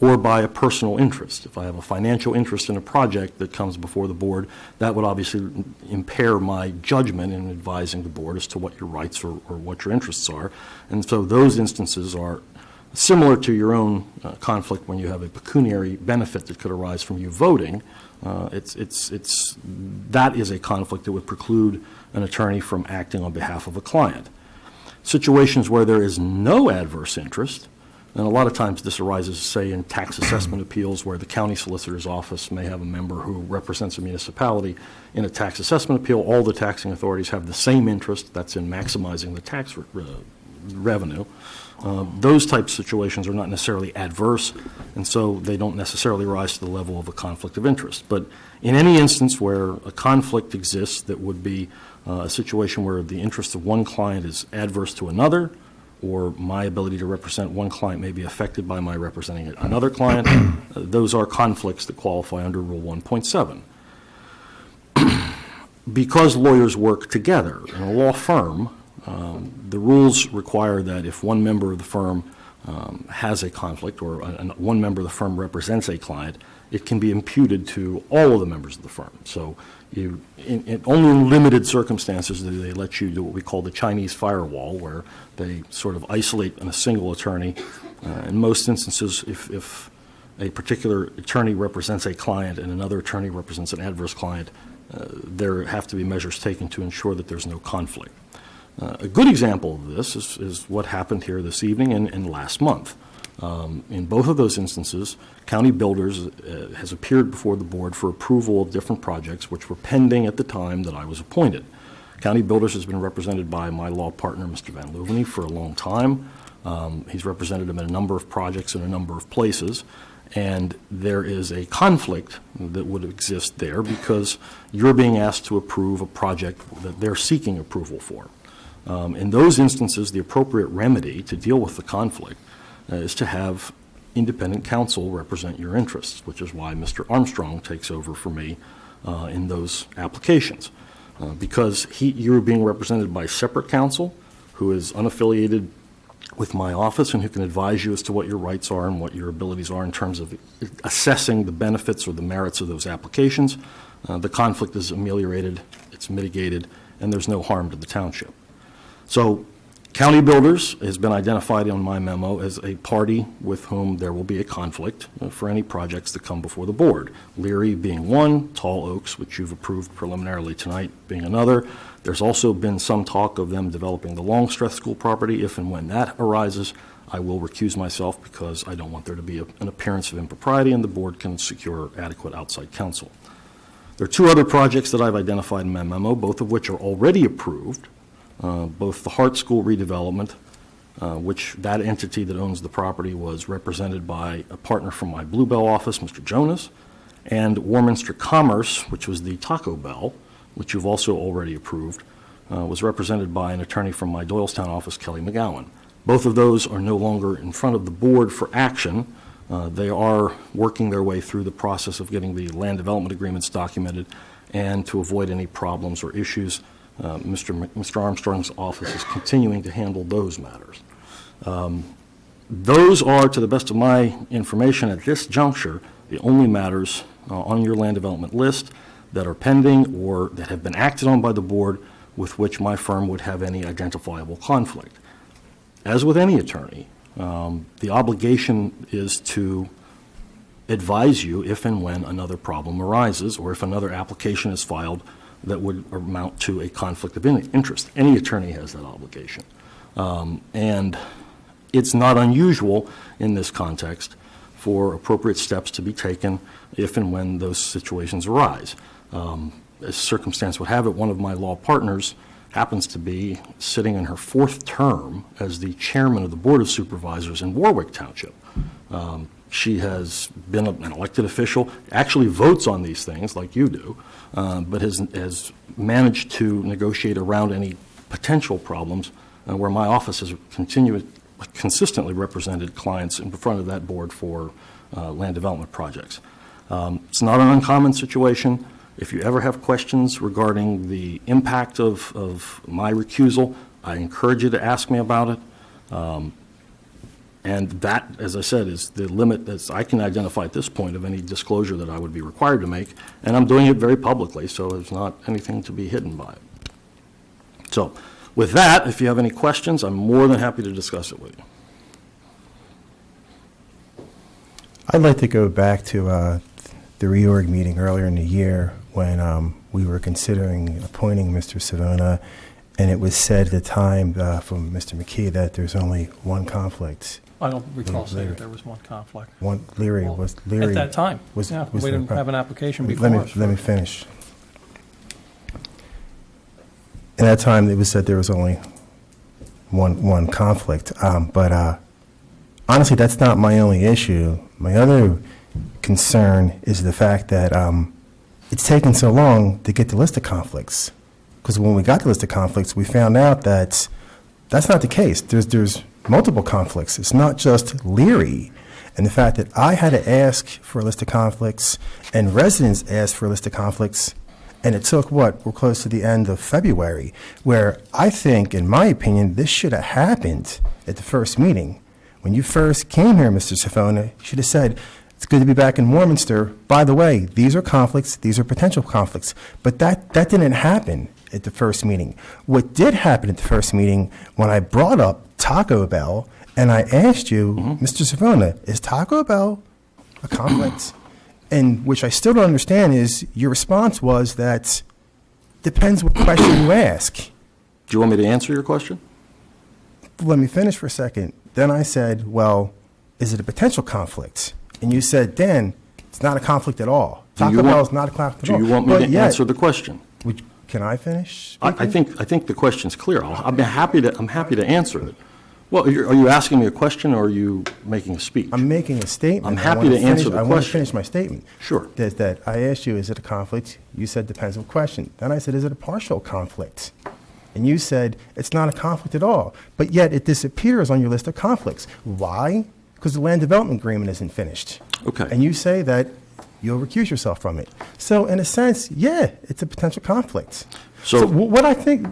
or by a personal interest. If I have a financial interest in a project that comes before the board, that would obviously impair my judgment in advising the board as to what your rights or what your interests are. And so those instances are similar to your own conflict when you have a pecuniary benefit that could arise from you voting. That is a conflict that would preclude an attorney from acting on behalf of a client. Situations where there is no adverse interest, and a lot of times this arises, say, in tax assessment appeals where the county solicitor's office may have a member who represents a municipality. In a tax assessment appeal, all the taxing authorities have the same interest, that's in maximizing the tax revenue. Those types of situations are not necessarily adverse, and so they don't necessarily rise to the level of a conflict of interest. But in any instance where a conflict exists that would be a situation where the interest of one client is adverse to another, or my ability to represent one client may be affected by my representing another client, those are conflicts that qualify under Rule 1.7. Because lawyers work together in a law firm, the rules require that if one member of the firm has a conflict or one member of the firm represents a client, it can be imputed to all of the members of the firm. So in only in limited circumstances do they let you do what we call the Chinese firewall, where they sort of isolate a single attorney. In most instances, if a particular attorney represents a client and another attorney represents an adverse client, there have to be measures taken to ensure that there's no conflict. A good example of this is what happened here this evening and last month. In both of those instances, County Builders has appeared before the board for approval of different projects which were pending at the time that I was appointed. County Builders has been represented by my law partner, Mr. Van Loeveny, for a long time. He's represented him in a number of projects in a number of places, and there is a conflict that would exist there because you're being asked to approve a project that they're seeking approval for. In those instances, the appropriate remedy to deal with the conflict is to have independent counsel represent your interests, which is why Mr. Armstrong takes over for me in those applications. Because you're being represented by separate counsel who is unaffiliated with my office and who can advise you as to what your rights are and what your abilities are in terms of assessing the benefits or the merits of those applications. The conflict is ameliorated, it's mitigated, and there's no harm to the township. So County Builders has been identified in my memo as a party with whom there will be a conflict for any projects that come before the board. Leary being one, Tall Oaks, which you've approved preliminarily tonight, being another. There's also been some talk of them developing the Longstreth School property. If and when that arises, I will recuse myself because I don't want there to be an appearance of impropriety, and the board can secure adequate outside counsel. There are two other projects that I've identified in my memo, both of which are already approved. Both the Hart School redevelopment, which that entity that owns the property was represented by a partner from my Bluebell office, Mr. Jonas, and Warminster Commerce, which was the Taco Bell, which you've also already approved, was represented by an attorney from my Doylestown office, Kelly McGowan. Both of those are no longer in front of the board for action. They are working their way through the process of getting the land development agreements documented, and to avoid any problems or issues, Mr. Armstrong's office is continuing to handle those matters. Those are, to the best of my information at this juncture, the only matters on your land development list that are pending or that have been acted on by the board with which my firm would have any identifiable conflict. As with any attorney, the obligation is to advise you if and when another problem arises or if another application is filed that would amount to a conflict of interest. Any attorney has that obligation. And it's not unusual in this context for appropriate steps to be taken if and when those situations arise. As circumstance would have it, one of my law partners happens to be sitting in her fourth term as the chairman of the Board of Supervisors in Warwick Township. She has been an elected official, actually votes on these things like you do, but has managed to negotiate around any potential problems where my office has consistently represented clients in front of that board for land development projects. It's not an uncommon situation. If you ever have questions regarding the impact of my recusal, I encourage you to ask me about it. And that, as I said, is the limit that I can identify at this point of any disclosure that I would be required to make. And I'm doing it very publicly, so there's not anything to be hidden by it. So with that, if you have any questions, I'm more than happy to discuss it with you. I'd like to go back to the reorg meeting earlier in the year when we were considering appointing Mr. Savona, and it was said at the time from Mr. McKee that there's only one conflict. I don't recall saying that there was one conflict. Leary Well, was at that time. Was, Yeah, was we there a didn't pro- have an application before us. Let me finish. At that time, it was said there was only one conflict. But honestly, that's not my only issue. My other concern is the fact that it's taken so long to get the list of conflicts. Because when we got the list of conflicts, we found out that that's not the case. There's multiple conflicts. It's not just Leary. And the fact that I had to ask for a list of conflicts and residents asked for a list of conflicts, and it took, we're close to the end of February, where I think, in my opinion, this should have happened at the first meeting. When you first came here, Mr. Savona, you should have said, it's good to be back in Warminster. By the way, these are conflicts, these are potential conflicts. But that didn't happen at the first meeting. What did happen at the first meeting, when I brought up Taco Bell, and I asked you, Mr. Savona, is Taco Bell a conflict? And which I still don't understand is your response was that depends what question you ask. Do you want me to answer your question? Let me finish for a second. Then I said, well, is it a potential conflict? And you said, Dan, it's not a conflict at all. Taco Bell is not a conflict at all. Do you want me to answer the question? Can I finish? I think the question's clear. I'm happy to answer it. Well, are you asking me a question or are you making a speech? I'm making a statement. I'm happy to answer the question. I want to finish my statement. Sure. That I asked you, is it a conflict? You said depends on the question. Then I said, is it a partial conflict? And you said it's not a conflict at all. But yet it disappears on your list of conflicts. Why? Because the land development agreement isn't finished. Okay. And you say that you'll recuse yourself from it. So in a sense, yeah, it's a potential conflict. So what I think,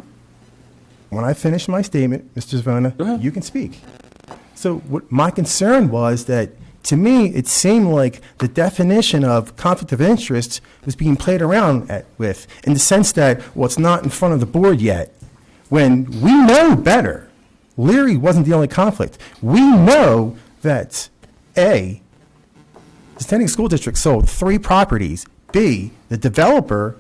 when I finish my statement, Mr. Savona, you can speak. So what my concern was that, to me, it seemed like the definition of conflict of interest was being played around with, in the sense that, well, it's not in front of the board yet, when we know better. Leary wasn't the only conflict. We know that, A, the Standing School District sold 3 properties. B, the developer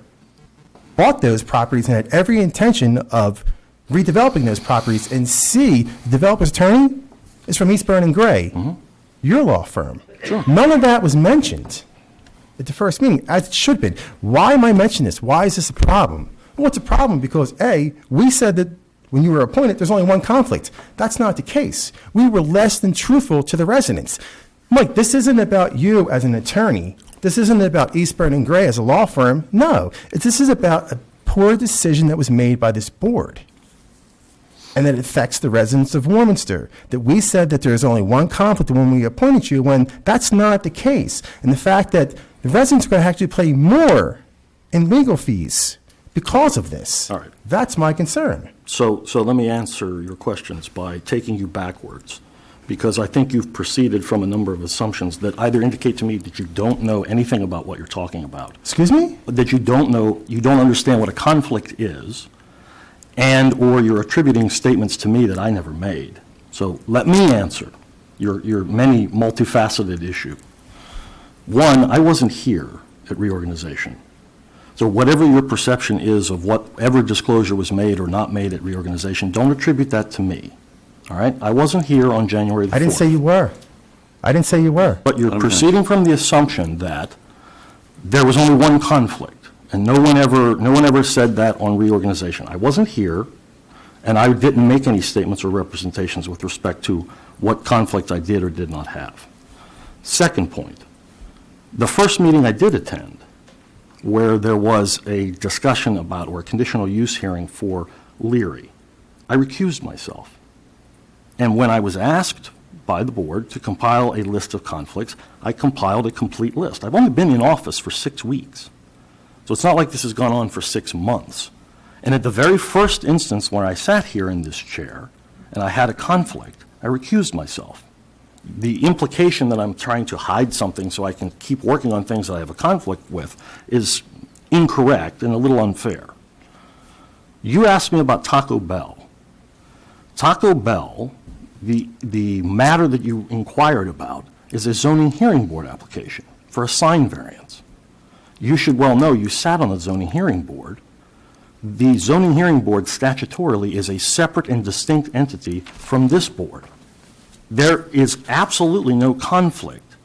bought those properties and had every intention of redeveloping those properties. And C, the developer's attorney is from Eastburn and Gray, your law firm. Sure. None of that was mentioned at the first meeting, as it should have been. Why am I mentioning this? Why is this a problem? Well, it's a problem because, A, we said that when you were appointed, there's only one conflict. That's not the case. We were less than truthful to the residents. Mike, this isn't about you as an attorney. This isn't about Eastburn and Gray as a law firm. No, this is about a poor decision that was made by this board, and that it affects the residents of Warminster. That we said that there's only one conflict when we appointed you, when that's not the case. And the fact that the residents are going to actually pay more in legal fees because of this. All right. That's my concern. So let me answer your questions by taking you backwards, because I think you've proceeded from a number of assumptions that either indicate to me that you don't know anything about what you're talking about. Excuse me? That you don't understand what a conflict is, and or you're attributing statements to me that I never made. So let me answer your many multifaceted issue. One, I wasn't here at reorganization. So whatever your perception is of whatever disclosure was made or not made at reorganization, don't attribute that to me. All right? I wasn't here on January the 4th. I didn't say you were. I didn't say you were. But you're proceeding from the assumption that there was only one conflict, and no one ever said that on reorganization. I wasn't here, and I didn't make any statements or representations with respect to what conflict I did or did not have. Second point, the first meeting I did attend, where there was a discussion about, or a conditional use hearing for Leary, I recused myself. And when I was asked by the board to compile a list of conflicts. I compiled a complete list. I've only been in office for 6 weeks. So it's not like this has gone on for 6 months. And at the very first instance when I sat here in this chair and I had a conflict, I recused myself. The implication that I'm trying to hide something so I can keep working on things that I have a conflict with is incorrect and a little unfair. You asked me about Taco Bell. Taco Bell, the matter that you inquired about is a zoning hearing board application for a sign variance. You should well know you sat on the zoning hearing board. The zoning hearing board statutorily is a separate and distinct entity from this board. There is absolutely no conflict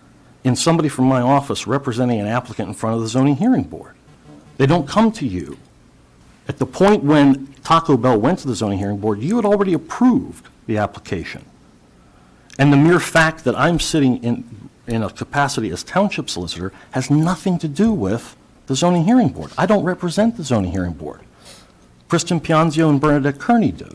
in somebody from my office representing an applicant in front of the zoning hearing board. They don't come to you. At the point when Taco Bell went to the zoning hearing board, you had already approved the application. And the mere fact that I'm sitting in a capacity as township solicitor has nothing to do with the zoning hearing board. I don't represent the zoning hearing board. Kristen Pianzio and Bernadette Kearney do.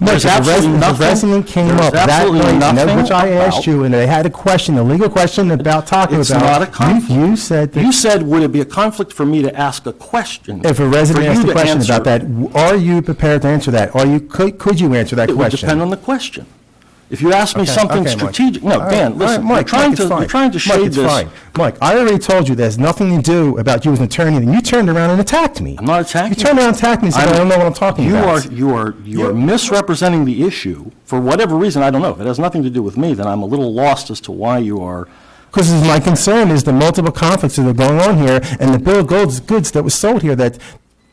If a resident came up that night, which I asked you, and they had a question, a legal question about Taco Bell. It's not a conflict. You said that. You said, would it be a conflict for me to ask a question? If a resident asked a question about that, are you prepared to answer that? Could you answer that question? It would depend on the question. If you ask me something strategic, no, Dan, listen, Mike, you're trying to shade this. Fine. Mike, I already told you there's nothing to do about you as an attorney, and you turned around and attacked me. I'm not attacking you. You turned around and attacked me and said, I don't know what I'm talking about. You are misrepresenting the issue for whatever reason. I don't know. If it has nothing to do with me, then I'm a little lost as to why you are. Because my concern is the multiple conflicts that are going on here, and the bill of goods that was sold here that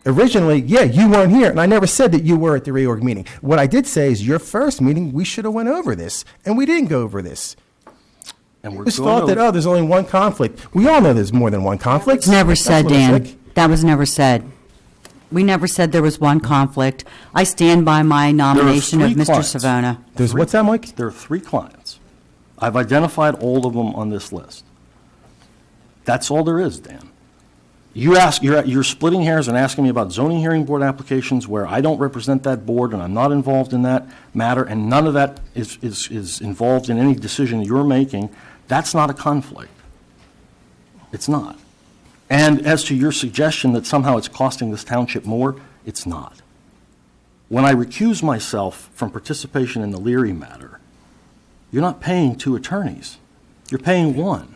originally, yeah, you weren't here, and I never said that you were at the reorg meeting. What I did say is your first meeting, we should have went over this, and we didn't go over this. And we're It was thought that, there's only one conflict. We all know there's more than one conflict. Never That's said, what it's Dan. like. That was never said. We never said there was one conflict. I stand by my nomination of three Mr. clients. Savona. What's that, Mike? There are 3 clients. I've identified all of them on this list. That's all there is, Dan. You're splitting hairs and asking me about zoning hearing board applications where I don't represent that board and I'm not involved in that matter, and none of that is involved in any decision you're making. That's not a conflict. It's not. And as to your suggestion that somehow it's costing this township more, it's not. When I recuse myself from participation in the Leary matter, you're not paying 2 attorneys. You're paying 1.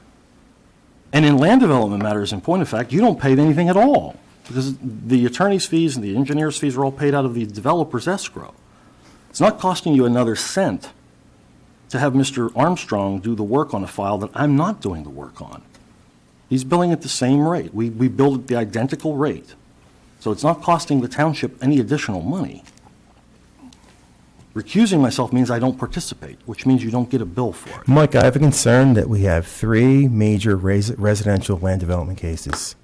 And in land development matters, in point of fact, you don't pay anything at all because the attorney's fees and the engineer's fees are all paid out of the developer's escrow. It's not costing you another cent to have Mr. Armstrong do the work on a file that I'm not doing the work on. He's billing at the same rate. We bill at the identical rate. So it's not costing the township any additional money. Recusing myself means I don't participate, which means you don't get a bill for it. Mike, I have a concern that we have 3 major residential land development cases.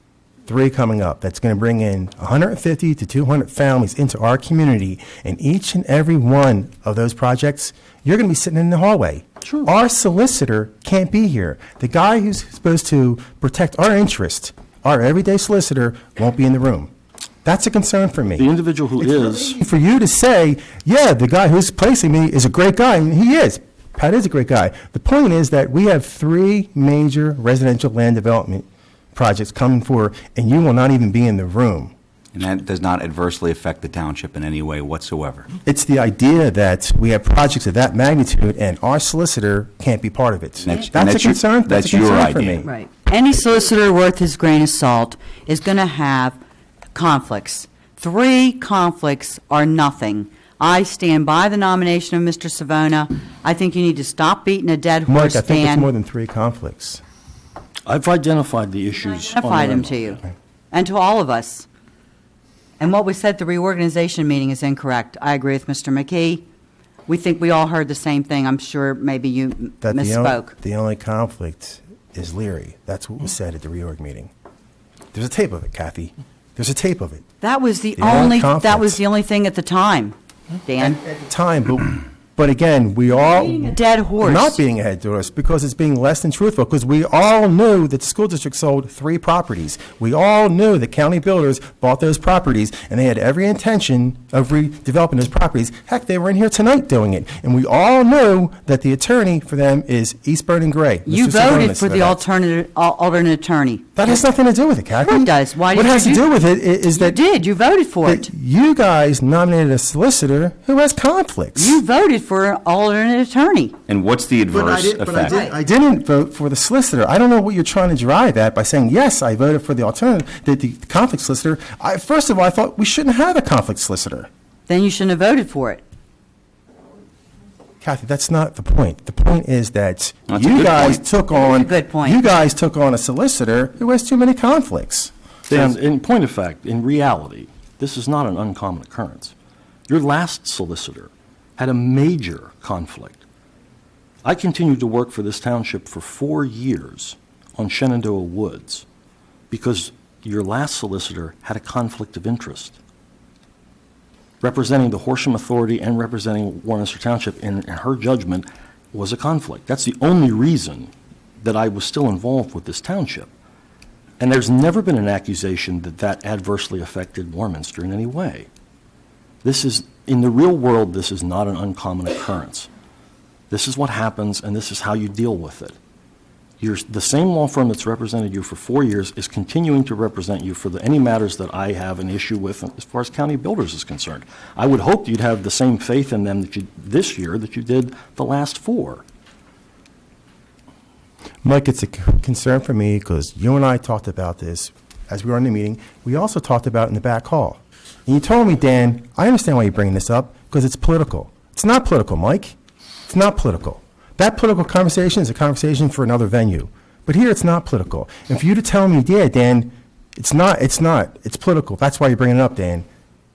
3 coming up. That's going to bring in 150 to 200 families into our community. And each and every one of those projects, you're going to be sitting in the hallway. Sure. Our solicitor can't be here. The guy who's supposed to protect our interest, our everyday solicitor, won't be in the room. That's a concern for me. The individual who is. For you to say, yeah, the guy who's placing me is a great guy, and he is. Pat is a great guy. The point is that we have 3 major residential land development projects coming forward, and you will not even be in the room. And that does not adversely affect the township in any way whatsoever. It's the idea that we have projects of that magnitude, and our solicitor can't be part of it. That's a concern. That's your for me. idea. Right. Any solicitor worth his grain of salt is going to have conflicts. 3 conflicts are nothing. I stand by the nomination of Mr. Savona. I think you need to stop beating a dead horse, Mike, I think it's Dan. more than 3 conflicts. I've identified the issues. Identified them to you and to all of us. And what we said at the reorganization meeting is incorrect. I agree with Mr. McKee. We think we all heard the same thing. I'm sure maybe you misspoke. The only conflict is Leary. That's what was said at the reorg meeting. There's a tape of it, Kathy. There's a tape of it. That was the only only thing at the time, Dan. At the time, but But again, we all beating a dead horse. Not being a dead horse, because it's being less than truthful. Because we all knew that the school district sold 3 properties. We all knew that county builders bought those properties, and they had every intention of redeveloping those properties. Heck, they were in here tonight doing it, and we all knew that the attorney for them is Eastburn and Gray. You Mr. voted Savonis for the that. alternate attorney. That has nothing to do with it, Kathy. Sure it does. Why what did it has you to do with it is that you did. You voted for that it. you guys nominated a solicitor who has conflicts. You voted for an alternate attorney. And what's the adverse effect? I didn't vote for the solicitor. I don't know what you're trying to drive at by saying, yes, I voted for the alternative, the conflict solicitor. First of all, I thought we shouldn't have a conflict solicitor. Then you shouldn't have voted for it. Kathy, that's not the point. The point is that That's a you good guys point. took on good point. You guys took on a solicitor who has too many conflicts. Dan, in point of fact, in reality, this is not an uncommon occurrence. Your last solicitor had a major conflict. I continued to work for this township for 4 years on Shenandoah Woods because your last solicitor had a conflict of interest. Representing the Horsham Authority and representing Warminster Township, in her judgment, was a conflict. That's the only reason that I was still involved with this township. And there's never been an accusation that that adversely affected Warminster in any way. This is, in the real world, this is not an uncommon occurrence. This is what happens, and this is how you deal with it. The same law firm that's represented you for 4 years is continuing to represent you for any matters that I have an issue with as far as county builders is concerned. I would hope you'd have the same faith in them this year that you did the last 4. Mike, it's a concern for me because you and I talked about this as we were in the meeting. We also talked about it in the back hall. And you told me, Dan, I understand why you're bringing this up because it's political. It's not political, Mike. It's not political. That political conversation is a conversation for another venue. But here it's not political. And for you to tell me, yeah, Dan, it's not, it's political. That's why you're bringing it up, Dan.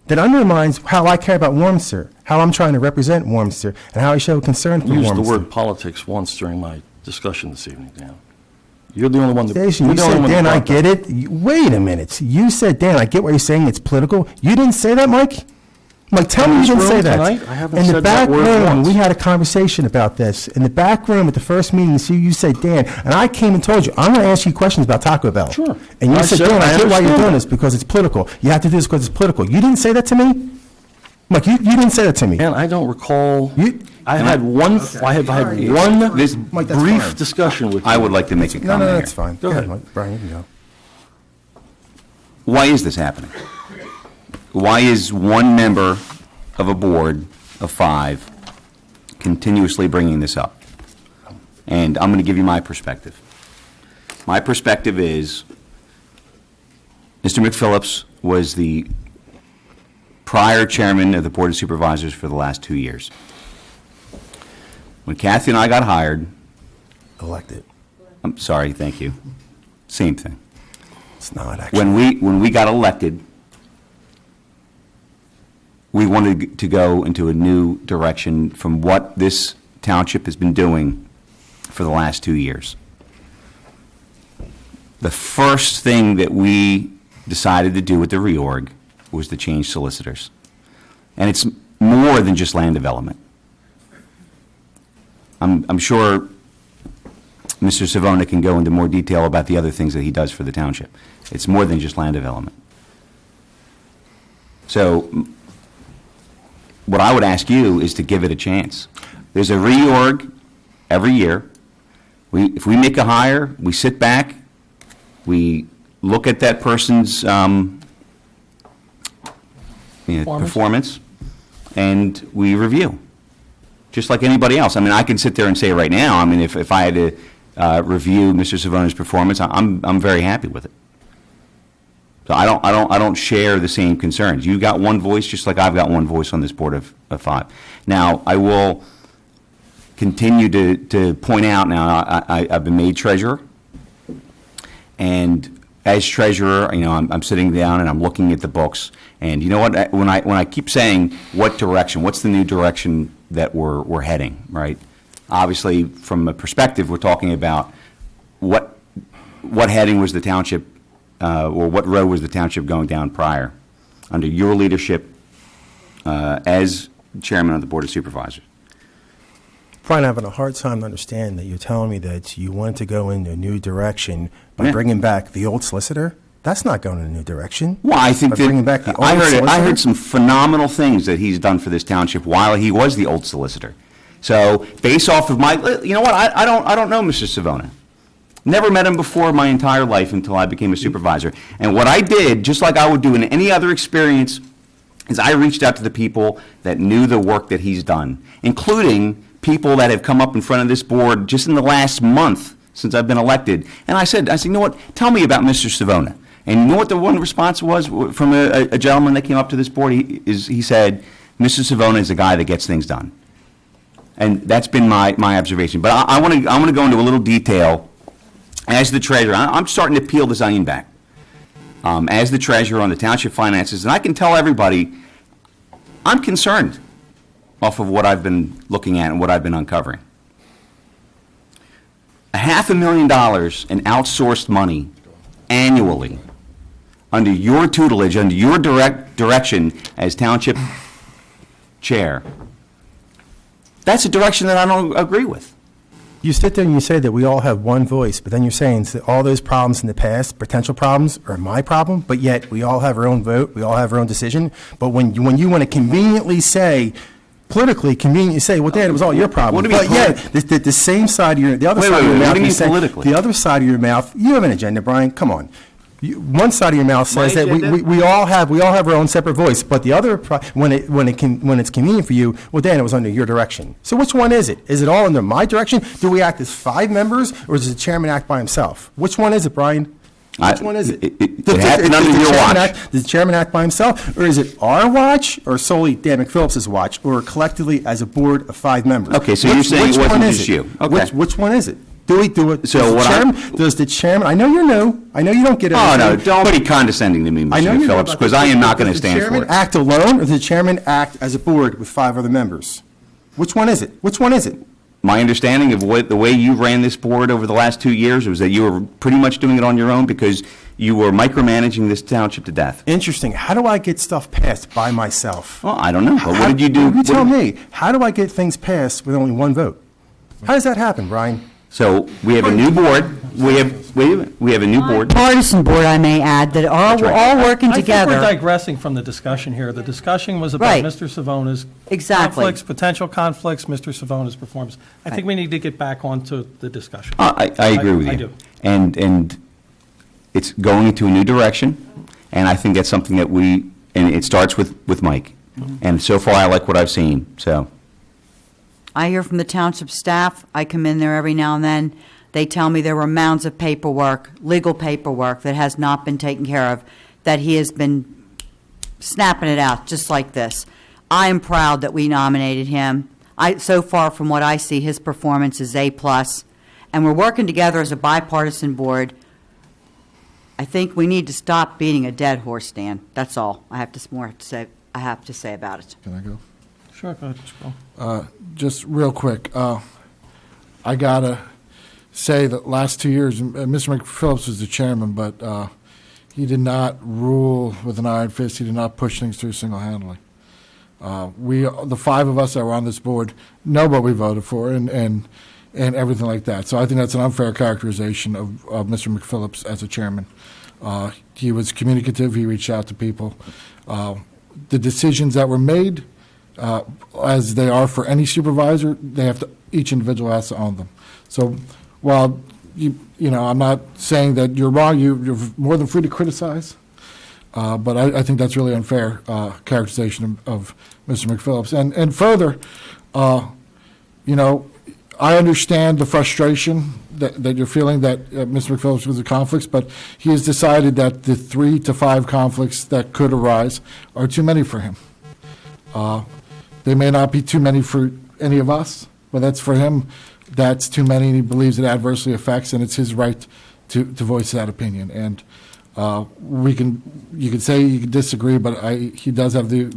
That undermines how I care about Warminster, how I'm trying to represent Warminster, and how I show concern for You used Warminster. the word politics once during my discussion this evening, Dan. You're the only one that... Station, you're you the only said, one Dan, that I brought get it. Wait a minute. You said, Dan, I get what you're saying. It's political. You didn't say that, Mike? Mike, tell me you this didn't say room that. tonight, I haven't in the said back that word room, once. we had a conversation about this. In the back room at the first meeting, you said, Dan, and I came and told you, I'm going to ask you questions about Taco Bell. Sure. And you I said, said, Dan, I I get why you're understand doing that. this because it's political. You have to do this because it's political. You didn't say that to me? Mike, you didn't say that to me. Dan, I don't recall... I Can have I- had one. Okay. I have had All right. one This- Mike, that's brief fine. discussion with you. I would like to make a comment No, here. that's fine. Go ahead. Mike. Brian, you can go. Why is this happening? Why is one member of a board of 5 continuously bringing this up? And I'm going to give you my perspective. My perspective is Mr. McPhillips was the prior chairman of the Board of Supervisors for the last 2 years. When Kathy and I got hired, Elected. I'm sorry, thank you. Same thing. It's not actually. When we got elected, we wanted to go into a new direction from what this township has been doing for the last 2 years. The first thing that we decided to do with the reorg was to change solicitors. And it's more than just land development. I'm sure Mr. Savona can go into more detail about the other things that he does for the township. It's more than just land development. So what I would ask you is to give it a chance. There's a reorg every year. If we make a hire, we sit back, we look at that person's performance, and we review, just like anybody else. I mean, I can sit there and say right now, I mean, if I had to review Mr. Savona's performance, I'm very happy with it. So I don't share the same concerns. You got one voice, just like I've got one voice on this board of 5. Now, I will continue to point out. Now, I've been made treasurer, and as treasurer, you know, I'm sitting down and I'm looking at the books. And you know what? When I keep saying what direction, what's the new direction that we're heading, right? Obviously, from a perspective, we're talking about what heading was the township, or what road was the township going down prior, under your leadership as chairman of the Board of Supervisors. Brian, I'm having a hard time to understand that you're telling me that you want to go in a new direction by Yeah. bringing back the old solicitor. That's not going in a new direction. Well, I think By that bringing back the old I solicitor? heard some phenomenal things that he's done for this township while he was the old solicitor. So, based off of you know what? I don't know Mr. Savona. Never met him before my entire life until I became a supervisor. And what I did, just like I would do in any other experience, is I reached out to the people that knew the work that he's done, including people that have come up in front of this board just in the last month since I've been elected. And I said, you know what? Tell me about Mr. Savona. And you know what the one response was from a gentleman that came up to this board? He said, Mr. Savona is a guy that gets things done. And that's been my observation. But I want to go into a little detail. As the treasurer, I'm starting to peel this onion back. As the treasurer on the township finances, and I can tell everybody, I'm concerned off of what I've been looking at and what I've been uncovering. $500,000 in outsourced money annually under your tutelage, under your direction as township chair. That's a direction that I don't agree with. You sit there and you say that we all have one voice, but then you're saying that all those problems in the past, potential problems, are my problem, but yet we all have our own vote, we all have our own decision. But when you want to conveniently say, politically conveniently say, well, Dan, it was all your problem. What do you mean But yeah, the same side of the other Wait, side of your wait, mouth, what do you you mean say- politically? the other side of your mouth, you have an agenda, Brian. Come on. One side of your mouth says that we all have our own separate voice, but the other when it's convenient for you, well, Dan, it was under your direction. So which one is it? Is it all under my direction? Do we act as 5 members, or does the chairman act by himself? Which one is it, Brian? Which one is it? It happened under your watch. Does the chairman act by himself, or is it our watch, or solely Dan McPhillips's watch, or collectively as a board of 5 members? Okay, so you're saying it wasn't just you. Okay. Which one is it? Do we do it? So Does the chairman? I know you're new. I know you don't get it. Oh, no, don't be condescending to me, I know Mr. you know Phillips, about because this, I am but not going to does the stand for chairman it. act alone, or does the chairman act as a board with 5 other members? Which one is it? Which one is it? My understanding of the way you ran this board over the last 2 years was that you were pretty much doing it on your own because you were micromanaging this township to death. Interesting. How do I get stuff passed by myself? Well, I don't know, but what did you do? You tell me. How do I get things passed with only one vote? How does that happen, Brian? So we have a new board. We have a new board. Partisan board, I may add, that are That's right. all working I think together. we're digressing from the discussion here. The discussion was about Right. Mr. Savona's Exactly. conflicts, potential conflicts, Mr. Savona's performance. I think we need to get back onto the discussion. I agree with you. I do. And it's going into a new direction, and I think that's something that and it starts with Mike. Mm-hmm. And so far, I like what I've seen, so. I hear from the township staff. I come in there every now and then. They tell me there were mounds of paperwork, legal paperwork, that has not been taken care of, that he has been snapping it out just like this. I am proud that we nominated him. So far, from what I see, his performance is A+, and we're working together as a bipartisan board. I think we need to stop beating a dead horse, Dan. That's all I have to say about it. Can I go? Sure, go ahead, Mr. Ball. Just real quick, I gotta say that last 2 years, Mr. McPhillips was the chairman, but he did not rule with an iron fist. He did not push things through single-handedly. The 5 of us that were on this board, know what we voted for and everything like that. So I think that's an unfair characterization of Mr. McPhillips as a chairman. He was communicative. He reached out to people. The decisions that were made, as they are for any supervisor, each individual has to own them. So while I'm not saying that you're wrong, you're more than free to criticize, but I think that's really unfair characterization of Mr. McPhillips. And further, I understand the frustration that you're feeling that Mr. McPhillips was in conflicts, but he has decided that the 3 to 5 conflicts that could arise are too many for him. They may not be too many for any of us, but that's for him. That's too many, and he believes it adversely affects, and it's his right to voice that opinion. And you can say you can disagree, but he does have the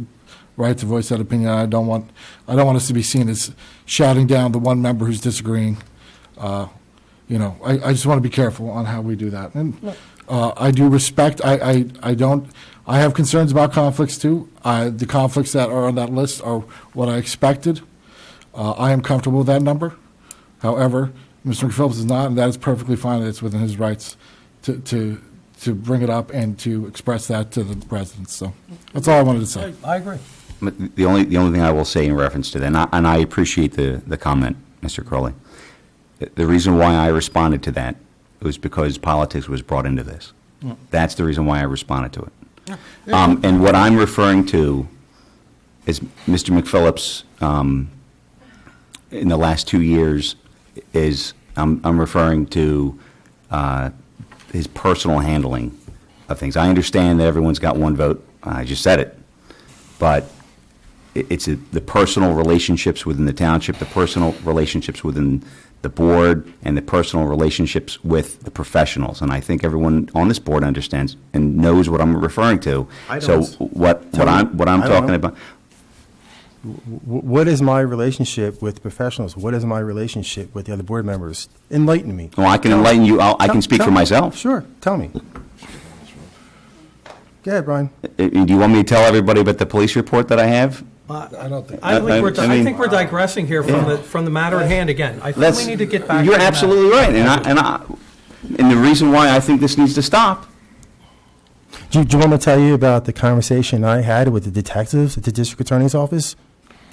right to voice that opinion. I don't want us to be seen as shouting down the one member who's disagreeing. I just want to be careful on how we do that. And I do respect. I have concerns about conflicts too. The conflicts that are on that list are what I expected. I am comfortable with that number. However, Mr. McPhillips is not, and that is perfectly fine. It's within his rights to bring it up and to express that to the residents. So that's all I wanted to say. I agree. But the only thing I will say in reference to that, and I appreciate the comment, Mr. Crowley. The reason why I responded to that was because politics was brought into this. That's the reason why I responded to it. And what I'm referring to is Mr. McPhillips, in the last 2 years, is I'm referring to his personal handling of things. I understand that everyone's got one vote. I just said it. But it's the personal relationships within the township, the personal relationships within the board, and the personal relationships with the professionals. And I think everyone on this board understands and knows what I'm referring to. So what I'm talking about. What is my relationship with professionals? What is my relationship with the other board members? Enlighten me. Well, I can enlighten you. I can speak for myself. Sure. Tell me. Go ahead, Brian. Do you want me to tell everybody about the police report that I have? I think we're digressing here from the matter at hand again. I think we need to get back. You're to the absolutely right, and the reason why I think this needs to stop. Do you want me to tell you about the conversation I had with the detectives at the district attorney's office?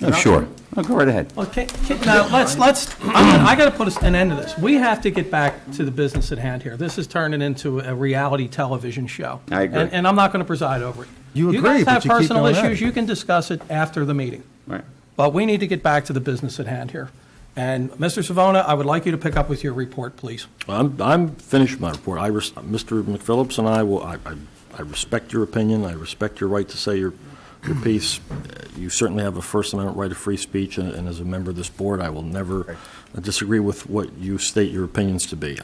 Oh, sure. Go right ahead. Okay, now I got to put an end to this. We have to get back to the business at hand here. This is turning into a reality television show. I agree. And I'm not going to preside over it. You agree, guys but have you keep personal going at issues, it. you can discuss it after the meeting. Right. But we need to get back to the business at hand here. And Mr. Savona, I would like you to pick up with your report, please. I'm finished with my report. Mr. McPhillips and I respect your opinion. I respect your right to say your piece. You certainly have a First Amendment right of free speech, and as a member of this board, I will never disagree with what you state your opinions to be.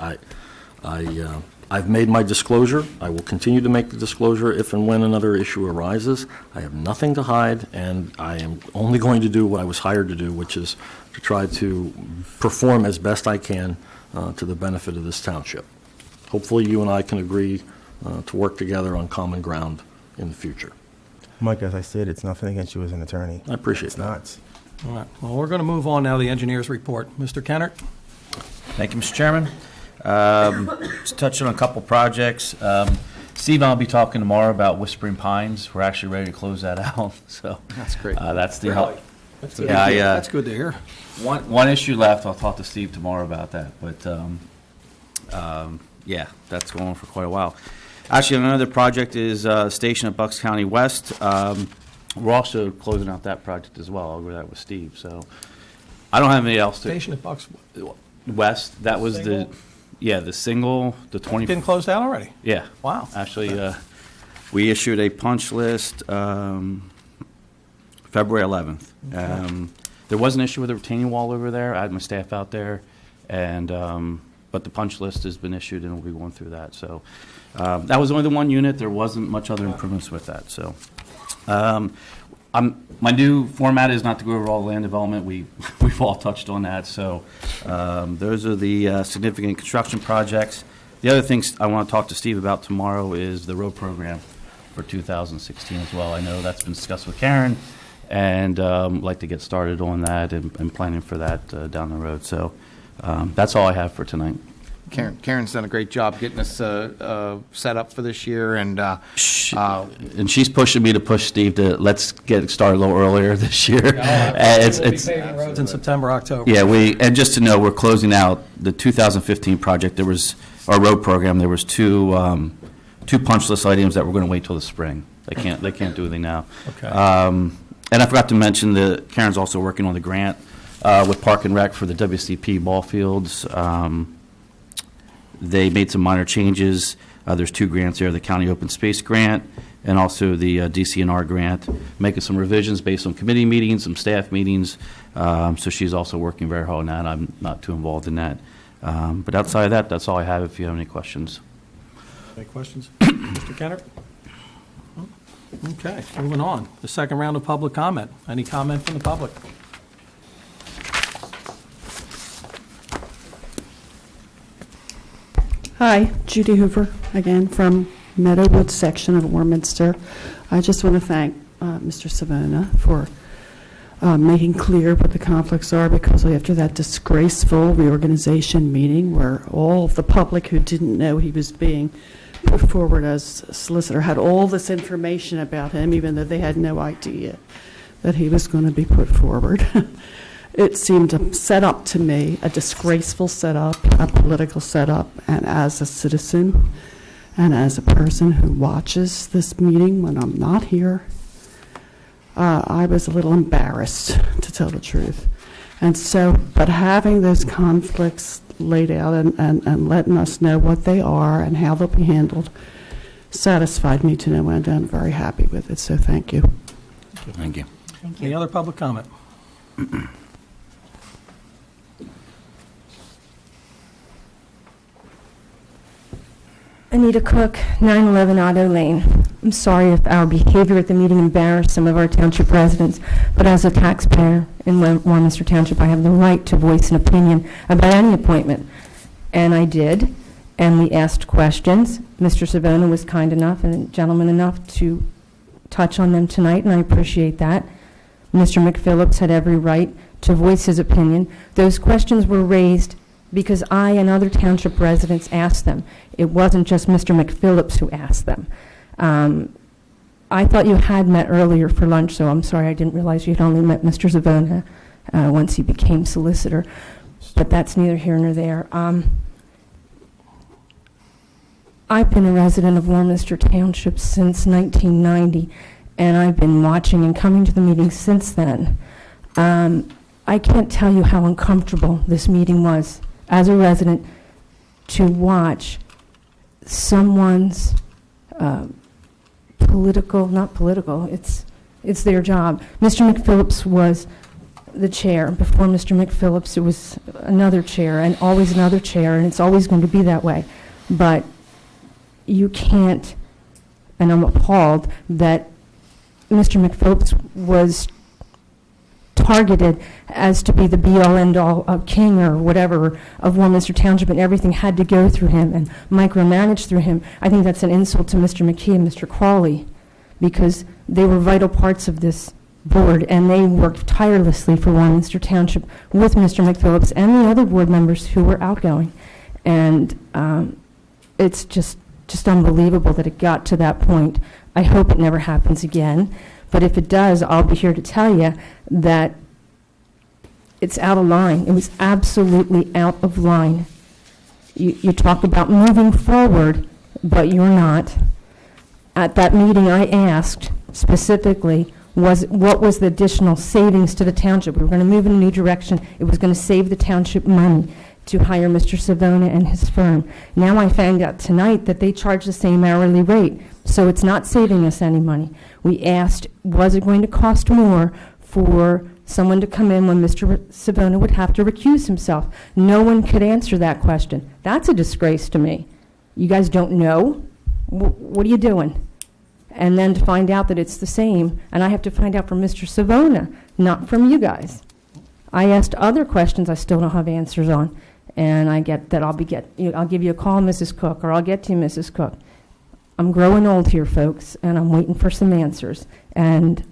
I've made my disclosure. I will continue to make the disclosure if and when another issue arises. I have nothing to hide, and I am only going to do what I was hired to do, which is to try to perform as best I can to the benefit of this township. Hopefully you and I can agree to work together on common ground in the future. Mike, as I said, it's nothing against you as an attorney. I appreciate that. It's All right. Well, we're going to move on now to the engineer's report. Mr. Kennert? Thank you, Mr. Chairman. Just touching on a couple projects. Steve and I will be talking tomorrow about Whispering Pines. We're actually ready to close that out. So That's great. That's the Really? That's good. Yeah, That's good to hear. One issue left. I'll talk to Steve tomorrow about that. But yeah, that's going on for quite a while. Actually, another project is station at Bucks County West. We're also closing out that project as well. I'll go that with Steve. So I don't have anything else to. Station at Bucks West. That was the single, the 20. Getting closed out already? Yeah. Wow. Actually, we issued a punch list February 11th. There was an issue with the retaining wall over there. I had my staff out there, and but the punch list has been issued, and we'll be going through that. So that was only the one unit. There wasn't much other improvements with that. So my new format is not to go over all the land development. We've all touched on that. So those are the significant construction projects. The other things I want to talk to Steve about tomorrow is the road program for 2016 as well. I know that's been discussed with Karen, and like to get started on that and planning for that down the road. So that's all I have for tonight. Karen's done a great job getting us set up for this year, and she's pushing me to push Steve to let's get started a little earlier this year. We'll be paving roads in September, October. Yeah, and just to know, we're closing out the 2015 project. There was our road program. There was two punch list items that we're going to wait till the spring. They can't do anything now. Okay. And I forgot to mention that Karen's also working on the grant with Park and Rec for the WCP ball fields. They made some minor changes. There's two grants there, the County Open Space Grant and also the DCNR grant, making some revisions based on committee meetings, some staff meetings. So she's also working very hard on that. I'm not too involved in that. But outside of that, that's all I have if you have any questions. Any questions? Mr. Kennert? Okay, moving on. The second round of public comment. Any comment from the public? Hi, Judy Hoover, again, from Meadowwood section of Warminster. I just want to thank Mr. Savona for making clear what the conflicts are, because after that disgraceful reorganization meeting where all of the public who didn't know he was being put forward as a solicitor had all this information about him, even though they had no idea that he was going to be put forward. It seemed a setup to me, a disgraceful setup, a political setup, and as a citizen and as a person who watches this meeting when I'm not here, I was a little embarrassed, to tell the truth. And so, but having those conflicts laid out and letting us know what they are and how they'll be handled satisfied me to no end. I'm very happy with it, so thank you. Thank you. Any other public comment? Anita Cook, 911 Otto Lane. I'm sorry if our behavior at the meeting embarrassed some of our township residents, but as a taxpayer in Warminster Township, I have the right to voice an opinion about any appointment. And I did, and we asked questions. Mr. Savona was kind enough and gentleman enough to touch on them tonight, and I appreciate that. Mr. McPhillips had every right to voice his opinion. Those questions were raised because I and other township residents asked them. It wasn't just Mr. McPhillips who asked them. I thought you had met earlier for lunch, so I'm sorry I didn't realize you had only met Mr. Savona once he became solicitor, but that's neither here nor there. I've been a resident of Warminster Township since 1990, and I've been watching and coming to the meetings since then. I can't tell you how uncomfortable this meeting was as a resident to watch someone's not political, it's their job. Mr. McPhillips was the chair. Before Mr. McPhillips, it was another chair and always another chair, and it's always going to be that way. But you can't, and I'm appalled that Mr. McPhillips was targeted as to be the be-all, end-all of king or whatever of Warminster Township, and everything had to go through him and micromanaged through him. I think that's an insult to Mr. McKee and Mr. Crawley, because they were vital parts of this board, and they worked tirelessly for Warminster Township with Mr. McPhillips and the other board members who were outgoing. And it's just unbelievable that it got to that point. I hope it never happens again. But if it does, I'll be here to tell you that it's out of line. It was absolutely out of line. You talk about moving forward, but you're not. At that meeting, I asked specifically, what was the additional savings to the township? We were going to move in a new direction. It was going to save the township money to hire Mr. Savona and his firm. Now I found out tonight that they charge the same hourly rate, so it's not saving us any money. We asked, was it going to cost more for someone to come in when Mr. Savona would have to recuse himself? No one could answer that question. That's a disgrace to me. You guys don't know? What are you doing? And then to find out that it's the same, and I have to find out from Mr. Savona, not from you guys. I asked other questions I still don't have answers on, and I get that I'll give you a call, Mrs. Cook, or I'll get to you, Mrs. Cook. I'm growing old here, folks, and I'm waiting for some answers. And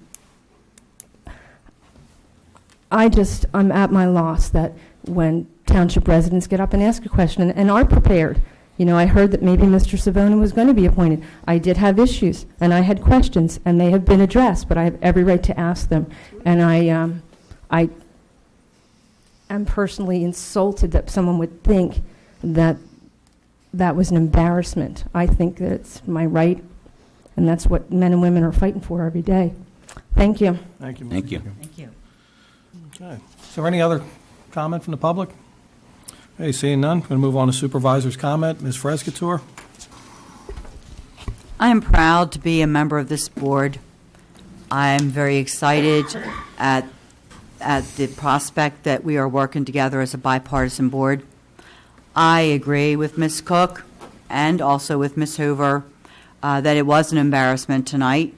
I'm at my loss that when township residents get up and ask a question and are prepared. You know, I heard that maybe Mr. Savona was going to be appointed. I did have issues, and I had questions, and they have been addressed, but I have every right to ask them. And I am personally insulted that someone would think that that was an embarrassment. I think that it's my right, and that's what men and women are fighting for every day. Thank you. Thank you. Thank you. Thank you. Okay. Is there any other comment from the public? Okay, seeing none, going to move on to supervisor's comment. Ms. Frescatore. I am proud to be a member of this board. I am very excited at the prospect that we are working together as a bipartisan board. I agree with Ms. Cook and also with Ms. Hoover that it was an embarrassment tonight.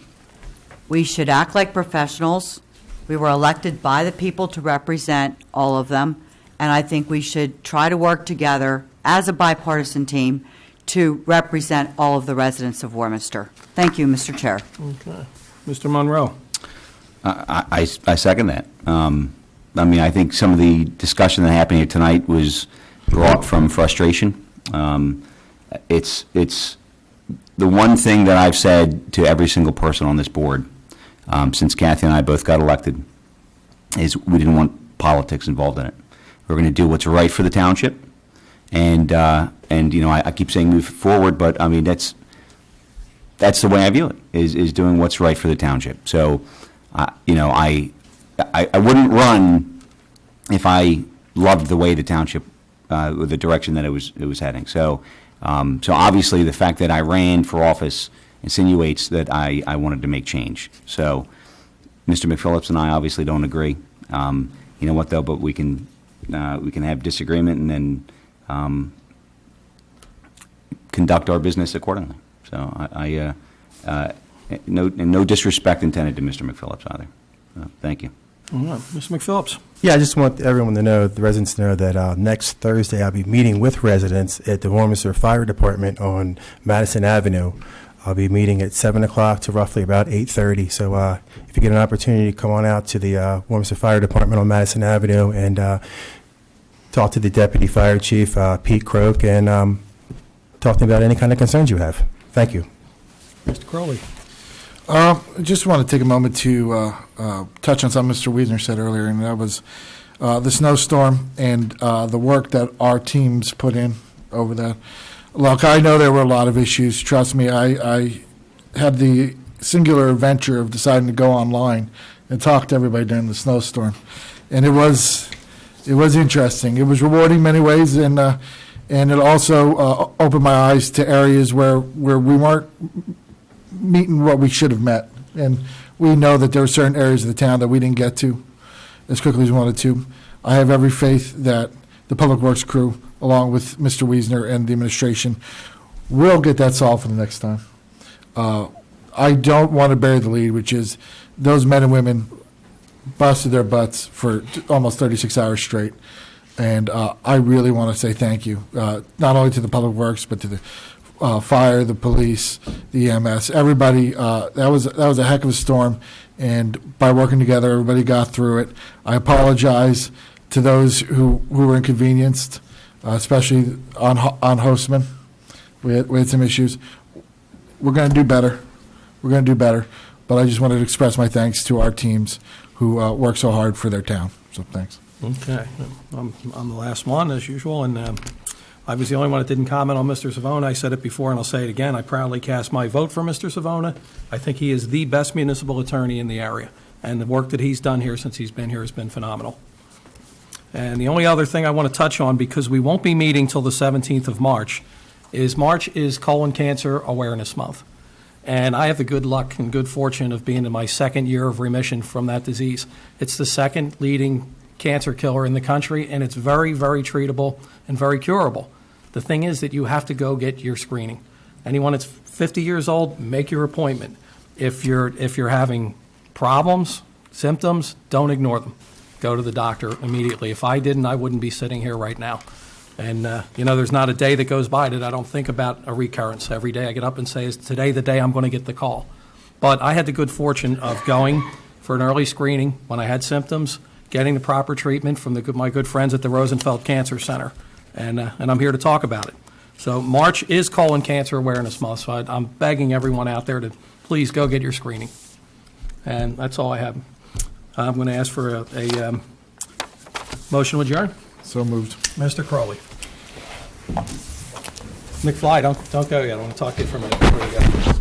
We should act like professionals. We were elected by the people to represent all of them, and I think we should try to work together as a bipartisan team to represent all of the residents of Warminster. Thank you, Mr. Chair. Okay. Mr. Monroe. I second that. I mean, I think some of the discussion that happened here tonight was brought from frustration. It's the one thing that I've said to every single person on this board since Kathy and I both got elected is we didn't want politics involved in it. We're going to do what's right for the township, and you know, I keep saying move forward, but I mean that's the way I view it is doing what's right for the township. So, you know, I wouldn't run if I loved the way the township, the direction that it was heading. So, so obviously the fact that I ran for office insinuates that I wanted to make change. So, Mr. McPhillips and I obviously don't agree. You know what though? But we can have disagreement and then conduct our business accordingly. So no disrespect intended to Mr. McPhillips either. Thank you. All right, Mr. McPhillips. Yeah, I just want everyone to know, the residents to know that next Thursday I'll be meeting with residents at the Warminster Fire Department on Madison Avenue. I'll be meeting at 7 o'clock to roughly about 8:30. So if you get an opportunity, come on out to the Warminster Fire Department on Madison Avenue and talk to the Deputy Fire Chief, Pete Croak, and talk to him about any kind of concerns you have. Thank you. Mr. Crowley. I just want to take a moment to touch on something Mr. Wiesner said earlier, and that was the snowstorm and the work that our teams put in over that. Look, I know there were a lot of issues. Trust me, I had the singular adventure of deciding to go online and talk to everybody during the snowstorm, and it was interesting. It was rewarding in many ways, and it also opened my eyes to areas where we weren't meeting what we should have met. And we know that there are certain areas of the town that we didn't get to as quickly as we wanted to. I have every faith that the Public Works crew, along with Mr. Wiesner and the administration, will get that solved for the next time. I don't want to bury the lead, which is those men and women busted their butts for almost 36 hours straight. And I really want to say thank you, not only to the Public Works, but to the fire, the police, the EMS, everybody. That was a heck of a storm, and by working together, everybody got through it. I apologize to those who were inconvenienced, especially on Hostman. We had some issues. We're going to do better. We're going to do better. But I just wanted to express my thanks to our teams who work so hard for their town. So thanks. Okay. I'm the last one, as usual, and I was the only one that didn't comment on Mr. Savona. I said it before, and I'll say it again. I proudly cast my vote for Mr. Savona. I think he is the best municipal attorney in the area, and the work that he's done here since he's been here has been phenomenal. And the only other thing I want to touch on, because we won't be meeting till the 17th of March is Colon Cancer Awareness Month. And I have the good luck and good fortune of being in my second year of remission from that disease. It's the second leading cancer killer in the country, and it's very, very treatable and very curable. The thing is that you have to go get your screening. Anyone that's 50 years old, make your appointment. If you're having problems, symptoms, don't ignore them. Go to the doctor immediately. If I didn't, I wouldn't be sitting here right now. And, you know, there's not a day that goes by that I don't think about a recurrence. Every day I get up and say, is today the day I'm going to get the call? But I had the good fortune of going for an early screening when I had symptoms, getting the proper treatment from my good friends at the Rosenfeld Cancer Center. And I'm here to talk about it. So March is Colon Cancer Awareness Month, so I'm begging everyone out there to please go get your screening. And that's all I have. I'm going to ask for a motion to adjourn. So moved. Mr. Crowley. McFly, don't go yet. I want to talk to you for a minute before you go.